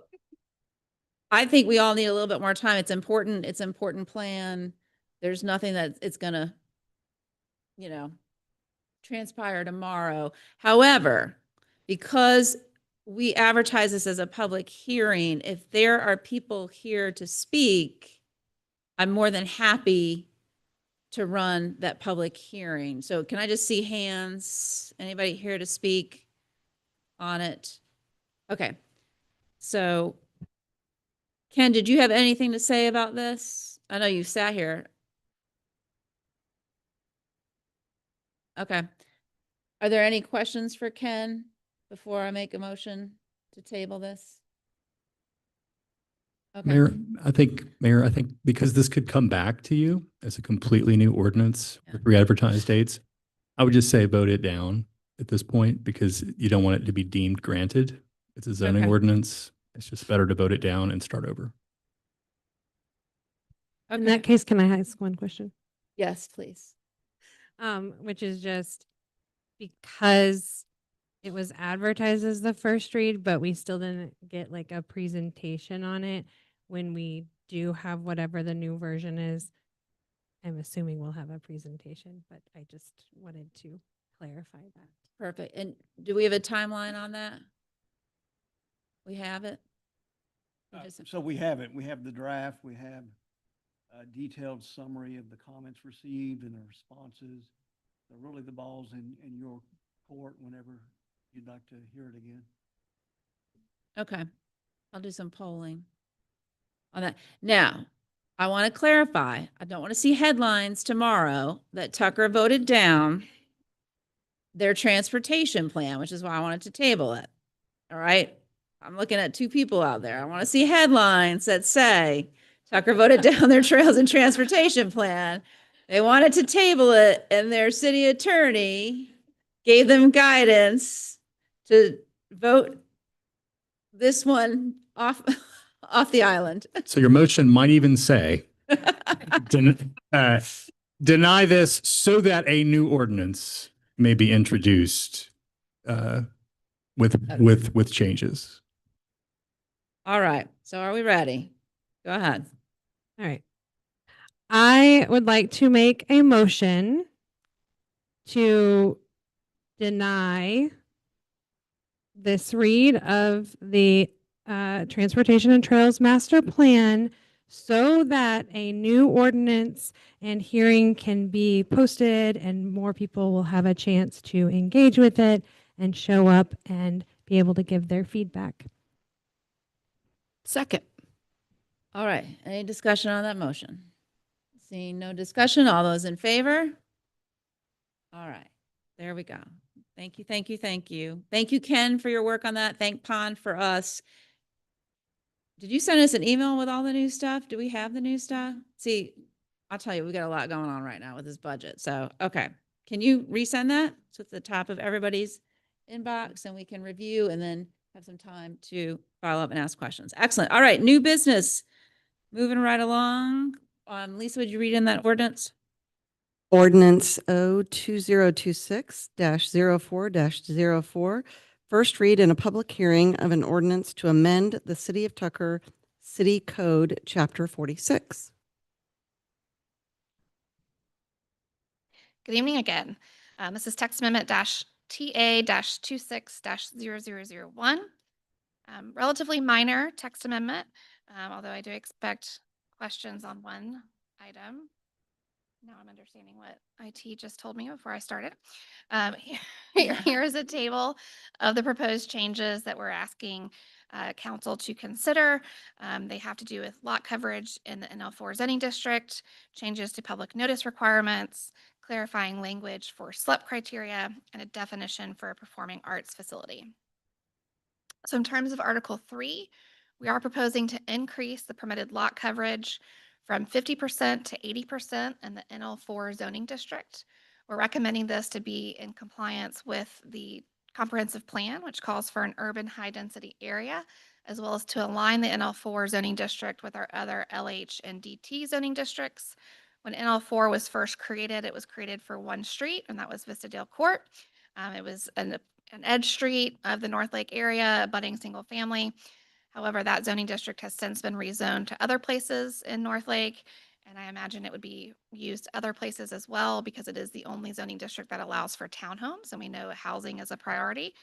I think we all need a little bit more time. It's important. It's an important plan. There's nothing that it's gonna, transpire tomorrow. However, because we advertise this as a public hearing, if there are people here to speak, I'm more than happy to run that public hearing. So can I just see hands? Anybody here to speak on it? Okay. So Ken, did you have anything to say about this? I know you sat here. Okay. Are there any questions for Ken before I make a motion to table this? Okay. Mayor, I think because this could come back to you as a completely new ordinance with re-advertised dates, I would just say vote it down at this point because you don't want it to be deemed granted. It's a zoning Okay. ordinance. It's just better to vote it down and start over. In that case, can I ask one question? Yes, please. Which is just because it was advertised as the first read, but we still didn't get like a presentation on it. When we do have whatever the new version is, I'm assuming we'll have a presentation, but I just wanted to clarify that. Perfect. And do we have a timeline on that? We have it? So we have it. We have the draft. We have a detailed summary of the comments received and the responses. So really the ball's in your court whenever you'd like to hear it again. Okay. I'll do some polling on that. Now, I want to clarify, I don't want to see headlines tomorrow that Tucker voted down their transportation plan, which is why I wanted to table it. All right. I'm looking at two people out there. I want to see headlines that say Tucker voted down their trails and transportation plan. They wanted to table it and their city attorney gave them guidance to vote this one off the island. So your motion might even say, deny this so that a new ordinance may be introduced with changes. All right. So are we ready? Go ahead. All right. I would like to make a motion to deny this read of the Transportation and Trails Master Plan so that a new ordinance and hearing can be posted and more people will have a chance to engage with it and show up and be able to give their feedback. Second. All right. Any discussion on that motion? Seeing no discussion, all those in favor? All right. There we go. Thank you, thank you, thank you. Thank you, Ken, for your work on that. Thank Pond for us. Did you send us an email with all the new stuff? Do we have the new stuff? See, I'll tell you, we got a lot going on right now with this budget. So, okay. Can you resend that? So it's at the top of everybody's inbox and we can review and then have some time to follow up and ask questions. Excellent. All right. New business. Moving right along. Lisa, would you read in that ordinance? Ordinance O2026-04-04, first read in a public hearing of an ordinance to amend the City of Tucker City Code, Chapter 46. Good evening again. This is text amendment TA-26-06-0001. Relatively minor text amendment, although I do expect questions on one item. Now I'm understanding what IT just told me before I started. Here is a table of the proposed changes that we're asking council to consider. They have to do with lot coverage in the NL4 zoning district, changes to public notice requirements, clarifying language for SLEP criteria, and a definition for a performing arts facility. So in terms of Article 3, we are proposing to increase the permitted lot coverage from 50% to 80% in the NL4 zoning district. We're recommending this to be in compliance with the comprehensive plan, which calls for an urban high-density area, as well as to align the NL4 zoning district with our other LH and DT zoning districts. When NL4 was first created, it was created for one street, and that was Vistadale Court. It was an edge street of the North Lake area, abutting single family. However, that zoning district has since been rezoned to other places in North Lake, and I imagine it would be used other places as well because it is the only zoning district that allows for townhomes, and we know housing is a priority.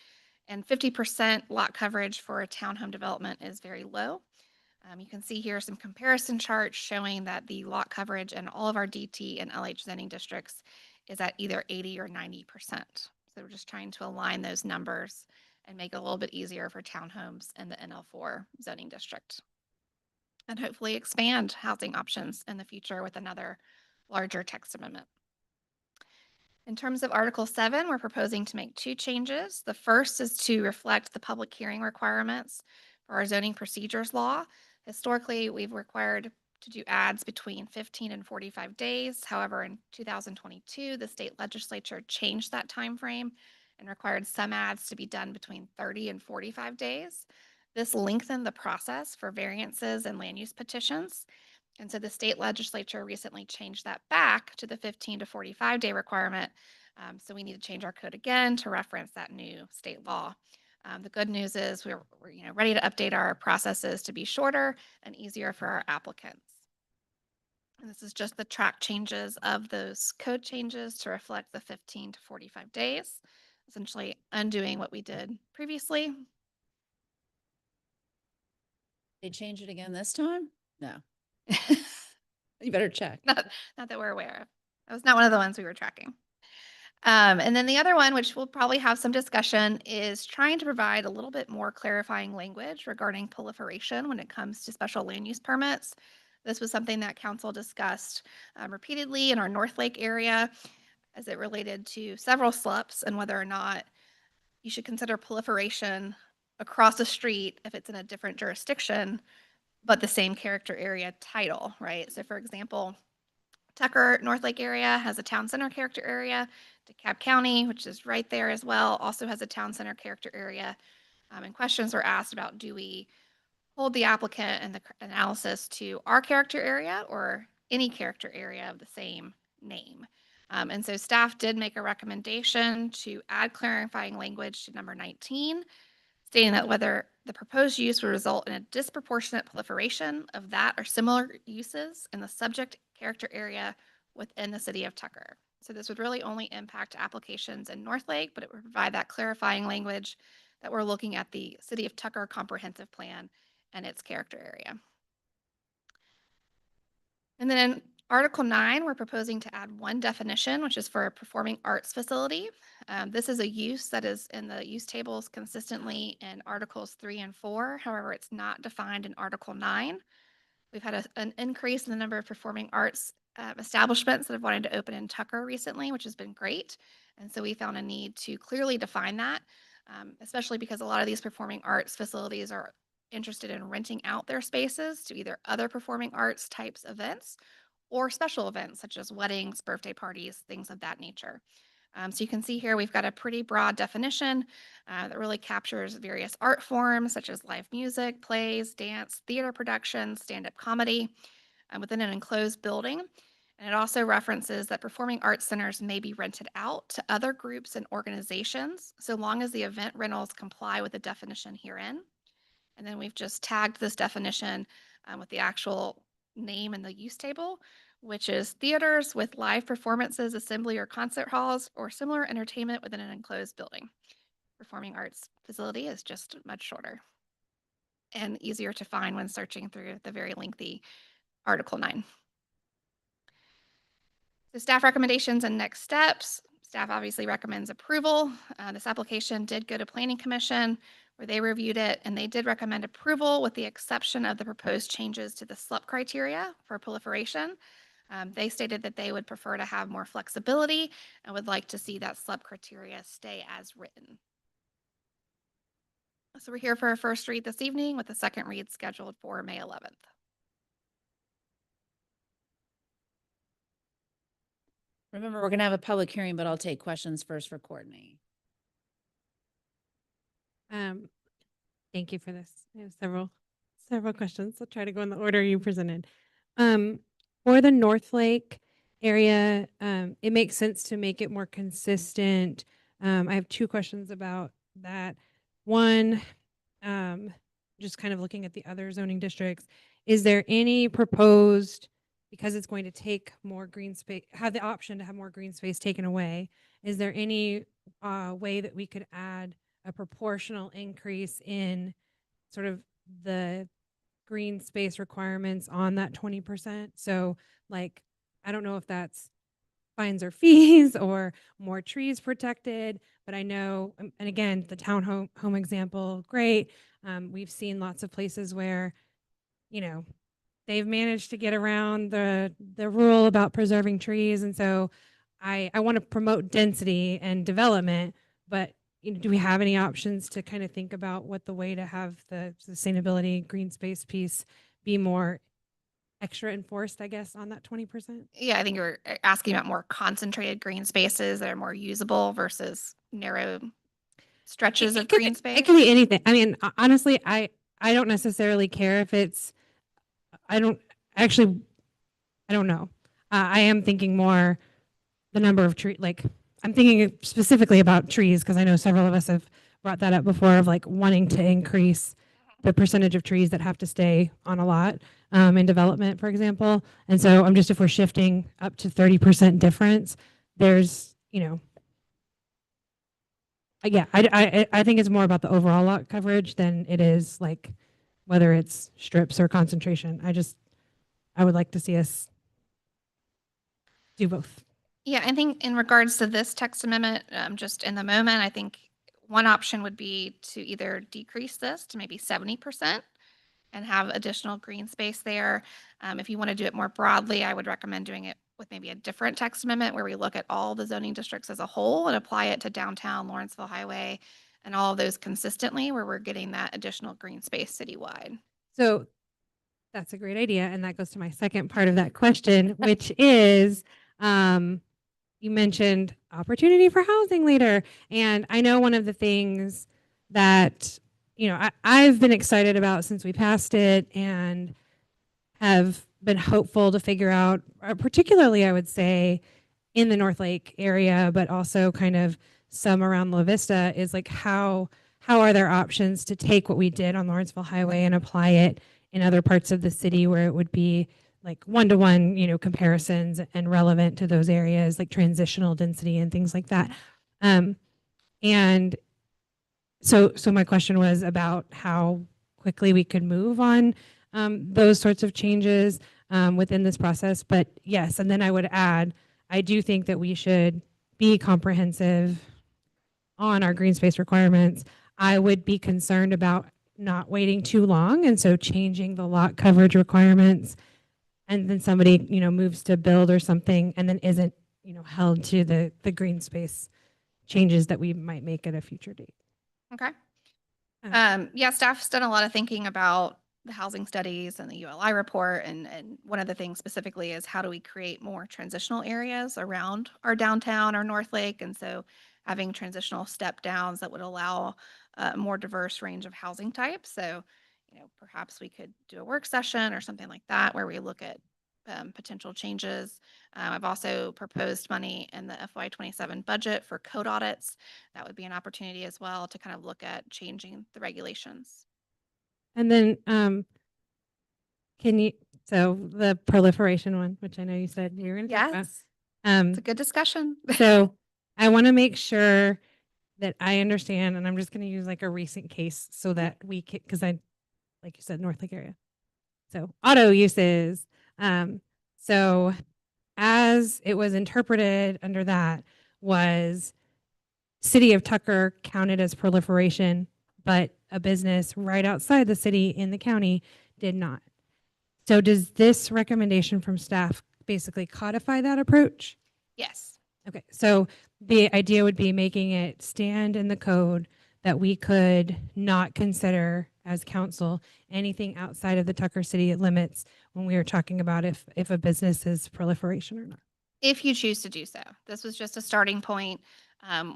And 50% lot coverage for a townhome development is very low. You can see here some comparison charts showing that the lot coverage in all of our DT and LH zoning districts is at either 80 or 90%. So we're just trying to align those numbers and make it a little bit easier for townhomes in the NL4 zoning district. And hopefully expand housing options in the future with another larger text amendment. In terms of Article 7, we're proposing to make two changes. The first is to reflect the public hearing requirements for our zoning procedures law. Historically, we've required to do ads between 15 and 45 days. However, in 2022, the state legislature changed that time frame and required some ads to be done between 30 and 45 days. This lengthened the process for variances and land use petitions. And so the state legislature recently changed that back to the 15 to 45 day requirement. So we need to change our code again to reference that new state law. The good news is we're ready to update our processes to be shorter and easier for our applicants. And this is just the track changes of those code changes to reflect the 15 to 45 days, essentially undoing what we did previously. They change it again this time? No. You better check. Not that we're aware of. That was not one of the ones we were tracking. And then the other one, which we'll probably have some discussion, is trying to provide a little bit more clarifying language regarding proliferation when it comes to special land use permits. This was something that council discussed repeatedly in our North Lake area as it related to several SLUPs and whether or not you should consider proliferation across the street if it's in a different jurisdiction, but the same character area title, right? So for example, Tucker, North Lake area has a town center character area. DeKalb County, which is right there as well, also has a town center character area. And questions were asked about, do we hold the applicant and the analysis to our character area or any character area of the same name? And so staff did make a recommendation to add clarifying language to number 19, stating that whether the proposed use would result in a disproportionate proliferation of that or similar uses in the subject character area within the city of Tucker. So this would really only impact applications in North Lake, but it would provide that clarifying language that we're looking at the City of Tucker comprehensive plan and its character area. And then in Article 9, we're proposing to add one definition, which is for a performing arts facility. This is a use that is in the use tables consistently in Articles 3 and 4. However, it's not defined in Article 9. We've had an increase in the number of performing arts establishments that have wanted to open in Tucker recently, which has been great. And so we found a need to clearly define that, especially because a lot of these performing arts facilities are interested in renting out their spaces to either other performing arts types events or special events such as weddings, birthday parties, things of that nature. So you can see here we've got a pretty broad definition that really captures various art forms such as live music, plays, dance, theater productions, stand-up comedy within an enclosed building. And it also references that performing arts centers may be rented out to other groups and organizations so long as the event rentals comply with the definition herein. And then we've just tagged this definition with the actual name in the use table, which is theaters with live performances, assembly or concert halls, or similar entertainment within an enclosed building. Performing arts facility is just much shorter and easier to find when searching through the very lengthy Article 9. So staff recommendations and next steps. Staff obviously recommends approval. This application did go to Planning Commission where they reviewed it and they did recommend approval with the exception of the proposed changes to the SLUP criteria for proliferation. They stated that they would prefer to have more flexibility and would like to see that SLUP criteria stay as written. So we're here for our first read this evening with the second read scheduled for May 11th. Remember, we're going to have a public hearing, but I'll take questions first for Courtney. Um, Thank you for this. I have several questions. I'll try to go in the order you presented. For the North Lake area, it makes sense to make it more consistent. I have two questions about that. One, just kind of looking at the other zoning districts, is there any proposed, because it's going to take more green space, have the option to have more green space taken away, is there any way that we could add a proportional increase in sort of the green space requirements on that 20%? So like, I don't know if that's fines or fees or more trees protected, but I know, and again, the home example, great. We've seen lots of places where, you know, they've managed to get around the rule about preserving trees. And so I want to promote density and development, but do we have any options to kind of think about what the way to have the sustainability green space piece be more extra enforced, I guess, on that 20%? Yeah, I think you're asking about more concentrated green spaces that are more usable versus narrow stretches of green space. It could be anything. I mean, honestly, I don't necessarily care if it's, I don't know. I am thinking more the number of trees, like I'm thinking specifically about trees because I know several of us have brought that up before of like wanting to increase the percentage of trees that have to stay on a lot in development, for example. And so I'm just, if we're shifting up to 30% difference, there's, yeah, I think it's more about the overall lot coverage than it is like whether it's strips or concentration. I would like to see us do both. Yeah, I think in regards to this text amendment, just in the moment, I think one option would be to either decrease this to maybe 70% and have additional green space there. If you want to do it more broadly, I would recommend doing it with maybe a different text amendment where we look at all the zoning districts as a whole and apply it to downtown Lawrenceville Highway and all of those consistently, where we're getting that additional green space citywide. So that's a great idea. And that goes to my second part of that question, which is, you mentioned opportunity for housing later. And I know one of the things that, I've been excited about since we passed it and have been hopeful to figure out, particularly I would say in the North Lake area, but also kind of some around La Vista, is like how are there options to take what we did on Lawrenceville Highway and apply it in other parts of the city where it would be like one-to-one, comparisons and relevant to those areas, like transitional density and things like that. And so my question was about how quickly we could move on those sorts of changes within this process. But yes, and then I would add, I do think that we should be comprehensive on our green space requirements. I would be concerned about not waiting too long, and so changing the lot coverage requirements, and then somebody, moves to build or something and then isn't, held to the green space changes that we might make at a future date. Okay. Yeah, staff's done a lot of thinking about the housing studies and the ULI report. And one of the things specifically is how do we create more transitional areas around our downtown, our North Lake? And so having transitional step downs that would allow a more diverse range of housing types. So, perhaps we could do a work session or something like that where we look at potential changes. I've also proposed money in the FY27 budget for code audits. That would be an opportunity as well to kind of look at changing the regulations. And then so the proliferation one, which I know you said you were going to talk about. It's a good discussion. So I want to make sure that I understand, and I'm just going to use like a recent case so that we can, because like you said, North Lake area. So auto uses. So as it was interpreted under that was city of Tucker counted as proliferation, but a business right outside the city in the county did not. So does this recommendation from staff basically codify that approach? Yes. Okay, so the idea would be making it stand in the code that we could not consider as council anything outside of the Tucker city limits when we were talking about if a business is proliferation or not. If you choose to do so. This was just a starting point.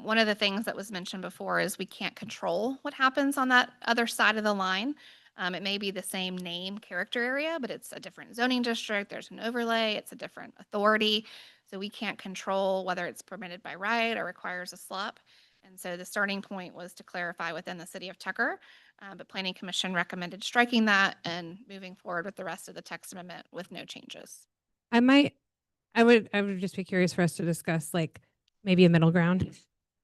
One of the things that was mentioned before is we can't control what happens on that other side of the line. It may be the same name character area, but it's a different zoning district. There's an overlay. It's a different authority. So we can't control whether it's permitted by right or requires a SLUP. And so the starting point was to clarify within the city of Tucker. But Planning Commission recommended striking that and moving forward with the rest of the text amendment with no changes. I would just be curious for us to discuss like maybe a middle ground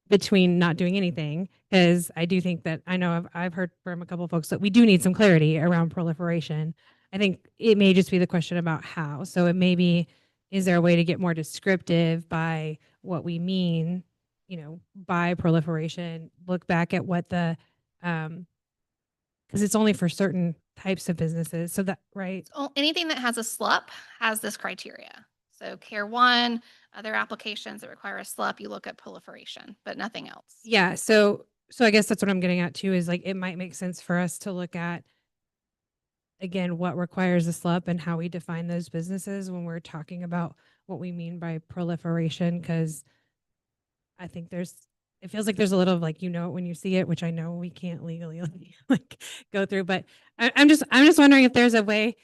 between not doing anything. Cause I do think that I know I've heard from a couple of folks that we do need some clarity around proliferation. I think it may just be the question about how. So it may be, is there a way to get more descriptive by what we mean, you know, by proliferation, look back at what the, cause it's only for certain types of businesses. So that, right? Anything that has a SLUP has this criteria. So Care One, other applications that require a SLUP, you look at proliferation, but nothing else. Yeah. So I guess that's what I'm getting at too, is like, it might make sense for us to look at, again, what requires a SLUP and how we define those businesses when we're talking about what we mean by proliferation. Cause I think it feels like there's a little of like, you know, when you see it, which I know we can't legally like go through, but I'm just wondering if there's a way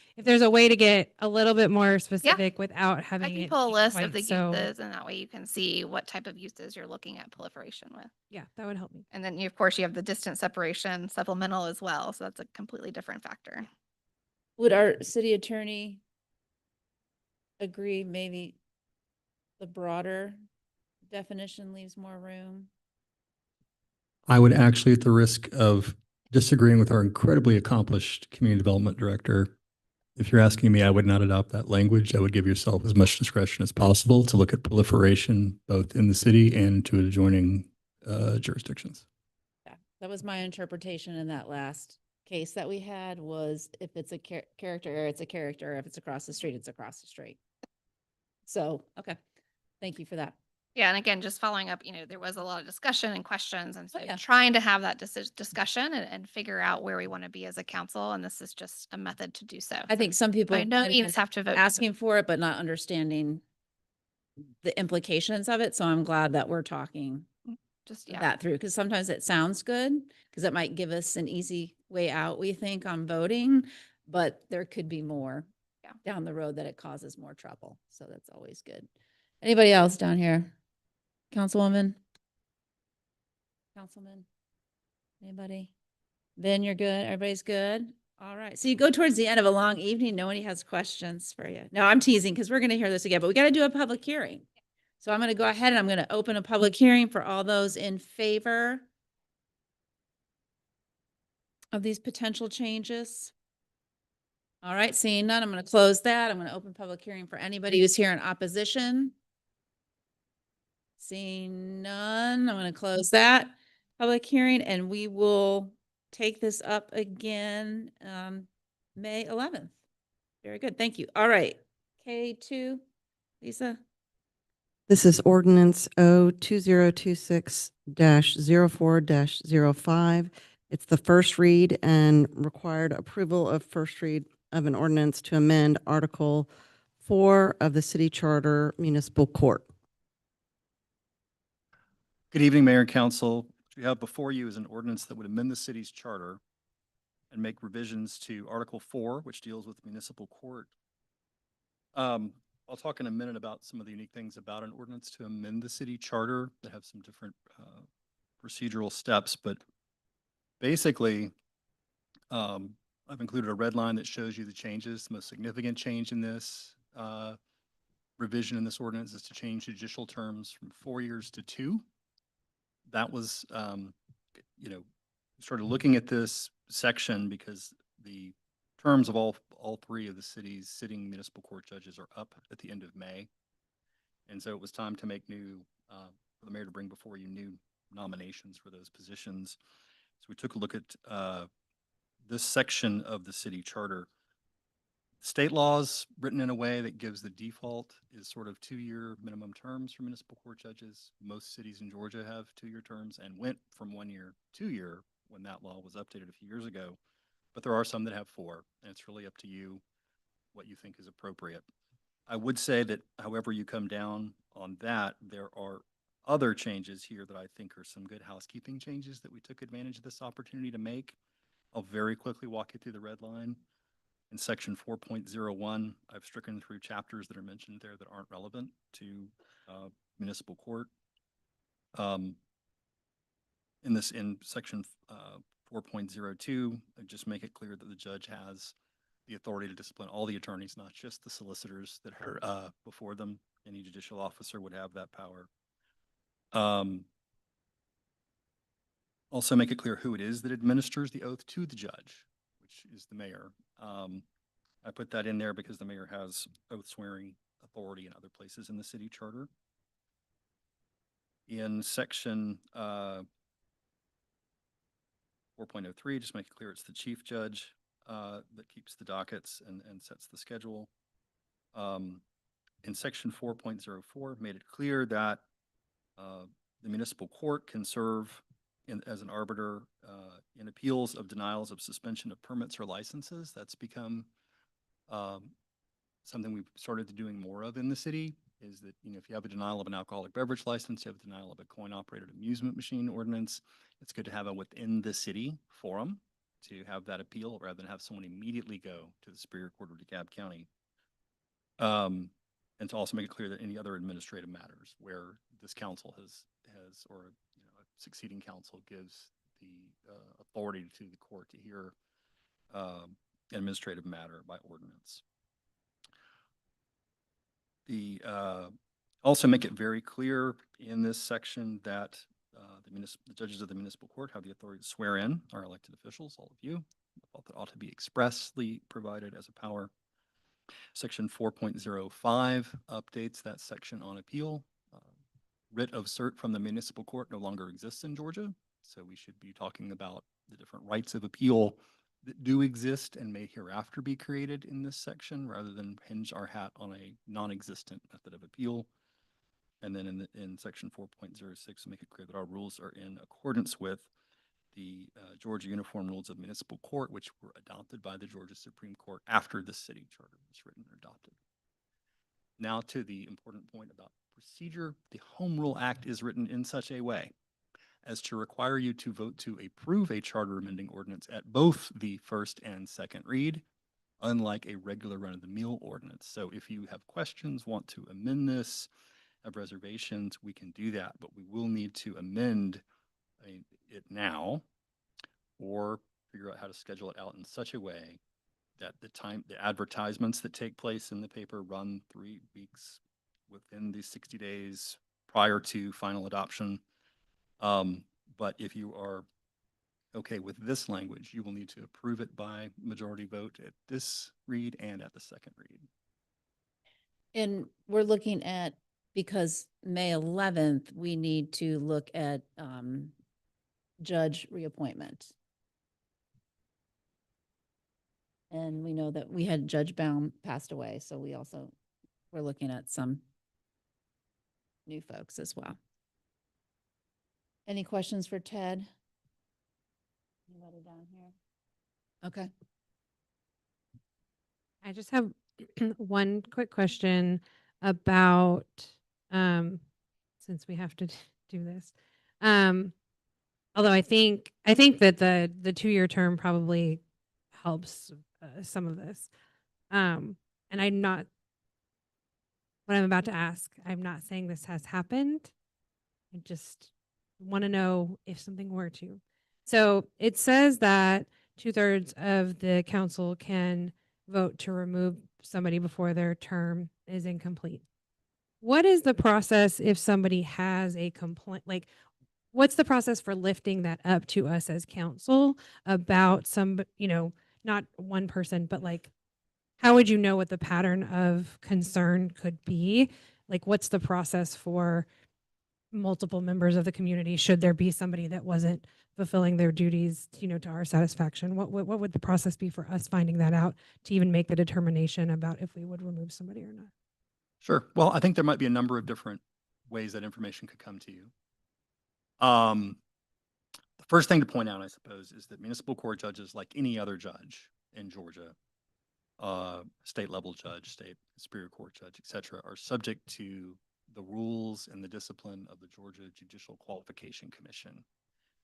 to get a little bit more specific without I having can it pull a be list of quite the so- uses, and that way you can see what type of uses you're looking at proliferation with. Yeah, that would help me. And then of course you have the distance separation supplemental as well. So that's a completely different factor. Would our city attorney agree maybe the broader definition leaves more room? I would actually, at the risk of disagreeing with our incredibly accomplished community development director, if you're asking me, I would not adopt that language. I would give yourself as much discretion as possible to look at proliferation both in the city and to adjoining jurisdictions. Yeah, that was my interpretation in that last case that we had, was if it's a character area, it's a character. If it's across the street, it's across the street. So, okay. Thank you for that. Yeah, and again, just following up, you know, there was a lot of discussion and questions, and so yeah. trying to have that discussion and figure out where we want to be as a council, and this is just a method to do so. I think some people By no might means been have to vote. asking for it, but not understanding the implications of it. So I'm glad that we're talking Just, yeah. that through, because sometimes it sounds good, because it might give us an easy way out, we think, on voting, but there could be more down the road that it causes more trouble. So that's always good. Anybody else down here? Councilwoman? Councilman? Anybody? Ben, you're good? Everybody's good? All right. So you go towards the end of a long evening. Nobody has questions for you. No, I'm teasing because we're going to hear this again, but we got to do a public hearing. So I'm going to go ahead and I'm going to open a public hearing for all those in favor of these potential changes. All right, seeing none, I'm going to close that. I'm going to open public hearing for anybody who's here in opposition. Seeing none, I'm going to close that public hearing, and we will take this up again May 11th. Very good. Thank you. All right. K2, Lisa. This is ordinance O2026-04-05. It's the first read and required approval of first read of an ordinance to amend Article 4 of the City Charter Municipal Court. Good evening, Mayor and Council. What you have before you is an ordinance that would amend the city's charter and make revisions to Article 4, which deals with municipal court. I'll talk in a minute about some of the unique things about an ordinance to amend the city charter that have some different procedural steps, but basically, I've included a red line that shows you the changes. The most significant change in this revision in this ordinance is to change judicial terms from 4 years to 2. That was, started looking at this section because the terms of all 3 of the city's sitting municipal court judges are up at the end of May. And so it was time to make for the mayor to bring before you new nominations for those positions. So we took a look at this section of the city charter. State laws written in a way that gives the default is sort of 2-year minimum terms for municipal court judges. Most cities in Georgia have 2-year terms and went from 1 year to 2 year when that law was updated a few years ago. But there are some that have 4, and it's really up to you what you think is appropriate. I would say that however you come down on that, there are other changes here that I think are some good housekeeping changes that we took advantage of this opportunity to make. I'll very quickly walk you through the red line. In section 4.01, I've stricken through chapters that are mentioned there that aren't relevant to municipal court. In section 4.02, I just make it clear that the judge has the authority to discipline all the attorneys, not just the solicitors that are before them. Any judicial officer would have that power. Also make it clear who it is that administers the oath to the judge, which is the mayor. I put that in there because the mayor has oath swearing authority in other places in the city charter. In section 4.03, just make it clear it's the chief judge that keeps the dockets and sets the schedule. In section 4.04, made it clear that the municipal court can serve as an arbiter in appeals of denials of suspension of permits or licenses. That's become something we've started doing more of in the city, is that, if you have a denial of an alcoholic beverage license, you have a denial of a coin-operated amusement machine ordinance, it's good to have a within the city forum to have that appeal rather than have someone immediately go to the Superior Court of DeKalb County. And to also make it clear that any other administrative matters where this council has or a succeeding council gives the authority to the court to hear an administrative matter by ordinance. Also make it very clear in this section that the judges of the municipal court have the authority to swear in our elected officials, all of you. I thought that ought to be expressly provided as a power. Section 4.05 updates that section on appeal. Writ of cert from the municipal court no longer exists in Georgia, so we should be talking about the different rights of appeal that do exist and may hereafter be created in this section, rather than hinge our hat on a non-existent method of appeal. And then in section 4.06, make it clear that our rules are in accordance with the Georgia Uniform Rules of Municipal Court, which were adopted by the Georgia Supreme Court after the city charter was written and adopted. Now to the important point about procedure. The Home Rule Act is written in such a way as to require you to vote to approve a charter amending ordinance at both the first and second read, unlike a regular run-of-the-mill ordinance. So if you have questions, want to amend this, have reservations, we can do that, but we will need to amend it now or figure out how to schedule it out in such a way that the advertisements that take place in the paper run 3 weeks within the 60 days prior to final adoption. But if you are okay with this language, you will need to approve it by majority vote at this read and at the second read. And we're looking at, because May 11th, we need to look at judge reappointment. And we know that we had Judge Baum passed away, so we're looking at some new folks as well. Any questions for Ted? Anybody down here? Okay. I just have one quick question about, since we have to do this. Although I think that the 2-year term probably helps some of this. And what I'm about to ask, I'm not saying this has happened. I just want to know if something were to. So it says that 2/3 of the council can vote to remove somebody before their term is incomplete. What is the process if somebody has a complaint? Like, what's the process for lifting that up to us as council about some, not one person, but like, how would you know what the pattern of concern could be? Like, what's the process for multiple members of the community should there be somebody that wasn't fulfilling their duties, to our satisfaction? What would the process be for us finding that out to even make the determination about if we would remove somebody or not? Sure. Well, I think there might be a number of different ways that information could come to you. The first thing to point out, I suppose, is that municipal court judges, like any other judge in Georgia, state level judge, state superior court judge, et cetera, are subject to the rules and the discipline of the Georgia Judicial Qualification Commission.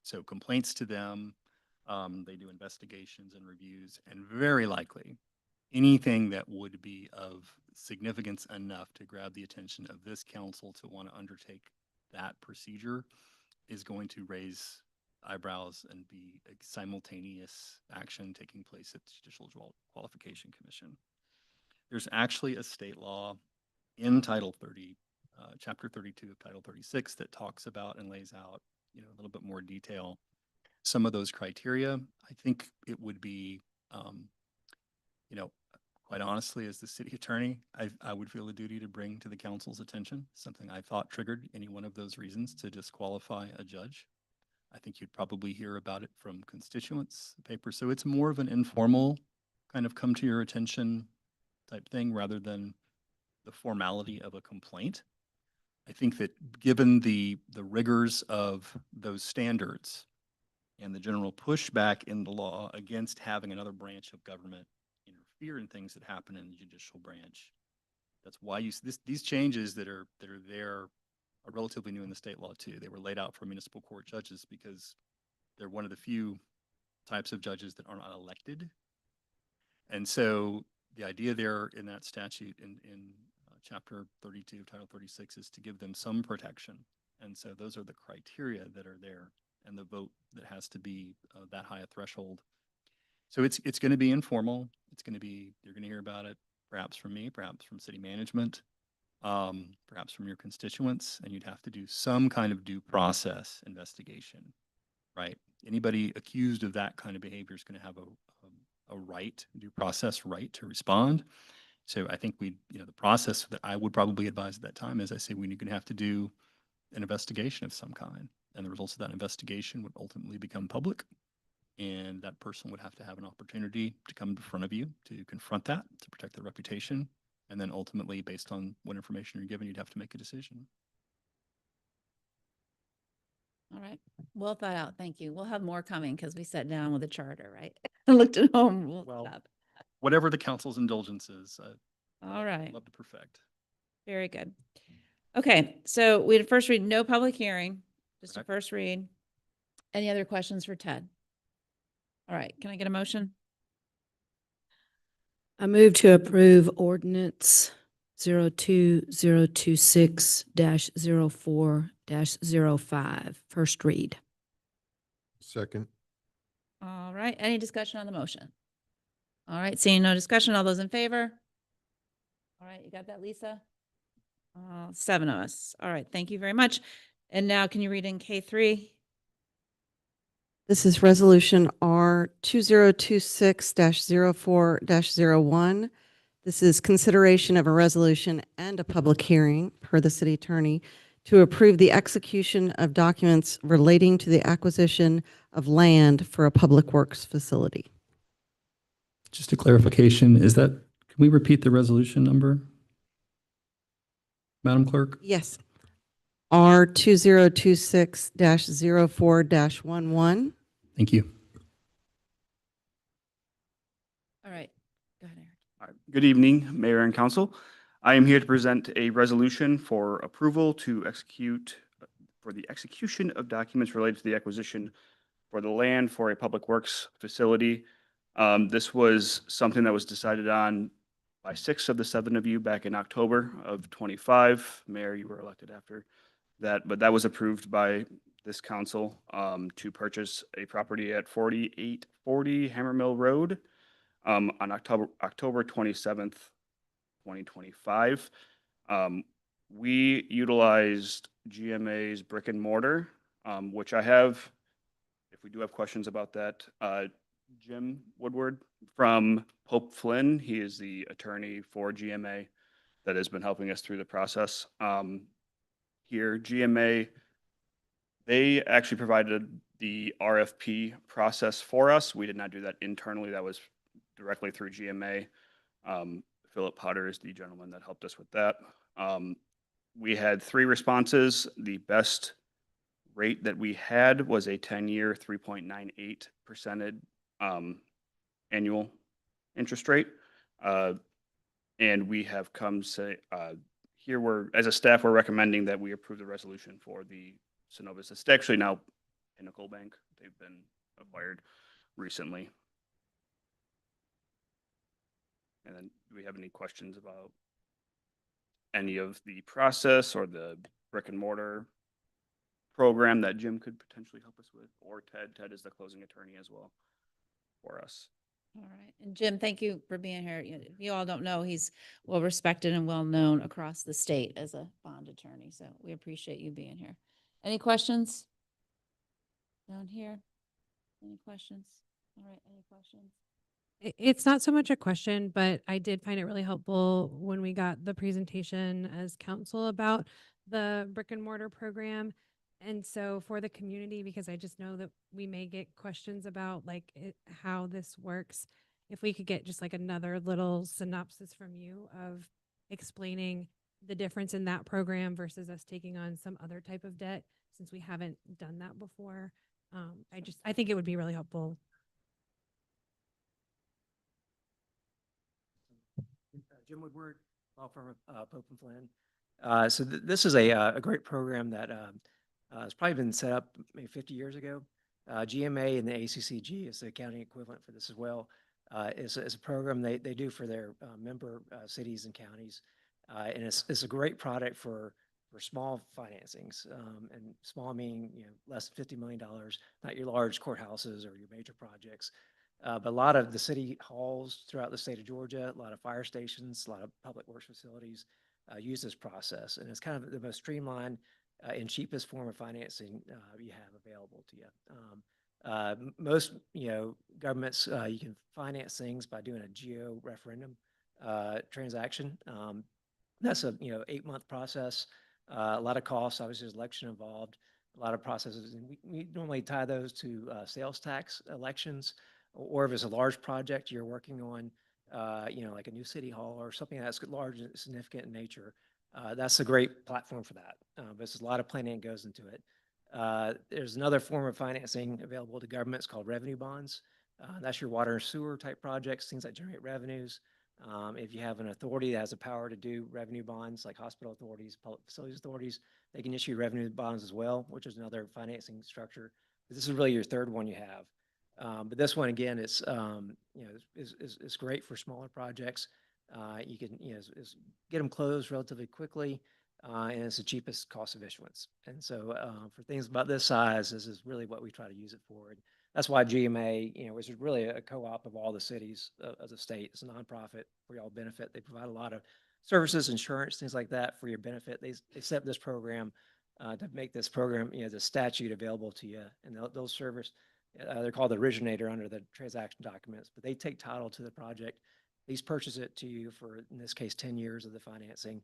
So complaints to them, they do investigations and reviews, and very likely anything that would be of significance enough to grab the attention of this council to want to undertake that procedure is going to raise eyebrows and be a simultaneous action taking place at the Judicial Qualification Commission. There's actually a state law in Title 30, Chapter 32 of Title 36 that talks about and lays out, a little bit more detail some of those criteria. I think it would be, quite honestly, as the city attorney, I would feel a duty to bring to the council's attention something I thought triggered any one of those reasons to disqualify a judge. I think you'd probably hear about it from constituents, the paper. So it's more of an informal kind of come to your attention type thing rather than the formality of a complaint. I think that given the rigors of those standards and the general pushback in the law against having another branch of government interfere in things that happen in the judicial branch, that's why these changes that are there are relatively new in the state law too. They were laid out for municipal court judges because they're one of the few types of judges that are not elected. And so the idea there in that statute in Chapter 32, Title 36 is to give them some protection. And so those are the criteria that are there and the vote that has to be that high a threshold. So it's going to be informal. It's going to be, you're going to hear about it perhaps from me, perhaps from city management, perhaps from your constituents, and you'd have to do some kind of due process investigation, right? Anybody accused of that kind of behavior is going to have a right, due process right to respond. So I think the process that I would probably advise at that time is I say we're going to have to do an investigation of some kind. And the results of that investigation would ultimately become public. And that person would have to have an opportunity to come in front of you to confront that, to protect their reputation. And then ultimately, based on what information you're given, you'd have to make a decision. All right. Well thought out. Thank you. We'll have more coming because we sat down with a charter, right? Looked at home rules stuff. Whatever the council's indulgence is, All right. I'd love to perfect. Very good. Okay, so we had first read, no public hearing, just a first read. Any other questions for Ted? All right, can I get a motion? I move to approve ordinance 02026-04-05, first read. Second. All right, any discussion on the motion? All right, seeing no discussion, all those in favor? All right, you got that, Lisa? 7 of us. All right, thank you very much. And now can you read in K3? This is Resolution R 2026-04-01. This is consideration of a resolution and a public hearing per the city attorney to approve the execution of documents relating to the acquisition of land for a public works facility. Just a clarification, can we repeat the resolution number? Madam Clerk? Yes. R 2026-04-11. Thank you. All right, go ahead, Eric. All right. Good evening, Mayor and Council. I am here to present a resolution for approval to execute for the execution of documents related to the acquisition for the land for a public works facility. This was something that was decided on by 6 of the 7 of you back in October of 25. Mayor, you were elected after that, but that was approved by this council to purchase a property at 4840 Hammer Mill Road on October 27th, 2025. We utilized GMA's brick and mortar, which I have, if we do have questions about that, Jim Woodward from Pope Flynn. He is the attorney for GMA that has been helping us through the process. Here, GMA, they actually provided the RFP process for us. We did not do that internally. That was directly through GMA. Philip Potter is the gentleman that helped us with that. We had 3 responses. The best rate that we had was a 10-year 3.98% annual interest rate. And we have come say, here we're, as a staff, we're recommending that we approve the resolution for the Synovus. It's actually now Pinnacle Bank. They've been acquired recently. And then do we have any questions about any of the process or the brick and mortar program that Jim could potentially help us with, or Ted? Ted is the closing attorney as well for us. All right. And Jim, thank you for being here. You all don't know, he's well respected and well known across the state as a bond attorney. So we appreciate you being here. Any questions? Down here? Any questions? All right. Any questions? It's not so much a question, but I did find it really helpful when we got the presentation as council about the brick and mortar program. And so for the community, because I just know that we may get questions about like how this works, if we could get just like another little synopsis from you of explaining the difference in that program versus us taking on some other type of debt, since we haven't done that before. I think it would be really helpful. Jim Woodward, law firm of Pope and Flynn. So this is a great program that has probably been set up maybe 50 years ago. GMA and the ACCG is the accounting equivalent for this as well. It's a program they do for their member cities and counties. And it's a great product for small financings, and small meaning less than $50 million, not your large courthouses or your major projects. But a lot of the city halls throughout the state of Georgia, a lot of fire stations, a lot of public works facilities use this process. And it's kind of the most streamlined and cheapest form of financing you have available to you. Most, governments, you can finance things by doing a geo-referendum transaction. That's a, 8-month process. A lot of costs, obviously there's election involved, a lot of processes. And we normally tie those to sales tax elections, or if it's a large project you're working on, like a new city hall or something that's large and significant in nature. That's a great platform for that. But there's a lot of planning that goes into it. There's another form of financing available to governments called revenue bonds. That's your water and sewer type projects, things that generate revenues. If you have an authority that has the power to do revenue bonds, like hospital authorities, public facilities authorities, they can issue revenue bonds as well, which is another financing structure. But this is really your third one you have. But this one, again, it's great for smaller projects. You can get them closed relatively quickly, and it's the cheapest cost of issuance. And so for things about this size, this is really what we try to use it for. And that's why GMA, which is really a co-op of all the cities of the state. It's a nonprofit for y'all benefit. They provide a lot of services, insurance, things like that for your benefit. They set up this program to make this program, the statute available to you, and they'll service. They're called the originator under the transaction documents, but they take title to the project. These purchase it to you for, in this case, 10 years of the financing.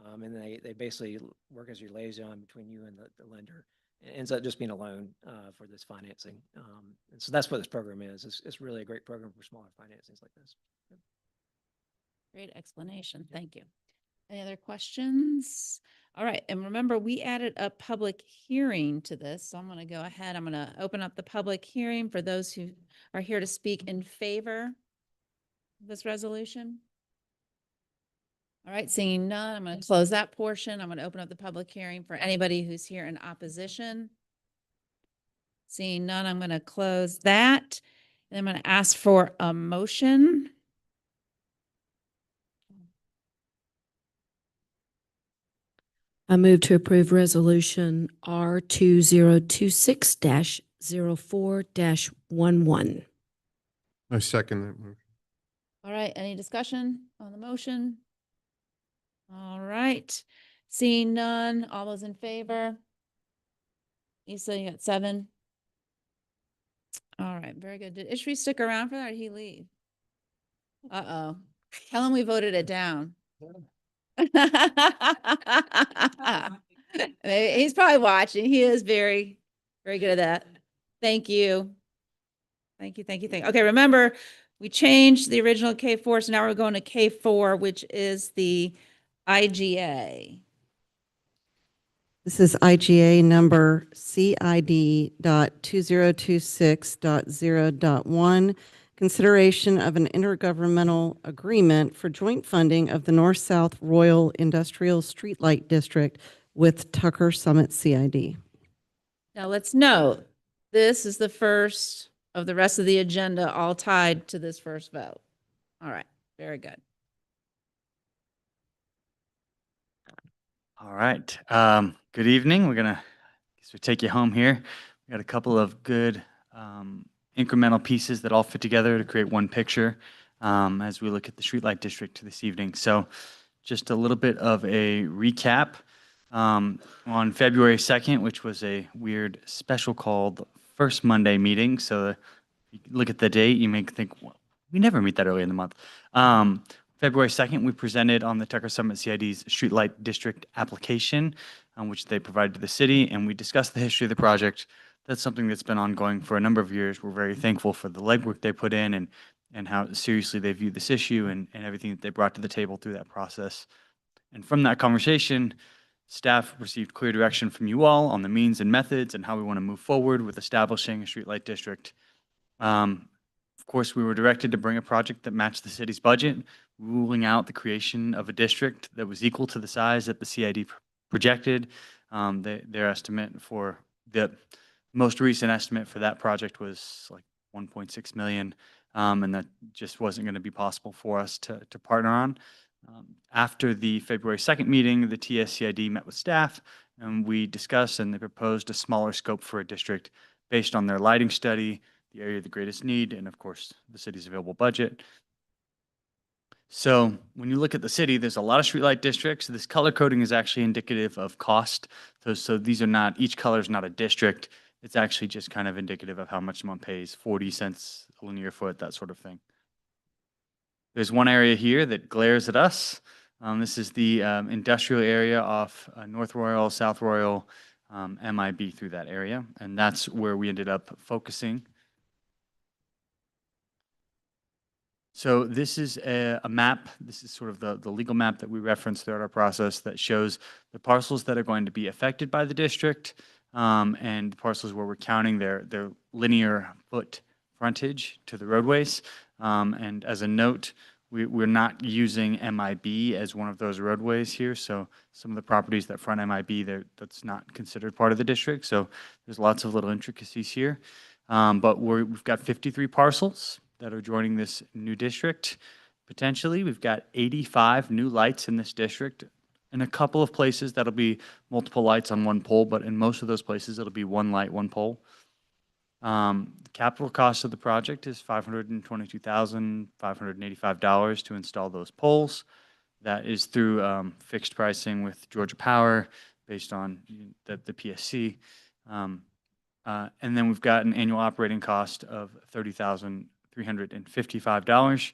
And they basically work as your liaison between you and the lender. It ends up just being a loan for this financing. And so that's what this program is. It's really a great program for smaller financings like this. Great explanation. Thank you. Any other questions? All right. And remember, we added a public hearing to this. So I'm going to go ahead. I'm going to open up the public hearing for those who are here to speak in favor of this resolution. All right. Seeing none, I'm going to close that portion. I'm going to open up the public hearing for anybody who's here in opposition. Seeing none, I'm going to close that. And I'm going to ask for a motion. I move to approve resolution R 2026-04-11. I second that motion. All right, any discussion on the motion? All right, seeing none, all those in favor? Issa, you got 7. All right, very good. Did Ishri stick around for that or did he leave? Uh-oh. Tell him we voted it down. He's probably watching. He is very, very good at that. Thank you. Thank you. Okay, remember, we changed the original K4, so now we're going to K4, which is the IGA. This is IGA number CID.2026.0.1. consideration of an intergovernmental agreement for joint funding of the North-South Royal Industrial Streetlight District with Tucker Summit CID. Now let's note, this is the first of the rest of the agenda, all tied to this first vote. All right, very good. All right. Good evening. We're gonna take you home here. We got a couple of good incremental pieces that all fit together to create one picture as we look at the streetlight district this evening. So, just a little bit of a recap. On February 2nd, which was a weird special called first Monday meeting. So, you look at the date, you may think, well, we never meet that early in the month. February 2nd, we presented on the Tucker Summit CID's Streetlight District application, which they provided to the city, and we discussed the history of the project. That's something that's been ongoing for a number of years. We're very thankful for the legwork they put in and how seriously they view this issue and everything that they brought to the table through that process. And from that conversation, staff received clear direction from you all on the means and methods and how we want to move forward with establishing a streetlight district. Of course, we were directed to bring a project that matched the city's budget, ruling out the creation of a district that was equal to the size that the CID projected. Their estimate for the most recent estimate for that project was like 1.6 million, and that just wasn't going to be possible for us to partner on. After the February 2nd meeting, the TSCID met with staff, and we discussed and they proposed a smaller scope for a district based on their lighting study, the area of the greatest need, and of course, the city's available budget. So when you look at the city, there's a lot of streetlight districts. This color coding is actually indicative of cost. So these are not, each color is not a district. It's actually just kind of indicative of how much someone pays, 40 cents a linear foot, that sort of thing. There's one area here that glares at us. This is the industrial area off North Royal, South Royal, MIB through that area. And that's where we ended up focusing. So this is a map. This is sort of the legal map that we referenced throughout our process that shows the parcels that are going to be affected by the district and the parcels where we're counting their linear foot frontage to the roadways. And as a note, we're not using MIB as one of those roadways here. So some of the properties that front MIB, that's not considered part of the district. So there's lots of little intricacies here. But we've got 53 parcels that are joining this new district. Potentially, we've got 85 new lights in this district. In a couple of places, that'll be multiple lights on one pole, but in most of those places, it'll be one light, one pole. The capital cost of the project is $522,585 to install those poles. That is through fixed pricing with Georgia Power based on the PSC. And then we've got an annual operating cost of $30,355.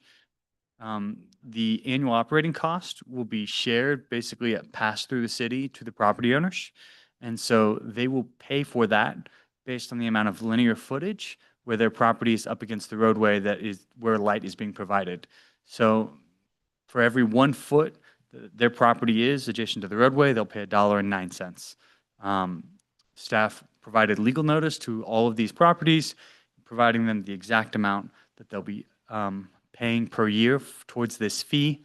The annual operating cost will be shared basically passed through the city to the property owners. And so they will pay for that based on the amount of linear footage where their property is up against the roadway that is where light is being provided. So for every 1 foot their property is adjacent to the roadway, they'll pay $1.09. Staff provided legal notice to all of these properties, providing them the exact amount that they'll be paying per year towards this fee,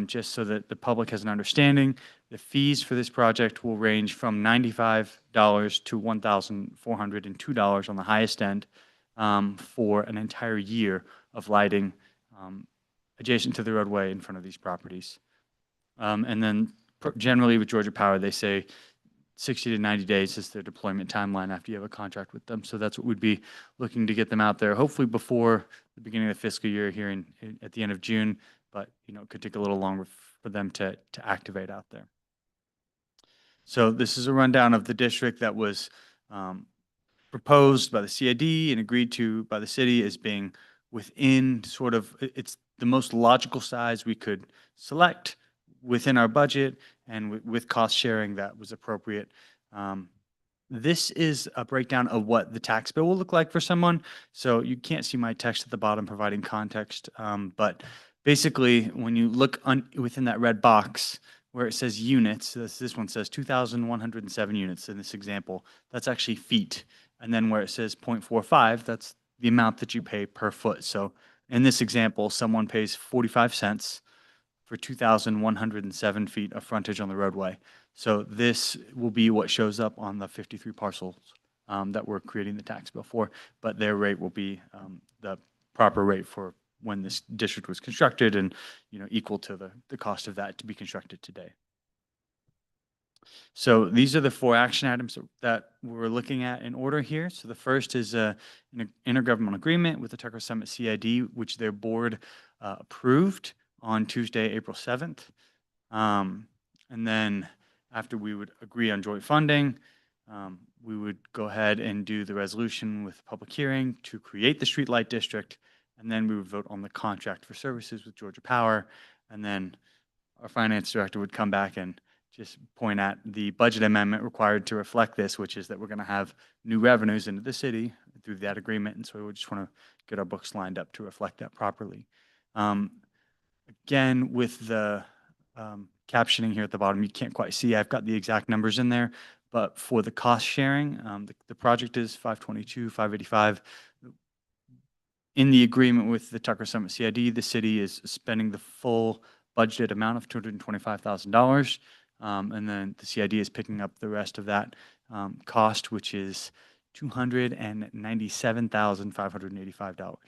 just so that the public has an understanding. The fees for this project will range from $95 to $1,402 on the highest end for an entire year of lighting adjacent to the roadway in front of these properties. And then generally with Georgia Power, they say 60 to 90 days is their deployment timeline after you have a contract with them. So that's what we'd be looking to get them out there, hopefully before the beginning of the fiscal year here at the end of June, but it could take a little longer for them to activate out there. So this is a rundown of the district that was proposed by the CID and agreed to by the city as being within sort of, it's the most logical size we could select within our budget and with cost sharing that was appropriate. This is a breakdown of what the tax bill will look like for someone. So you can't see my text at the bottom providing context, but basically when you look within that red box where it says units, this one says 2,107 units in this example, that's actually feet. And then where it says 0.45, that's the amount that you pay per foot. So in this example, someone pays 45 cents for 2,107 feet of frontage on the roadway. So this will be what shows up on the 53 parcels that we're creating the tax bill for, but their rate will be the proper rate for when this district was constructed and, equal to the cost of that to be constructed today. So these are the 4 action items that we're looking at in order here. So the first is an intergovernmental agreement with the Tucker Summit CID, which their board approved on Tuesday, April 7th. And then after we would agree on joint funding, we would go ahead and do the resolution with public hearing to create the streetlight district. And then we would vote on the contract for services with Georgia Power. And then our finance director would come back and just point at the budget amendment required to reflect this, which is that we're going to have new revenues into the city through that agreement. And so we just want to get our books lined up to reflect that properly. Again, with the captioning here at the bottom, you can't quite see. I've got the exact numbers in there, but for the cost sharing, the project is 522, 585. In the agreement with the Tucker Summit CID, the city is spending the full budgeted amount of $225,000. And then the CID is picking up the rest of that cost, which is $297,585.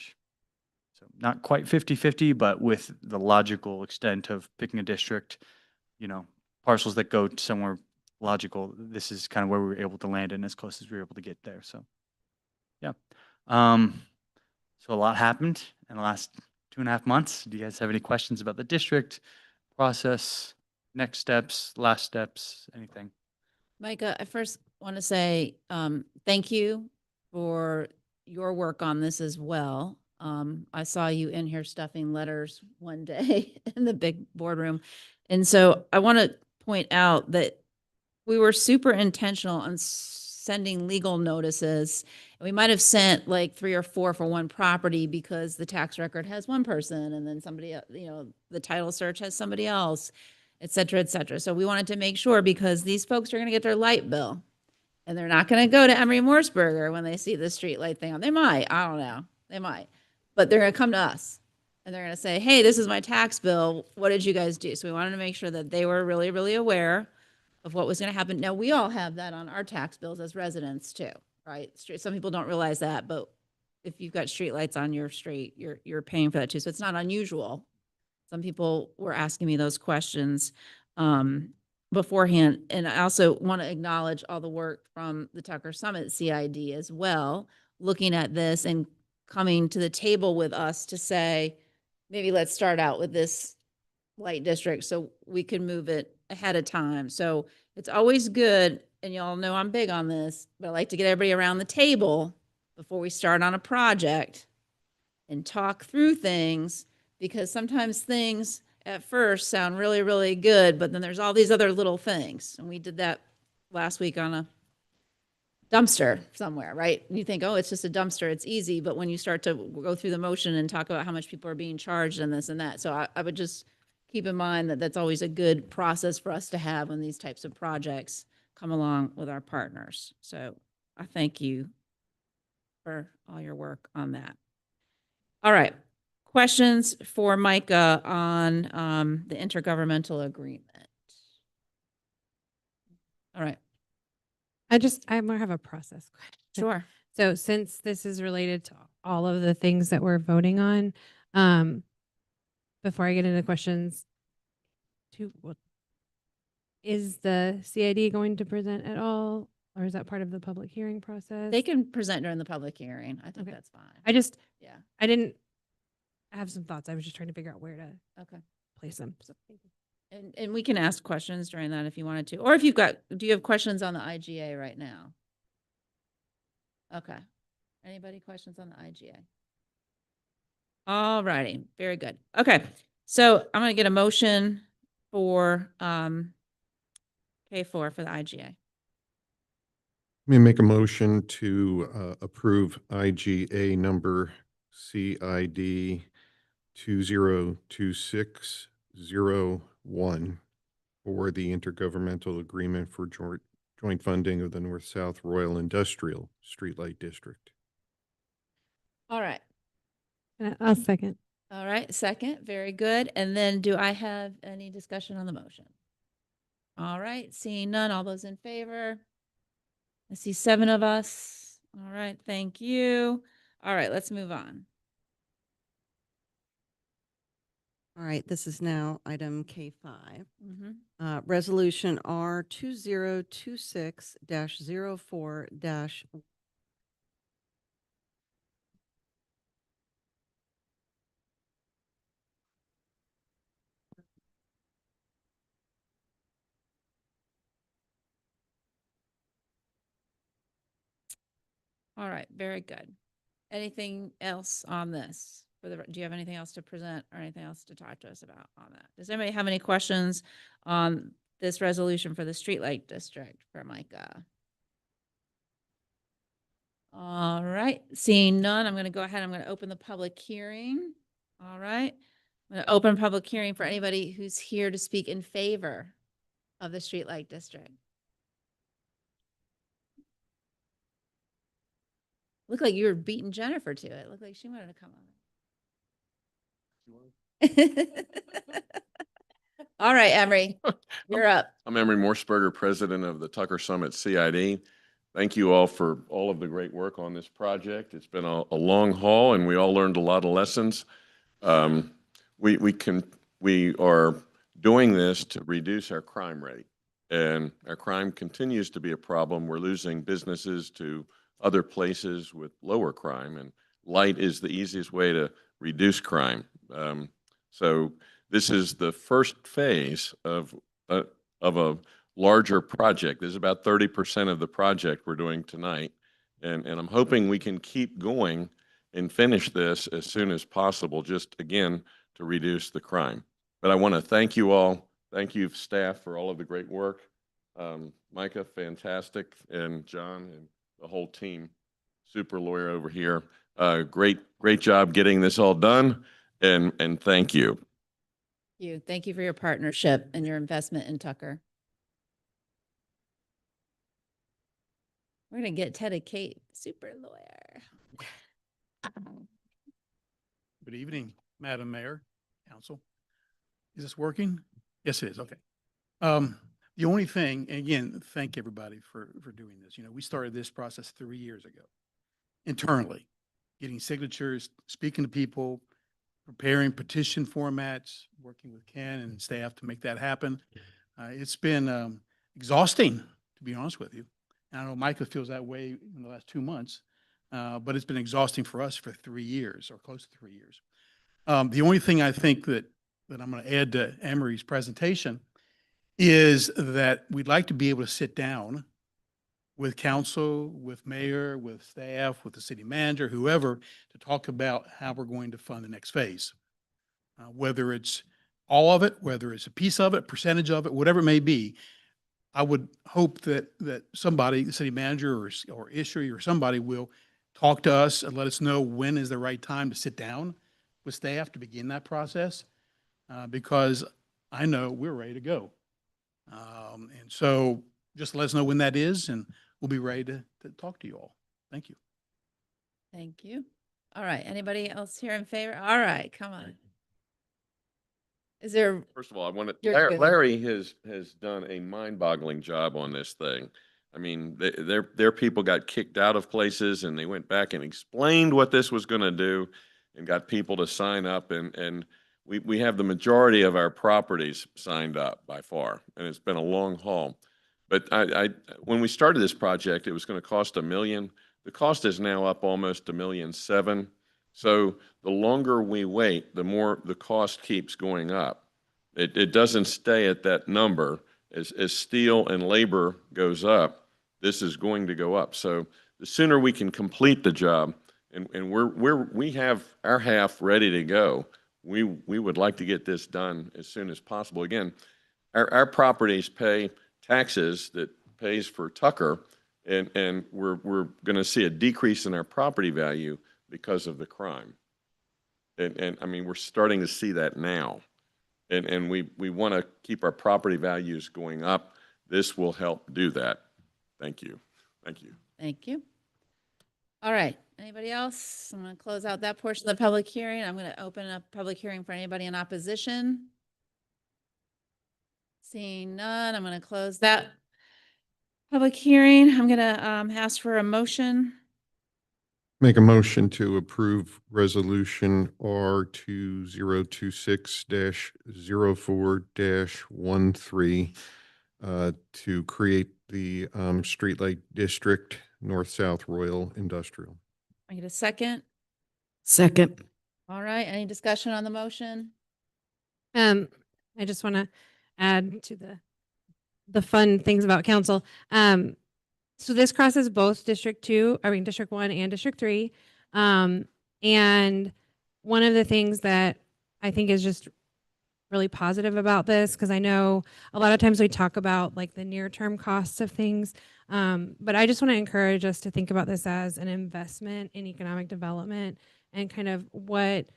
So not quite 50-50, but with the logical extent of picking a district, parcels that go somewhere logical, this is kind of where we were able to land in as close as we were able to get there. So, yeah. So a lot happened in the last 2.5 months. Do you guys have any questions about the district process, next steps, last steps, anything? Micah, I first want to say thank you for your work on this as well. I saw you in here stuffing letters one day in the big boardroom. And so I want to point out that we were super intentional on sending legal notices. And we might have sent like 3 or 4 for one property because the tax record has one person and then somebody, the title search has somebody else, et cetera, et cetera. So we wanted to make sure because these folks are going to get their light bill and they're not going to go to Emery-Morseburger when they see the street light thing on. They might, I don't know, they might, but they're going to come to us and they're going to say, hey, this is my tax bill. What did you guys do? So we wanted to make sure that they were really, really aware of what was going to happen. Now, we all have that on our tax bills as residents too, right? Some people don't realize that, but if you've got street lights on your street, you're paying for that too. So it's not unusual. Some people were asking me those questions beforehand. And I also want to acknowledge all the work from the Tucker Summit CID as well, looking at this and coming to the table with us to say, maybe let's start out with this light district so we can move it ahead of time. So it's always good, and y'all know I'm big on this, but I like to get everybody around the table before we start on a project and talk through things, because sometimes things at first sound really, really good, but then there's all these other little things. And we did that last week on a dumpster somewhere, right? And you think, oh, it's just a dumpster, it's easy. But when you start to go through the motion and talk about how much people are being charged and this and that. So I would just keep in mind that that's always a good process for us to have when these types of projects come along with our partners. So I thank you for all your work on that. All right. Questions for Micah on the intergovernmental agreement? All right. I more have a process question. Sure. So since this is related to all of the things that we're voting on, before I get into questions, is the CID going to present at all, or is that part of the public hearing process? They can present during the public hearing. I think that's fine. I Yeah. I have some thoughts. I was just trying to figure out where to Okay. place them. So thank you. And we can ask questions during that if you wanted to, or if you've got, do you have questions on the IGA right now? Okay. Anybody questions on the IGA? All righty. Very good. Okay. So I'm going to get a motion for K4 for the IGA. Let me make a motion to approve IGA number CID 202601 for the intergovernmental agreement for joint funding of the North-South Royal Industrial Streetlight District. All right. I'll second. All right, second, very good. And then do I have any discussion on the motion? All right, seeing none, all those in favor? I see 7 of us. All right, thank you. All right, let's move on. All right, this is now item K5. Mhm. Resolution R 2026-04- All right, very good. Anything else on this? Do you have anything else to present or anything else to talk to us about on that? Does anybody have any questions on this resolution for the Streetlight District for Micah? All right, seeing none, I'm going to go ahead. I'm going to open the public hearing. All right. I'm going to open public hearing for anybody who's here to speak in favor of the Streetlight District. Looked like you were beating Jennifer to it. Looked like she wanted to come on. All right, Emery, you're up. I'm Emery Morseberger, president of the Tucker Summit CID. Thank you all for all of the great work on this project. It's been a long haul, and we all learned a lot of lessons. We are doing this to reduce our crime rate, and our crime continues to be a problem. We're losing businesses to other places with lower crime, and light is the easiest way to reduce crime. So this is the first phase of a larger project. This is about 30% of the project we're doing tonight, and I'm hoping we can keep going and finish this as soon as possible, just again to reduce the crime. But I want to thank you all. Thank you, staff, for all of the great work. Micah, fantastic, and John and the whole team, super lawyer over here. Great job getting this all done, and thank you. Thank you for your partnership and your investment in Tucker. We're going to get Ted and Kate, super lawyer. Good evening, Madam Mayor, Council. Is this working? Yes, it is. Okay. The only thing, and again, thank everybody for doing this. You know, we started this process 3 years ago, internally, getting signatures, speaking to people, preparing petition formats, working with Ken and staff to make that happen. It's been exhausting, to be honest with you. And I know Micah feels that way in the last 2 months, but it's been exhausting for us for 3 years or close to 3 years. The only thing I think that I'm going to add to Emery's presentation is that we'd like to be able to sit down with council, with mayor, with staff, with the city manager, whoever, to talk about how we're going to fund the next phase. Whether it's all of it, whether it's a piece of it, percentage of it, whatever it may be, I would hope that somebody, the city manager or issuer or somebody, will talk to us and let us know when is the right time to sit down with staff to begin that process, because I know we're ready to go. And so just let us know when that is, and we'll be ready to talk to you all. Thank you. Thank you. All right. Anybody else here in favor? All right, come on. Is there? First of all, I want You're to, good. Larry has done a mind-boggling job on this thing. I mean, their people got kicked out of places, and they went back and explained what this was going to do and got people to sign up, and we have the majority of our properties signed up by far, and it's been a long haul. But when we started this project, it was going to cost $1 million. The cost is now up almost $1.7 million. So the longer we wait, the more the cost keeps going up. It doesn't stay at that number. As steel and labor goes up, this is going to go up. So the sooner we can complete the job, and we have our half ready to go, we would like to get this done as soon as possible. Again, our properties pay taxes that pays for Tucker, and we're going to see a decrease in our property value because of the crime. And I mean, we're starting to see that now. And we want to keep our property values going up. This will help do that. Thank you. Thank you. Thank you. All right. Anybody else? I'm going to close out that portion of the public hearing. I'm going to open up public hearing for anybody in opposition. Seeing none, I'm going to close that public hearing. I'm going to ask for a motion. Make a motion to approve resolution R 2026-04-13 to create the streetlight district, North-South Royal Industrial. I get a second. Second. All right, any discussion on the motion? I just want to add to the fun things about council. So this crosses both District 1 and District 3. And one of the things that I think is just really positive about this, because I know a lot of times we talk about like the near-term costs of things, but I just want to encourage us to think about this as an investment in economic development and kind of what,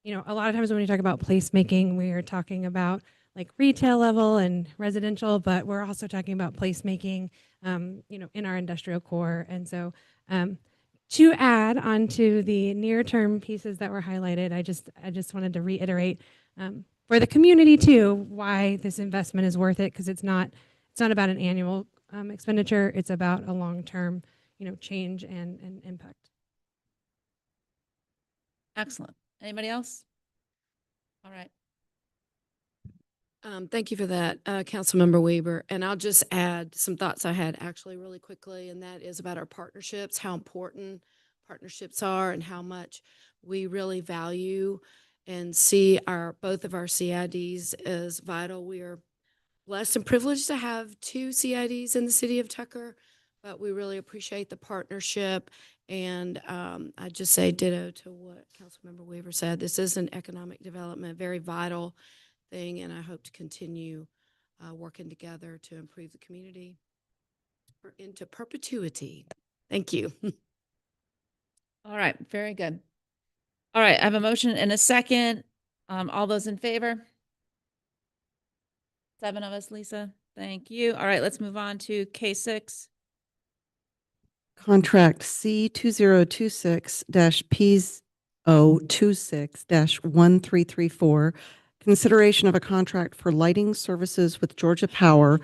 a lot of times when we talk about placemaking, we are talking about like retail level and residential, but we're also talking about placemaking, in our industrial core. And so to add onto the near-term pieces that were highlighted, I just wanted to reiterate for the community too, why this investment is worth it, because it's not about an annual expenditure, it's about a long-term, change and impact. Excellent. Anybody else? All right. Thank you for that, Councilmember Weaver. And I'll just add some thoughts I had actually really quickly, and that is about our partnerships, how important partnerships are and how much we really value and see both of our CIDs as vital. We are blessed and privileged to have 2 CIDs in the city of Tucker, but we really appreciate the partnership. And I just say ditto to what Councilmember Weaver said. This is an economic development, very vital thing, and I hope to continue working together to improve the community into perpetuity. Thank you. All right, very good. All right, I have a motion and a second. All those in favor? 7 of us, Lisa. Thank you. All right, let's move on to K6. Contract C2026-P026-1334, consideration of a contract for lighting services with Georgia Power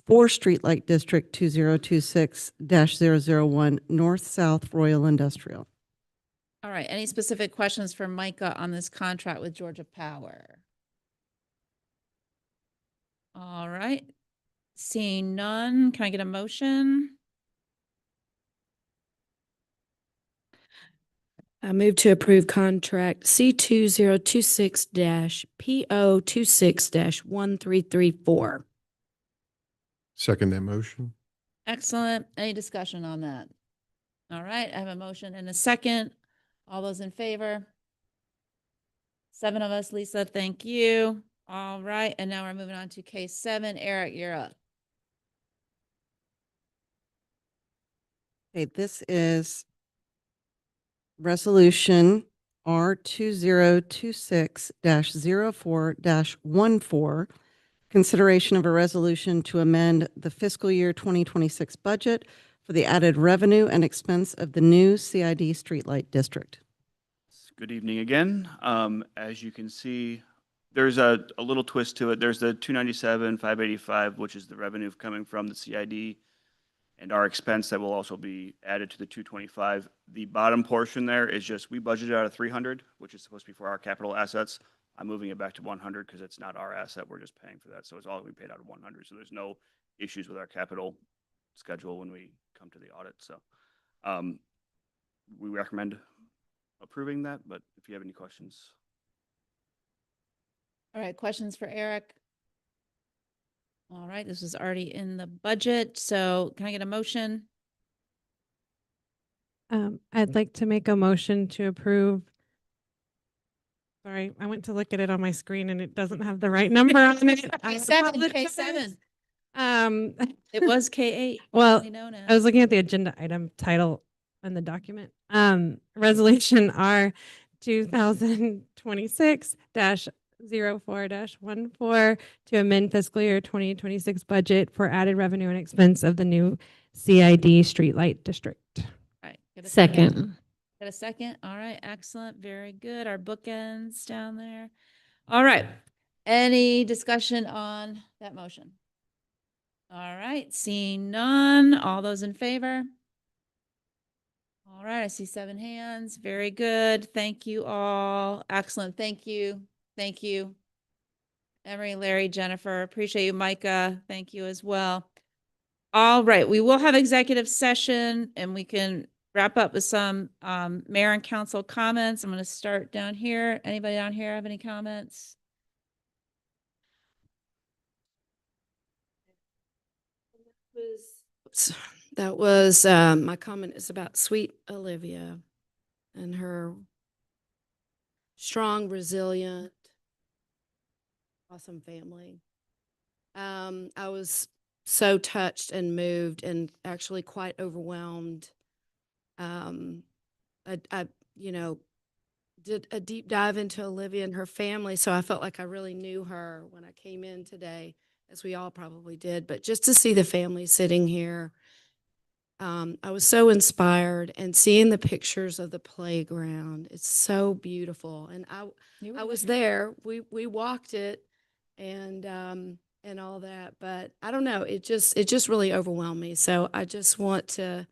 for Streetlight District 2026-001 North-South Royal Industrial. All right, any specific questions for Micah on this contract with Georgia Power? All right, seeing none, can I get a motion? I move to approve contract C2026-PO26-1334. Second that motion. Excellent. Any discussion on that? All right, I have a motion and a second. All those in favor? 7 of us, Lisa, thank you. All right, and now we're moving on to K7. Eric, you're up. Okay, this is Resolution R 2026-04-14, consideration of a resolution to amend the fiscal year 2026 budget for the added revenue and expense of the new CID Streetlight District. Good evening again. As you can see, there's a little twist to it. There's the 297,585, which is the revenue coming from the CID, and our expense that will also be added to the 225. The bottom portion there is just, we budgeted out of 300, which is supposed to be for our capital assets. I'm moving it back to 100 because it's not our asset. We're just paying for that. So it's all we paid out of 100. So there's no issues with our capital schedule when we come to the audit. So we recommend approving that, but if you have any questions. All right, questions for Eric? All right, this was already in the budget, so can I get a motion? I'd like to make a motion to approve. Sorry, I went to look at it on my screen and it doesn't have the right number on it. K7. It was K8. Well, formerly known I was as. looking at the agenda item title in the document. Resolution R 2026-04-14 to amend fiscal year 2026 budget for added revenue and expense of the new CID Streetlight District. Right. Get a Second. Got a second? All right, excellent, very good. Our bookends down there. All right, any discussion on that motion? All right, seeing none, all those in favor? All right, I see 7 hands. Very good. Thank you all. Excellent. Thank you. Thank you. Emery, Larry, Jennifer, appreciate you. Micah, thank you as well. All right, we will have executive session and we can wrap up with some mayor and council comments. I'm going to start down here. Anybody down here have any comments? That was, my comment is about sweet Olivia and her strong, resilient, awesome family. I was so touched and moved and actually quite overwhelmed. I did a deep dive into Olivia and her family, so I felt like I really knew her when I came in today, as we all probably did. But just to see the family sitting here, I was so inspired, and seeing the pictures of the playground, it's so beautiful. And I was there. We walked it, and all that. But I don't know. It just really overwhelmed me. So I just want to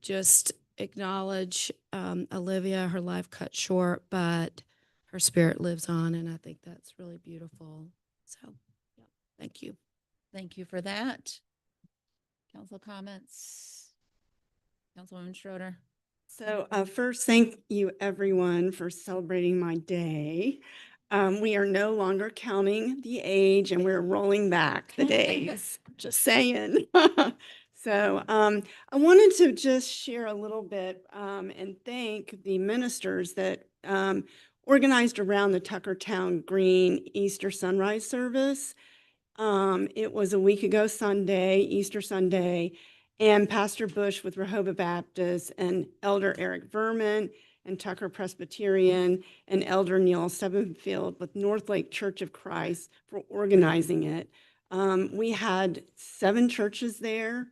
just acknowledge Olivia. Her life cut short, but her spirit lives on, and I think that's really beautiful. So, yeah, thank you. Thank you for that. Council comments? Councilwoman Schroeder. So first, thank you everyone for celebrating my day. We are no longer counting the age and we're rolling back the days, just saying. So I wanted to just share a little bit and thank the ministers that organized around the Tuckertown Green Easter Sunrise Service. It was a week ago Sunday, Easter Sunday, and Pastor Bush with Rehoboth Baptist and Elder Eric Verman and Tucker Presbyterian and Elder Neil Stubblefield with North Lake Church of Christ for organizing it. We had 7 churches there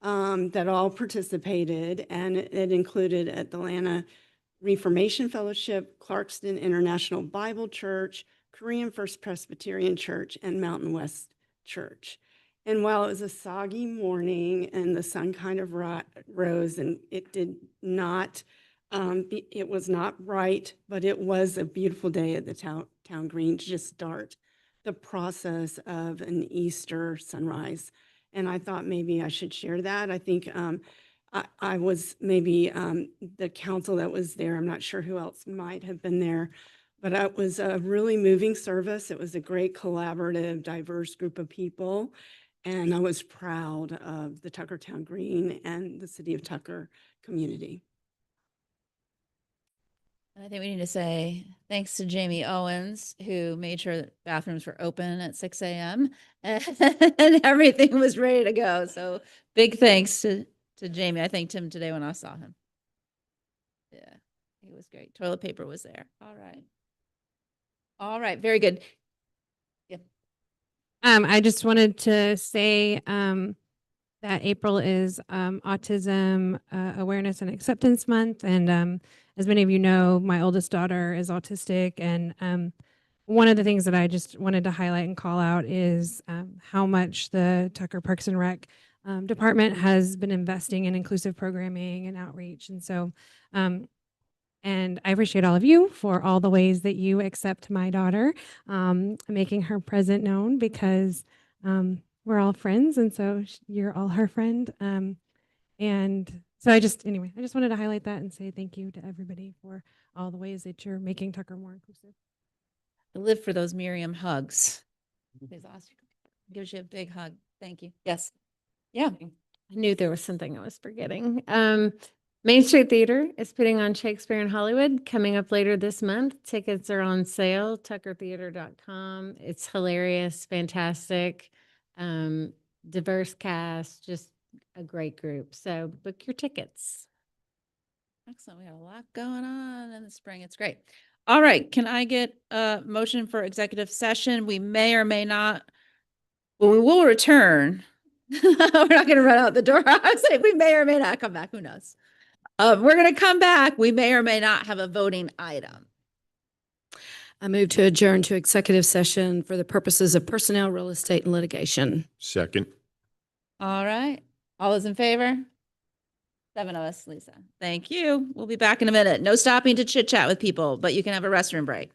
that all participated, and it included Atlanta Reformation Fellowship, Clarkston International Bible Church, Korean First Presbyterian Church, and Mountain West Church. And while it was a soggy morning and the sun kind of rose, and it did not, it was not bright, but it was a beautiful day at the town green to just start the process of an Easter sunrise. And I thought maybe I should share that. I think I was maybe the council that was there. I'm not sure who else might have been there, but it was a really moving service. It was a great collaborative, diverse group of people. And I was proud of the Tuckertown Green and the City of Tucker community. And I think we need to say thanks to Jamie Owens, who made sure that bathrooms were open at 6 a.m. and everything was ready to go. So big thanks to Jamie. I thanked him today when I saw him. Yeah, he was great. Toilet paper was there. All right. All right. Very good. Yeah. I just wanted to say that April is Autism Awareness and Acceptance Month. And as many of you know, my oldest daughter is autistic. And one of the things that I just wanted to highlight and call out is how much the Tucker Parks and Rec department has been investing in inclusive programming and outreach. And so, and I appreciate all of you for all the ways that you accept my daughter, making her present known, because we're all friends, and so you're all her friend. And so I just wanted to highlight that and say thank you to everybody for all the ways that you're making Tucker more inclusive. I live for those Miriam hugs. Gives you a big hug. Thank you. Yes. Yeah. I knew there was something I was forgetting. Main Street Theater is putting on Shakespeare in Hollywood coming up later this month. Tickets are on sale, tuckertheater.com. It's hilarious, fantastic, diverse cast, just a great group. So book your tickets. Excellent. We have a lot going on in the spring. It's great. All right. Can I get a motion for executive session? We may or may not, well, we will return. We're not going to run out the door. I was like, we may or may not come back. Who knows? We're going to come back. We may or may not have a voting item. I move to adjourn to executive session for the purposes of personnel, real estate, and litigation. Second. All right. All those in favor? 7 of us, Lisa. Thank you. We'll be back in a minute. No stopping to chit chat with people, but you can have a restroom break.